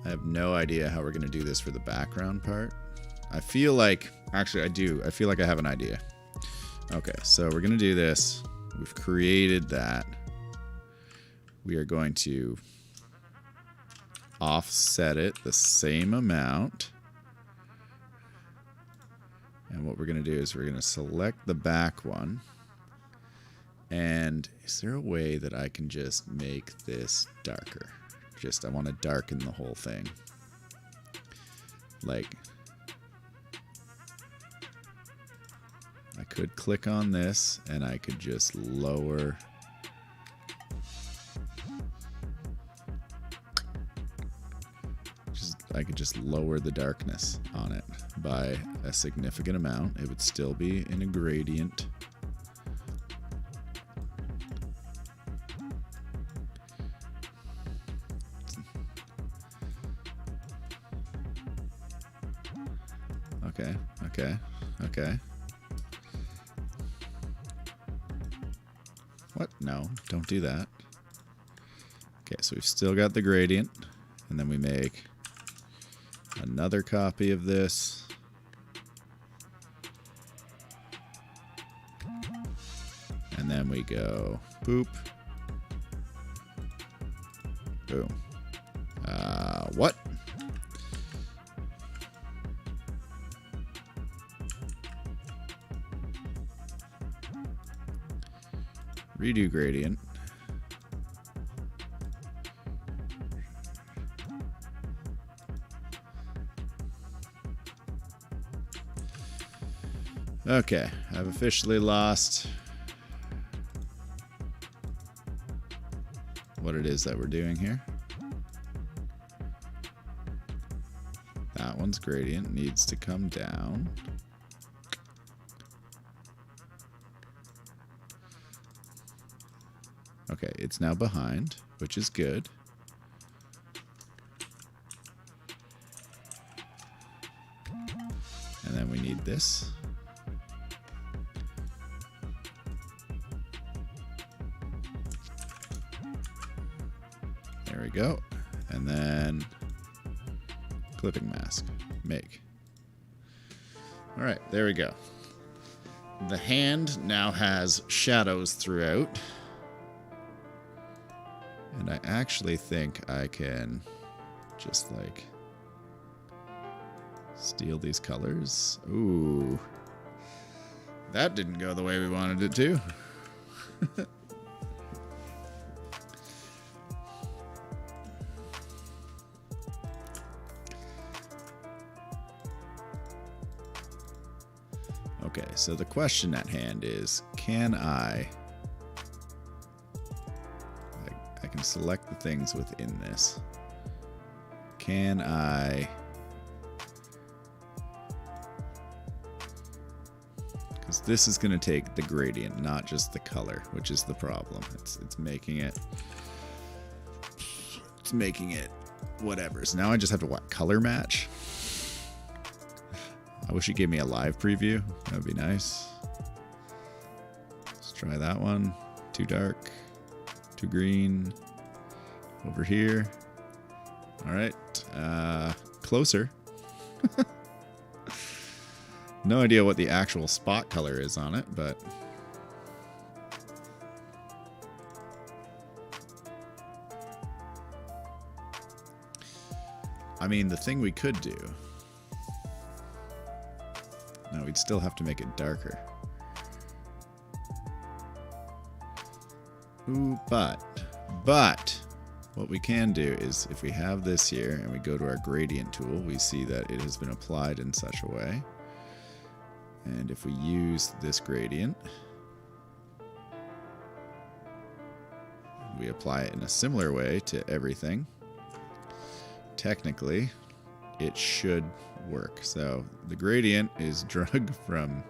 I have no idea how we're going to do this for the background part. I feel like, actually I do. I feel like I have an idea. Okay, so we're going to do this. We've created that. We are going to offset it the same amount. And what we're going to do is we're going to select the back one. And is there a way that I can just make this darker? Just, I want to darken the whole thing. Like, I could click on this and I could just lower. I could just lower the darkness on it by a significant amount. It would still be in a gradient. Okay, okay, okay. What? No, don't do that. Okay, so we've still got the gradient, and then we make another copy of this. And then we go boop. Boom. What? Redo gradient. Okay, I've officially lost it is that we're doing here. That one's gradient, needs to come down. Okay, it's now behind, which is good. And then we need this. There we go. And then clipping mask, make. All right, there we go. The hand now has shadows throughout. And I actually think I can just like steal these colors. Ooh. That didn't go the way we wanted it to. Okay, so the question at hand is, can I can select the things within this. Can I... Because this is going to take the gradient, not just the color, which is the problem. It's making it... It's making it whatever. So now I just have to, what, color match? I wish it gave me a live preview. That would be nice. Let's try that one. Too dark. Too green. Over here. All right. Closer. No idea what the actual spot color is on it, but... I mean, the thing we could do... No, we'd still have to make it darker. Ooh, but what we can do is if we have this here and we go to our gradient tool, we see that it has been applied in such a way. And if we use this gradient, we apply it in a similar way to everything. Technically, it should work. So the gradient is drug from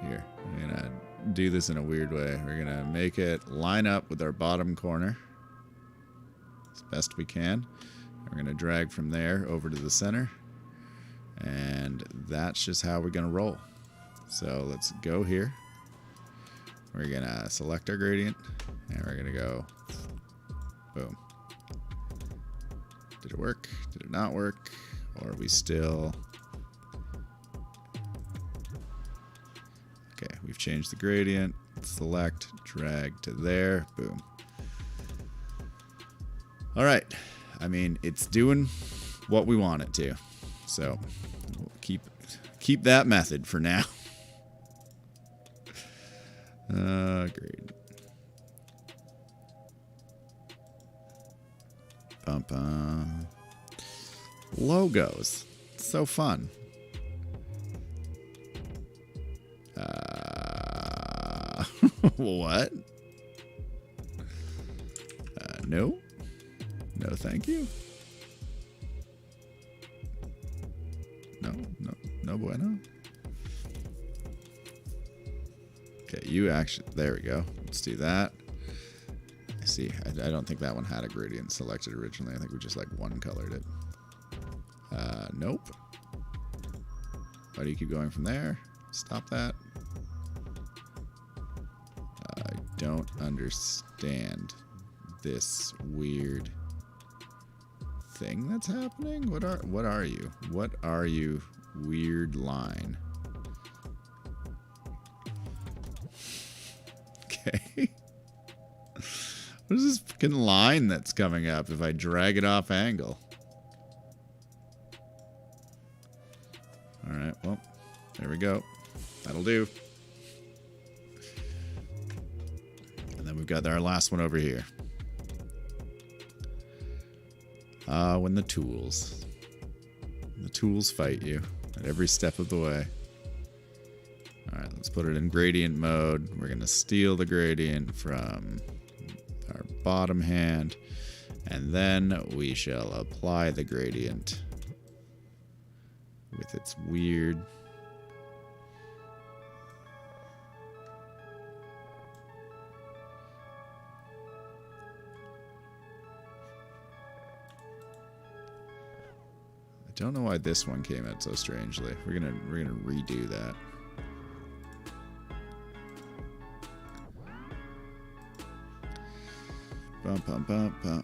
here. I'm gonna do this in a weird way. We're gonna make it line up with our bottom corner as best we can. We're gonna drag from there over to the center, and that's just how we're gonna roll. So let's go here. We're gonna select our gradient, and we're gonna go boom. Did it work? Did it not work? Or are we still... Okay, we've changed the gradient. Select, drag to there. Boom. All right. I mean, it's doing what we want it to. So we'll keep that method for now. Great. Logos. So fun. What? No. No, thank you. No bueno. Okay, you actually... There we go. Let's do that. See, I don't think that one had a gradient selected originally. I think we just like one colored it. Nope. Why do you keep going from there? Stop that. I don't understand this weird thing that's happening. What are you? What are you, weird line? Okay. What is this fucking line that's coming up if I drag it off angle? Alright, well, there we go. That'll do. And then we've got our last one over here. When the tools fight you at every step of the way. Alright, let's put it in gradient mode. We're going to steal the gradient from our bottom hand, and then we shall apply the gradient with its weird I don't know why this one came out so strangely. We're gonna redo that. Bum, bum, bum, bum.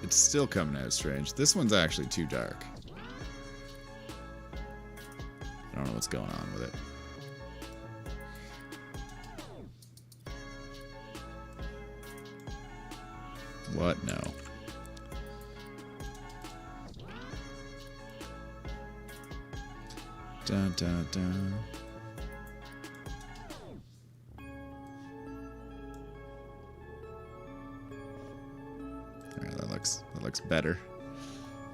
It's still coming out strange. This one's actually too dark. I don't know what's going on with it. What? No. Dun, dun, dun. Alright, that looks better.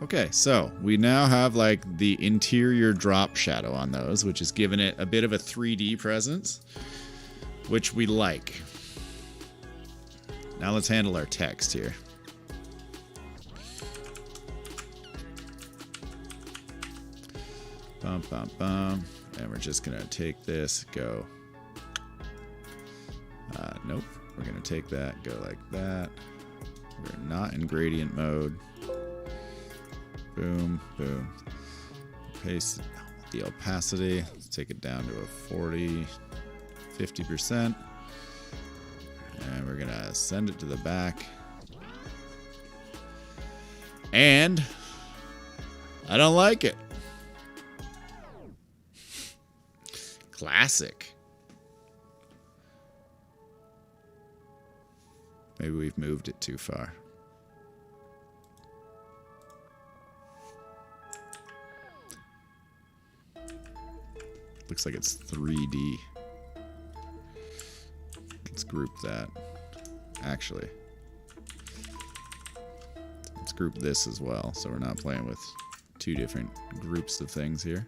Okay, so we now have like the interior drop shadow on those, which is giving it a bit of a 3D presence, which we like. Now let's handle our text here. Bum, bum, bum. And we're just going to take this, go. Nope. We're going to take that, go like that. We're not in gradient mode. Boom, boom. Paste the opacity. Let's take it down to a 40, 50%. And we're going to send it to the back. And I don't like it. Classic. Maybe we've moved it too far. Looks like it's 3D. Let's group that. Actually, let's group this as well, so we're not playing with two different groups of things here.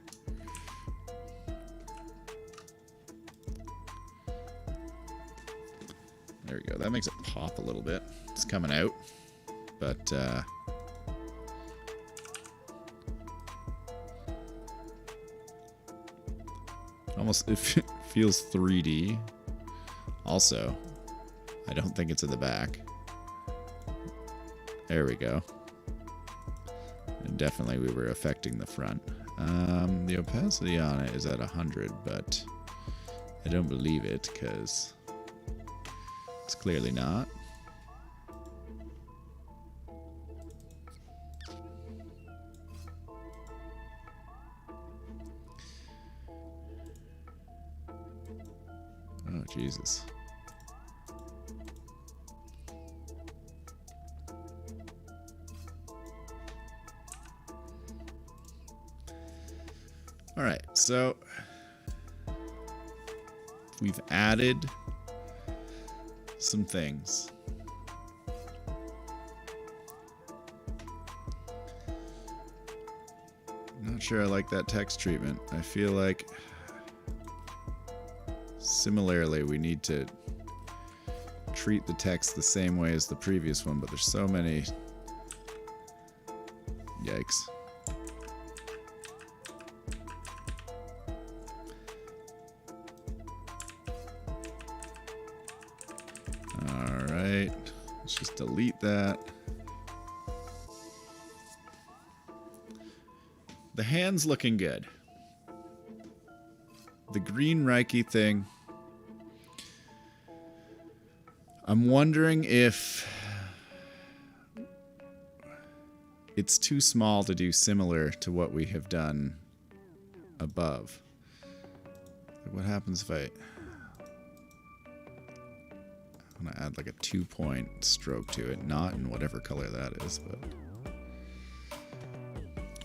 There we go. That makes it pop a little bit. It's coming out, but almost it feels 3D. Also, I don't think it's in the back. There we go. And definitely we were affecting the front. The opacity on it is at 100, but I don't believe it because it's clearly not. Oh, Jesus. All right, so we've added some things. I'm not sure I like that text treatment. I feel like similarly we need to treat the text the same way as the previous one, but there's so many. Yikes. Alright, let's just delete that. The hand's looking good. The green Reiki thing, I'm wondering if it's too small to do similar to what we have done above. What happens if I want to add like a 2-point stroke to it, not in whatever color that is, but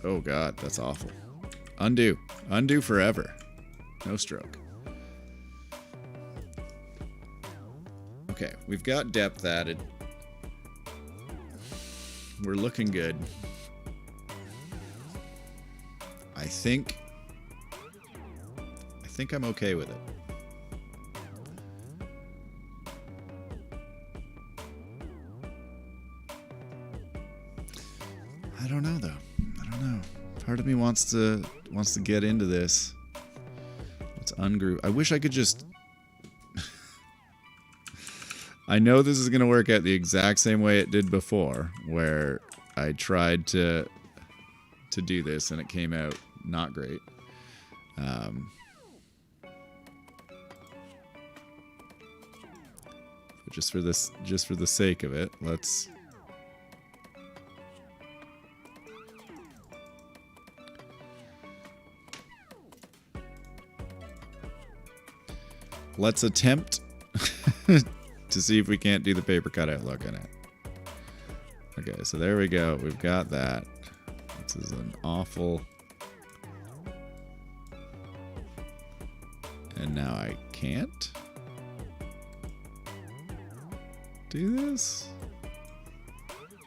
oh god, that's awful. Undo. Undo forever. No stroke. Okay, we've got depth added. We're looking good. I think think I'm okay with it. I don't know though. I don't know. Part of me wants to get into this. Let's ungroup. I wish I could just. I know this is gonna work out the exact same way it did before, where I tried to do this and it came out not great. But just for the sake of it, let's. Let's attempt to see if we can't do the paper cutout look in it. Okay, so there we go. We've got that. This is an awful... And now I can't do this?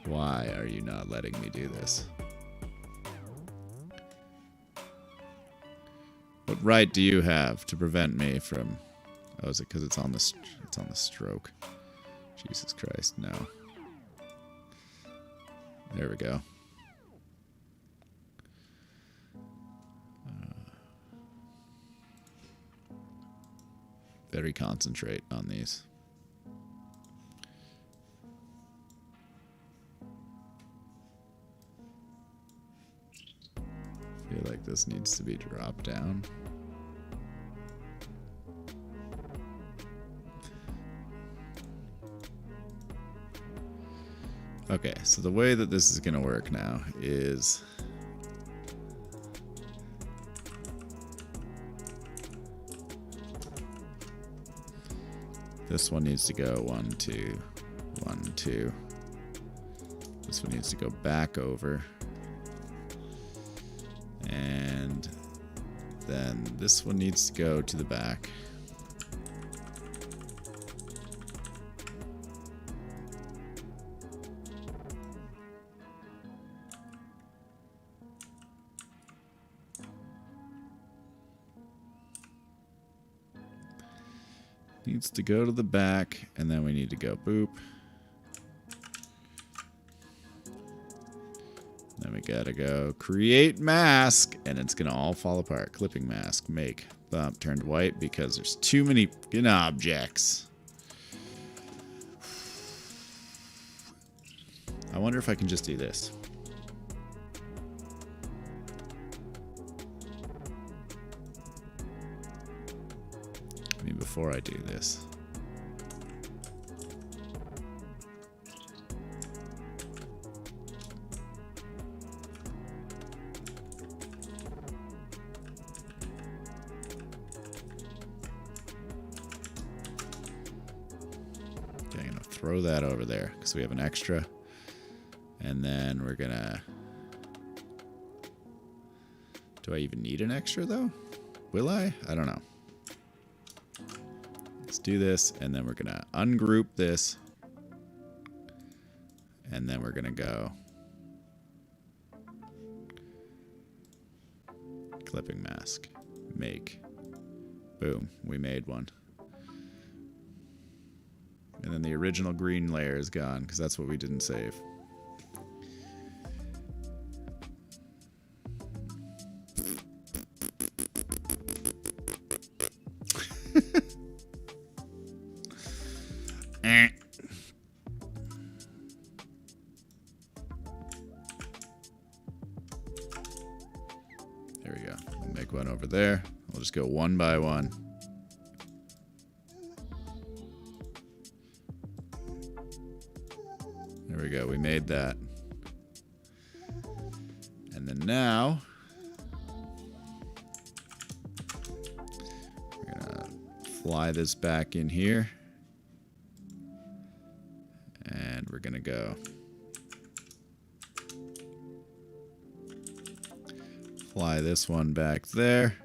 Why are you not letting me do this? What right do you have to prevent me from... Oh, is it because it's on the stroke? Jesus Christ, no. There we go. Very concentrate on these. I feel like this needs to be dropped down. Okay, so the way that this is going to work now is this one needs to go 1, 2, 1, 2. This one needs to go back over. And then this one needs to go to the back. Needs to go to the back, and then we need to go boop. Then we gotta go create mask, and it's gonna all fall apart. Clipping mask, make, bump, turned white because there's too many fucking objects. I wonder if I can just do this. Before I do this. Okay, I'm gonna throw that over there because we have an extra. And then we're gonna... Do I even need an extra though? Will I? I don't know. Do this, and then we're gonna ungroup this, and then we're gonna go clipping mask, make, boom, we made one. And then the original green layer is gone because that's what we didn't save. There we go. We'll make one over there. We'll just go one by one. There we go. We made that. And then now we're gonna fly this back in here. And we're gonna go fly this one back there.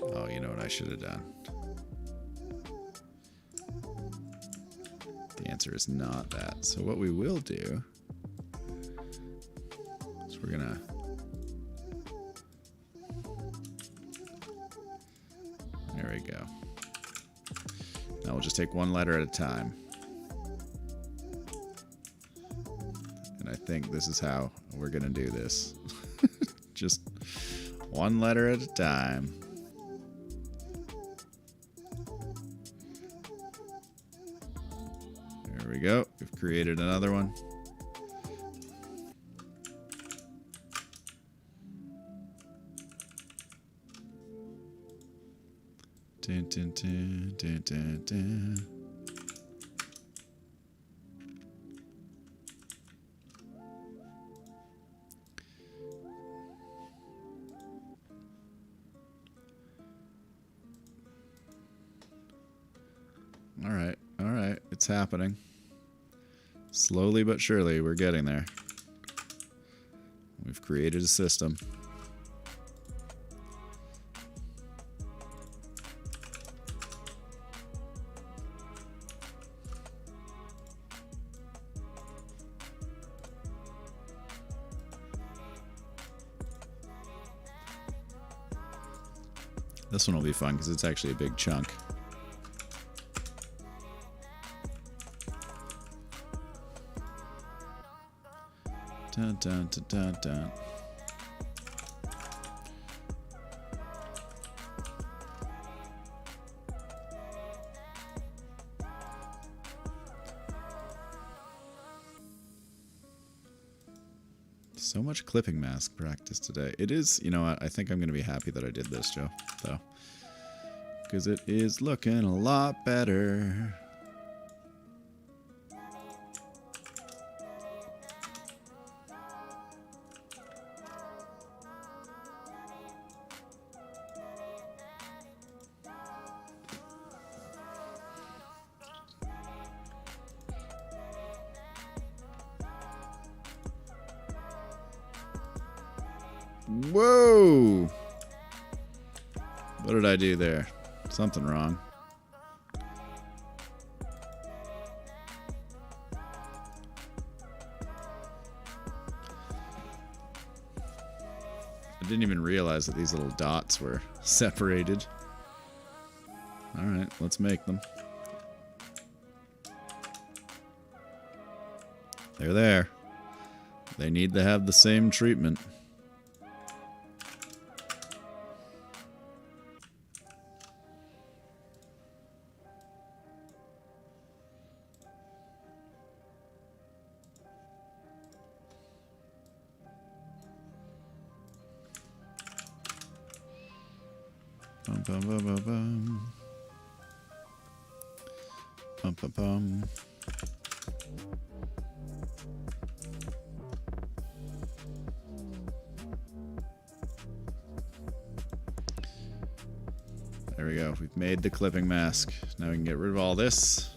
Oh, you know what I should have done? The answer is not that. So what we will do is we're gonna There we go. Now we'll just take one letter at a time. And I think this is how we're going to do this. Just one letter at a time. There we go. We've created another one. Dun, dun, dun, dun, dun, dun. All right, it's happening. Slowly but surely, we're getting there. We've created a system. This one will be fun because it's actually a big chunk. Dun, dun, dun, dun, dun. So much clipping mask practice today. It is, you know what, I think I'm going to be happy that I did this, Joe, though. Because it is looking a lot better. Whoa! What did I do there? Something wrong. I didn't even realize that these little dots were separated. Alright, let's make them. They're there. They need to have the same treatment. Bum, bum, bum, bum, bum. Bum, bum, bum. There we go. We've made the clipping mask. Now we can get rid of all this.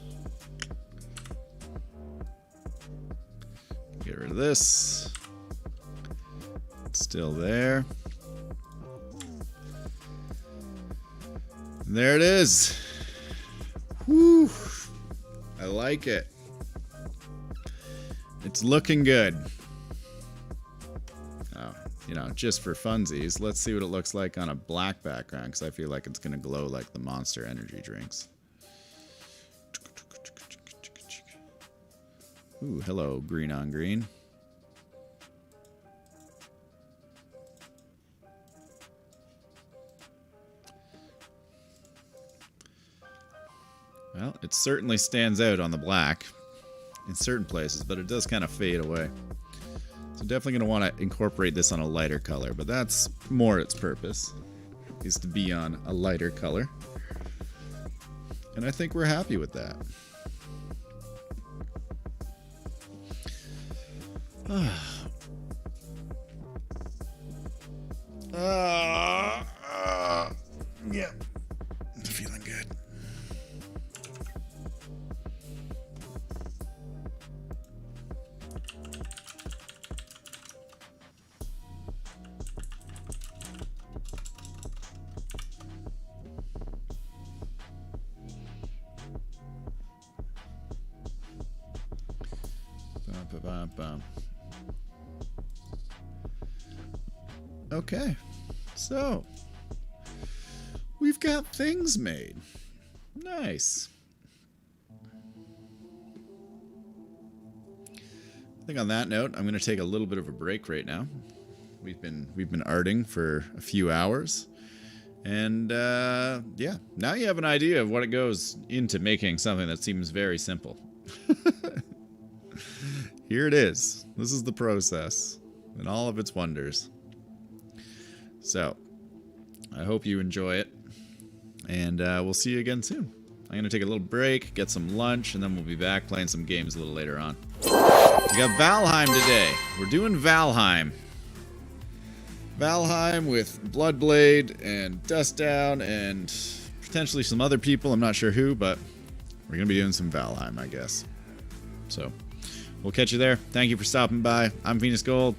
Get rid of this. It's still there. There it is. Whew. I like it. It's looking good. Oh, you know, just for funsies, let's see what it looks like on a black background, because I feel like it's going to glow like the Monster energy drinks. Ooh, hello, green on green. Well, it certainly stands out on the black in certain places, but it does kind of fade away. So definitely going to want to incorporate this on a lighter color, but that's more its purpose, is to be on a lighter color. And I think we're happy with that. Yeah, feeling good. Bum, bum, bum. Okay, So, we've got things made. Nice. I think on that note, I'm going to take a little bit of a break right now. We've been arting for a few hours. And, yeah, now you have an idea of what it goes into making something that seems very simple. Here it is. This is the process and all of its wonders. So, I hope you enjoy it. And we'll see you again soon. I'm going to take a little break, get some lunch, and then we'll be back playing some games a little later on. We got Valheim today. We're doing Valheim. Valheim with Bloodblade and Dustdown and potentially some other people. I'm not sure who, but we're going to be doing some Valheim, I guess. So, we'll catch you there. Thank you for stopping by. I'm FnxAu.